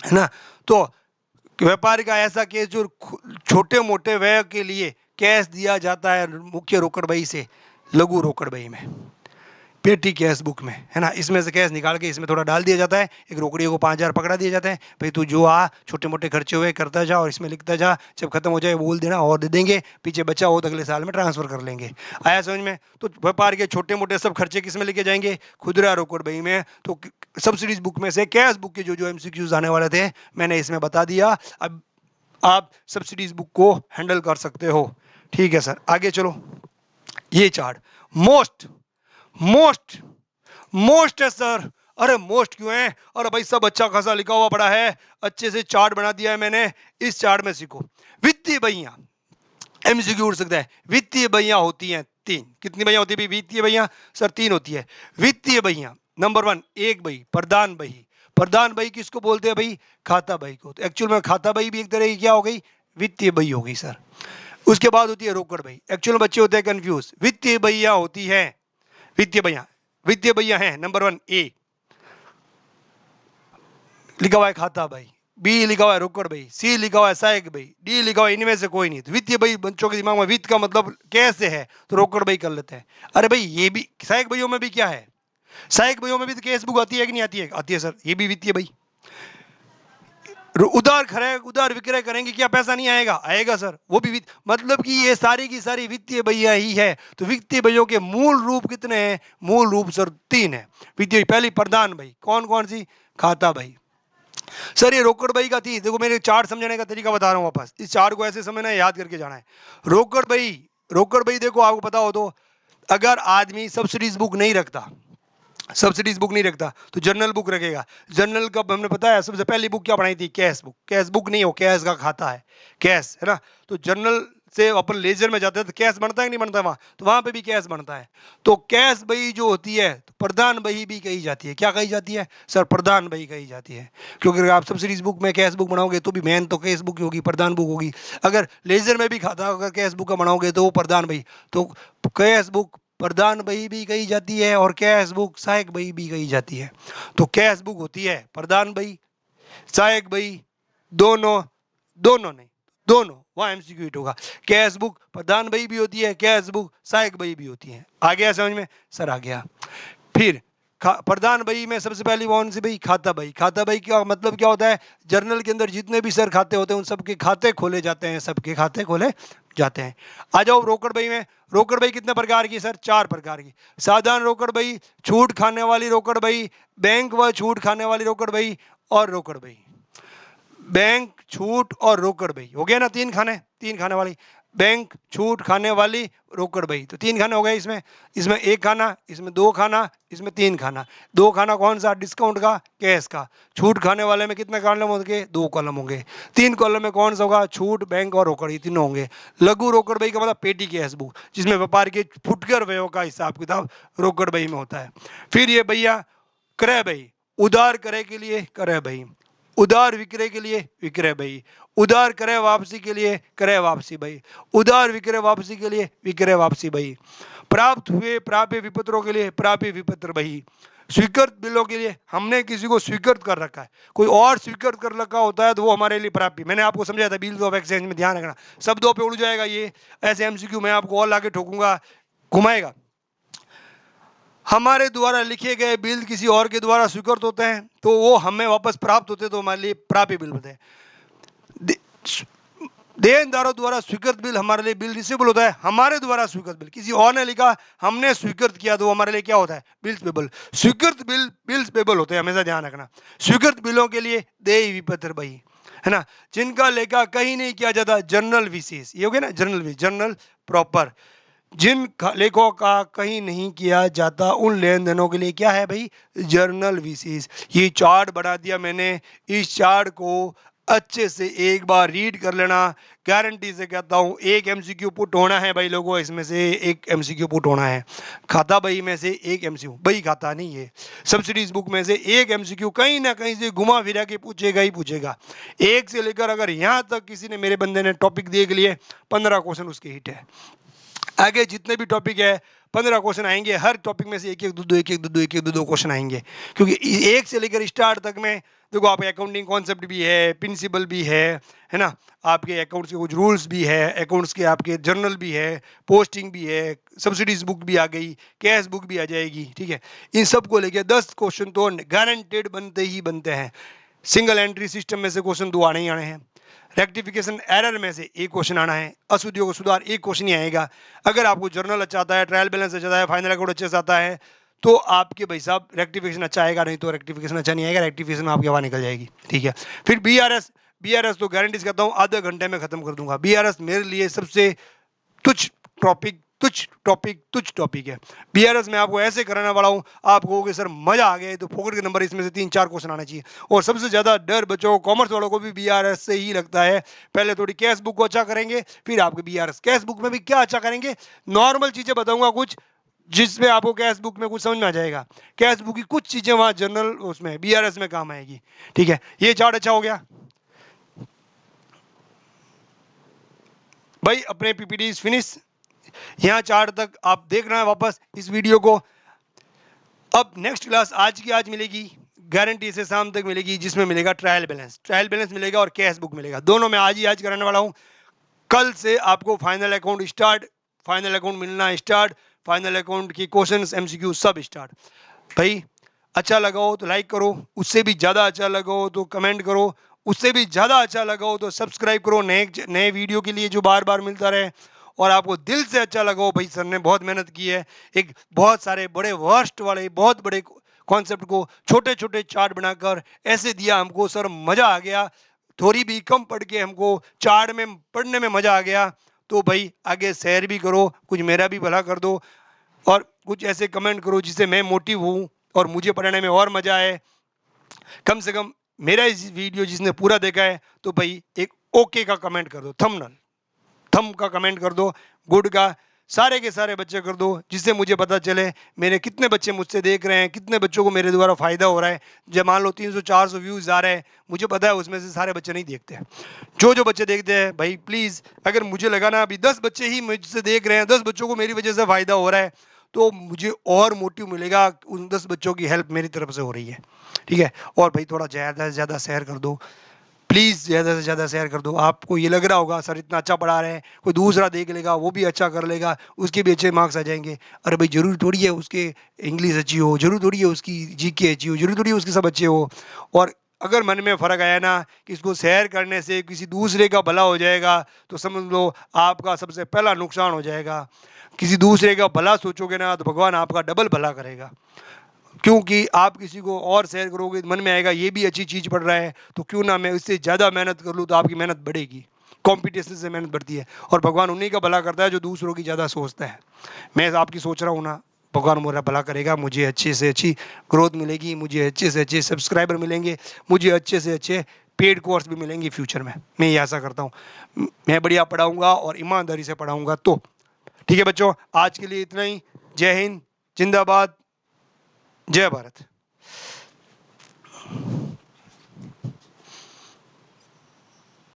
है ना। तो व्यापार का ऐसा केस जो छोटे मोटे व्यय के लिए कैश दिया जाता है मुख्य रोकड़ बही से लघु रोकड़ बही में, पेटी कैश बुक में, है ना। इसमें से कैश निकाल के इसमें थोड़ा डाल दिया जाता है। एक रोकड़ियों को 5,000 पकड़ा दिया जाता है, भाई तू जो आ छोटे मोटे खर्चे हुए करता जा और इसमें लिखता जा, जब खत्म हो जाए बोल देना और दे देंगे, पीछे बचा हो तो अगले साल में ट्रांसफर कर लेंगे। आया समझ में? तो व्यापार के छोटे मोटे सब खर्चे किस में लेके जाएंगे? खुदरा रोकड़ बही में। तो सब्सिडीज बुक में से कैश बुक के जो एमसीक्यूज आने वाले थे मैंने इसमें बता दिया। अब आप सब्सिडीज बुक को हैंडल कर सकते हो। ठीक है सर, आगे चलो। ये चार्ट मोस्ट मोस्ट मोस्ट है सर। अरे मोस्ट क्यों है? अरे भाई सब अच्छा खासा लिखा हुआ पड़ा है, अच्छे से चार्ट बना दिया है मैंने। इस चार्ट में सीखो वित्तीय बहियां। एमसीक्यू उड़ सकता है। वित्तीय बहियां होती हैं 3। कितनी बहियां होती है वित्तीय बहियां? सर 3 होती है वित्तीय बहियां। नंबर 1 एक बही, प्रधान बही। प्रधान बही किसको बोलते हैं भाई? खाता बही को। तो एक्चुअल में खाता बही भी एक तरह की क्या हो गई? वित्तीय बही हो गई सर। उसके बाद होती है रोकड़ बही। एक्चुअल में बच्चे होते हैं कंफ्यूज। वित्तीय बहियां होती है, वित्तीय बहियां, वित्तीय बहियां हैं नंबर 1 ए लिखा हुआ है खाता बही, बी लिखा हुआ है रोकड़ बही, सी लिखा हुआ है सहायक बही, डी लिखा हुआ है इनमें से कोई नहीं। तो वित्तीय बही बच्चों के दिमाग में वित्त का मतलब कैसे है तो रोकड़ बही कर लेते हैं। अरे भाई ये भी सहायक बहियों में भी क्या है? सहायक बहियों में भी तो कैश बुक आती है कि नहीं आती है? आती है सर, ये भी वित्तीय बही। उधार खरे उधार विक्रय करेंगे, क्या पैसा नहीं आएगा? आएगा सर, वो भी मतलब कि ये सारी की सारी वित्तीय बहियां ही है। तो वित्तीय बहियों के मूल रूप कितने हैं? मूल रूप सर 3 है वित्तीय। पहली प्रधान बही, कौन कौन सी? खाता बही। सर ये रोकड़ बही का थी, देखो मेरे चार्ट समझने का तरीका बता रहा हूँ वापस। इस चार्ट को ऐसे समझना है, याद करके जाना है। रोकड़ बही, रोकड़ बही देखो आपको पता हो तो अगर आदमी सब्सिडीज बुक नहीं रखता, सब्सिडीज बुक नहीं रखता तो जर्नल बुक रखेगा। जर्नल का हमने पता है सबसे पहली बुक क्या बनाई थी? Cash book. कैश बुक नहीं हो, कैश का खाता है, कैश, है ना। तो जर्नल से अपन लेजर में जाते हैं तो कैश बनता है कि नहीं बनता वहां? तो वहां पे भी कैश बनता है। तो कैश बही जो होती है तो प्रधान बही भी कही जाती है। क्या कही जाती है सर? प्रधान बही कही जाती है। क्योंकि अगर आप सब्सिडीज बुक में कैश बुक बनाओगे तो भी मेन तो कैश बुक होगी, प्रधान बुक होगी। अगर लेजर में भी खाता अगर कैश बुक का बनाओगे तो वो प्रधान बही। तो कैश बुक प्रधान बही भी कही जाती है और कैश बुक सहायक बही भी कही जाती है। तो कैश बुक होती है प्रधान बही, सहायक बही, दोनों, दोनों नहीं, दोनों वहां एमसीक्यू हिट होगा। कैश बुक प्रधान बही भी होती है, कैश बुक सहायक बही भी होती है। आ गया समझ में सर? आ गया। फिर प्रधान बही में सबसे पहली कौन सी बही? खाता बही। खाता बही का मतलब क्या होता है? जर्नल के अंदर जितने भी सर खाते होते हैं उन सबके खाते खोले जाते हैं, सबके खाते खोले जाते हैं। आ जाओ रोकड़ बही में। रोकड़ बही कितने प्रकार की सर? 4 प्रकार की। साधारण रोकड़ बही, छूट खाने वाली रोकड़ बही, बैंक व छूट खाने वाली रोकड़ बही और रोकड़ बही। बैंक, छूट और रोकड़ बही हो गया ना? तीन खाने वाली। बैंक, छूट खाने वाली, रोकड़ बही, तो 3 खाने हो गए इसमें। इसमें 1 खाना, इसमें 2 खाना, इसमें 3 खाना। 2 खाना कौन सा? डिस्काउंट का, कैश का। छूट खाने वाले में कितने कॉलम होंगे? 2 कॉलम होंगे। 3 कॉलम में कौन सा होगा? छूट, बैंक और रोकड़, ये तीनों होंगे। लघु रोकड़ बही का मतलब पेटी कैश बुक, जिसमें व्यापार के फुटकर व्ययों का हिसाब किताब रोकड़ बही में होता है। फिर ये भैया क्रय बही, उधार क्रय के लिए क्रय बही, उधार विक्रय के लिए विक्रय बही, उधार क्रय वापसी के लिए क्रय वापसी बही, उधार विक्रय वापसी के लिए विक्रय वापसी बही, प्राप्त हुए प्राप्य विपत्रों के लिए प्राप्य विपत्र बही, स्वीकृत बिलों के लिए हमने किसी को स्वीकृत कर रखा है, कोई और स्वीकृत कर रखा होता है तो वो हमारे लिए प्राप्य। मैंने आपको समझाया था बिल्स ऑफ एक्सचेंज में, ध्यान रखना शब्दों पे उड़ जाएगा ये। ऐसे एमसीक्यू मैं आपको और लाके ठोकूंगा, घुमाएगा। हमारे द्वारा लिखे गए बिल किसी और के द्वारा स्वीकृत होते हैं तो वो हमें वापस प्राप्त होते हैं, तो हमारे लिए प्राप्य बिल होते हैं। देनदारों द्वारा स्वीकृत बिल हमारे लिए बिल रिसीवेबल होता है। हमारे द्वारा स्वीकृत बिल, किसी और ने लिखा, हमने स्वीकृत किया, तो हमारे लिए क्या होता है? Bills payable. स्वीकृत बिल बिल्स पेबल होते हैं, हमेशा ध्यान रखना। स्वीकृत बिलों के लिए देय विपत्र बही, है ना, जिनका लेखा कहीं नहीं किया जाता, जर्नल विशेष, ये हो गया ना जर्नल, जर्नल प्रॉपर। जिन लेखों का कहीं नहीं किया जाता उन लेन देनों के लिए क्या है भाई? जर्नल विशेष। ये चार्ट बना दिया मैंने, इस चार्ट को अच्छे से एक बार रीड कर लेना। गारंटी से कहता हूं एक एमसीक्यू पुट होना है भाई लोगों, इसमें से एक एमसीक्यू पुट होना है। खाता बही में से एक एमसीक्यू, बही खाता नहीं है, सब्सिडीज बुक में से एक एमसीक्यू कहीं ना कहीं से घुमा फिरा के पूछेगा ही पूछेगा। एक से लेकर अगर यहां तक किसी ने, मेरे बंदे ने टॉपिक देख लिए, 15 क्वेश्चन उसके हिट है। आगे जितने भी टॉपिक है 15 क्वेश्चन आएंगे, हर टॉपिक में से एक एक दो दो क्वेश्चन आएंगे, क्योंकि एक से लेकर स्टार्ट तक में देखो आपके अकाउंटिंग कॉन्सेप्ट भी है, प्रिंसिपल भी है ना, आपके अकाउंट्स के कुछ रूल्स भी है, अकाउंट्स के आपके जर्नल भी है, पोस्टिंग भी है, सब्सिडीज बुक भी आ गई, कैश बुक भी आ जाएगी, ठीक है। इन सब को लेकर 10 क्वेश्चन तो गारंटेड बनते ही बनते हैं। सिंगल एंट्री सिस्टम में से क्वेश्चन 2 आने ही आने हैं, रेक्टिफिकेशन एरर में से एक क्वेश्चन आना है, अशुद्धियों को सुधार एक क्वेश्चन ही आएगा। अगर आपको जर्नल अच्छा आता है, ट्रायल बैलेंस अच्छा आता है, फाइनल अकाउंट अच्छे से आता है, तो आपके भाई साहब रेक्टिफिकेशन अच्छा आएगा, नहीं तो रेक्टिफिकेशन अच्छा नहीं आएगा, रेक्टिफिकेशन आपके वहां निकल जाएगी, ठीक है। फिर बीआरएस, बीआरएस तो गारंटी करता हूं आधे घंटे में खत्म कर दूंगा। बीआरएस मेरे लिए सबसे तुच्छ तुच्छ टॉपिक है। बीआरएस में आपको ऐसे कराने वाला हूं, आप कहोगे सर मजा आ गया, तो फोकट के नंबर इसमें से 3-4 क्वेश्चन आना चाहिए। और सबसे ज्यादा डर बच्चों कॉमर्स वालों को भी बीआरएस से ही लगता है। पहले थोड़ी कैश बुक को अच्छा करेंगे, फिर आपके बीआरएस। कैश बुक में भी क्या अच्छा करेंगे? नॉर्मल चीजें बताऊंगा कुछ, जिसमें आपको कैश बुक में कुछ समझ में आ जाएगा। कैश बुक की कुछ चीजें वहां जनरल उसमें बीआरएस में काम आएगी, ठीक है। ये चार्ट अच्छा हो गया भाई, अपने पीपीटी फिनिश। यहाँ चार्ट तक आप देख रहे हैं वापस इस वीडियो को। अब नेक्स्ट क्लास आज की आज मिलेगी, गारंटी से शाम तक मिलेगी, जिसमें मिलेगा ट्रायल बैलेंस मिलेगा और कैश बुक मिलेगा। दोनों मैं आज ही आज कराने वाला हूँ। कल से आपको final account start, final account मिलना स्टार्ट, फाइनल अकाउंट की क्वेश्चंस एमसीक्यू सब स्टार्ट। भाई अच्छा लगा हो तो लाइक करो, उससे भी ज़्यादा अच्छा लगा हो तो कमेंट करो, उससे भी ज़्यादा अच्छा लगा हो तो सब्सक्राइब करो, नए नए वीडियो के लिए जो बार बार मिलता रहे। और आपको दिल से अच्छा लगा हो भाई सर ने बहुत मेहनत की है, एक बहुत सारे बड़े वर्स्ट वाले बहुत बड़े कॉन्सेप्ट को छोटे छोटे चार्ट बनाकर ऐसे दिया हमको, सर मज़ा आ गया। थोड़ी भी कम पढ़ के हमको चार्ट में पढ़ने में मज़ा आ गया। तो भाई आगे शेयर भी करो, कुछ मेरा भी भला कर दो, और कुछ ऐसे कमेंट करो जिससे मैं मोटिव हूँ और मुझे पढ़ने में और मजा आए। कम से कम मेरा इस वीडियो जिसने पूरा देखा है तो भाई एक ओके का कमेंट कर दो, थम का कमेंट कर दो, गुड का, सारे के सारे बच्चे कर दो, जिससे मुझे पता चले मेरे कितने बच्चे मुझसे देख रहे हैं, कितने बच्चों को मेरे द्वारा फायदा हो रहा है। जब मान लो 300-400 व्यूज आ रहे हैं, मुझे पता है उसमें से सारे बच्चे नहीं देखते हैं। जो जो बच्चे देखते हैं भाई प्लीज़, अगर मुझे लगा ना अभी 10 बच्चे ही मुझसे देख रहे हैं, 10 बच्चों को मेरी वजह से फ़ायदा हो रहा है, तो मुझे और मोटिव मिलेगा, उन 10 बच्चों की हेल्प मेरी तरफ से हो रही है, ठीक है। और भाई थोड़ा ज़्यादा से ज़्यादा शेयर कर दो, प्लीज़ ज़्यादा से ज़्यादा शेयर कर दो। आपको ये लग रहा होगा सर इतना अच्छा पढ़ा रहे हैं, कोई दूसरा देख लेगा वो भी अच्छा कर लेगा, उसके भी अच्छे मार्क्स आ जाएंगे। अरे भाई ज़रूरी थोड़ी है उसके इंग्लिश अच्छी हो, ज़रूरी थोड़ी है उसकी जीके अच्छी हो, ज़रूरी थोड़ी है उसके सब अच्छे हो। और अगर मन में फ़र्क आया ना कि इसको शेयर करने से किसी दूसरे का भला हो जाएगा, तो समझ लो आपका सबसे पहला नुकसान हो जाएगा। किसी दूसरे का भला सोचोगे ना तो भगवान आपका डबल भला करेगा। क्योंकि आप किसी को और शेयर करोगे मन में आएगा ये भी अच्छी चीज़ पढ़ रहा है, तो क्यों ना मैं इससे ज़्यादा मेहनत कर लूँ, तो आपकी मेहनत बढ़ेगी। कंपटीशन से मेहनत बढ़ती है, और भगवान उन्हीं का भला करता है जो दूसरों की ज़्यादा सोचता है। मैं आपकी सोच रहा हूँ ना, भगवान मेरा भला करेगा, मुझे अच्छे से अच्छी ग्रोथ मिलेगी, मुझे अच्छे से अच्छे सब्सक्राइबर मिलेंगे, मुझे अच्छे से अच्छे पेड कोर्स भी मिलेंगे फ्यूचर में। मैं ये आशा करता हूँ। मैं बढ़िया पढ़ाऊँगा और ईमानदारी से पढ़ाऊँगा। तो ठीक है बच्चों, आज के लिए इतना ही। जय हिंद, जिंदाबाद, जय भारत।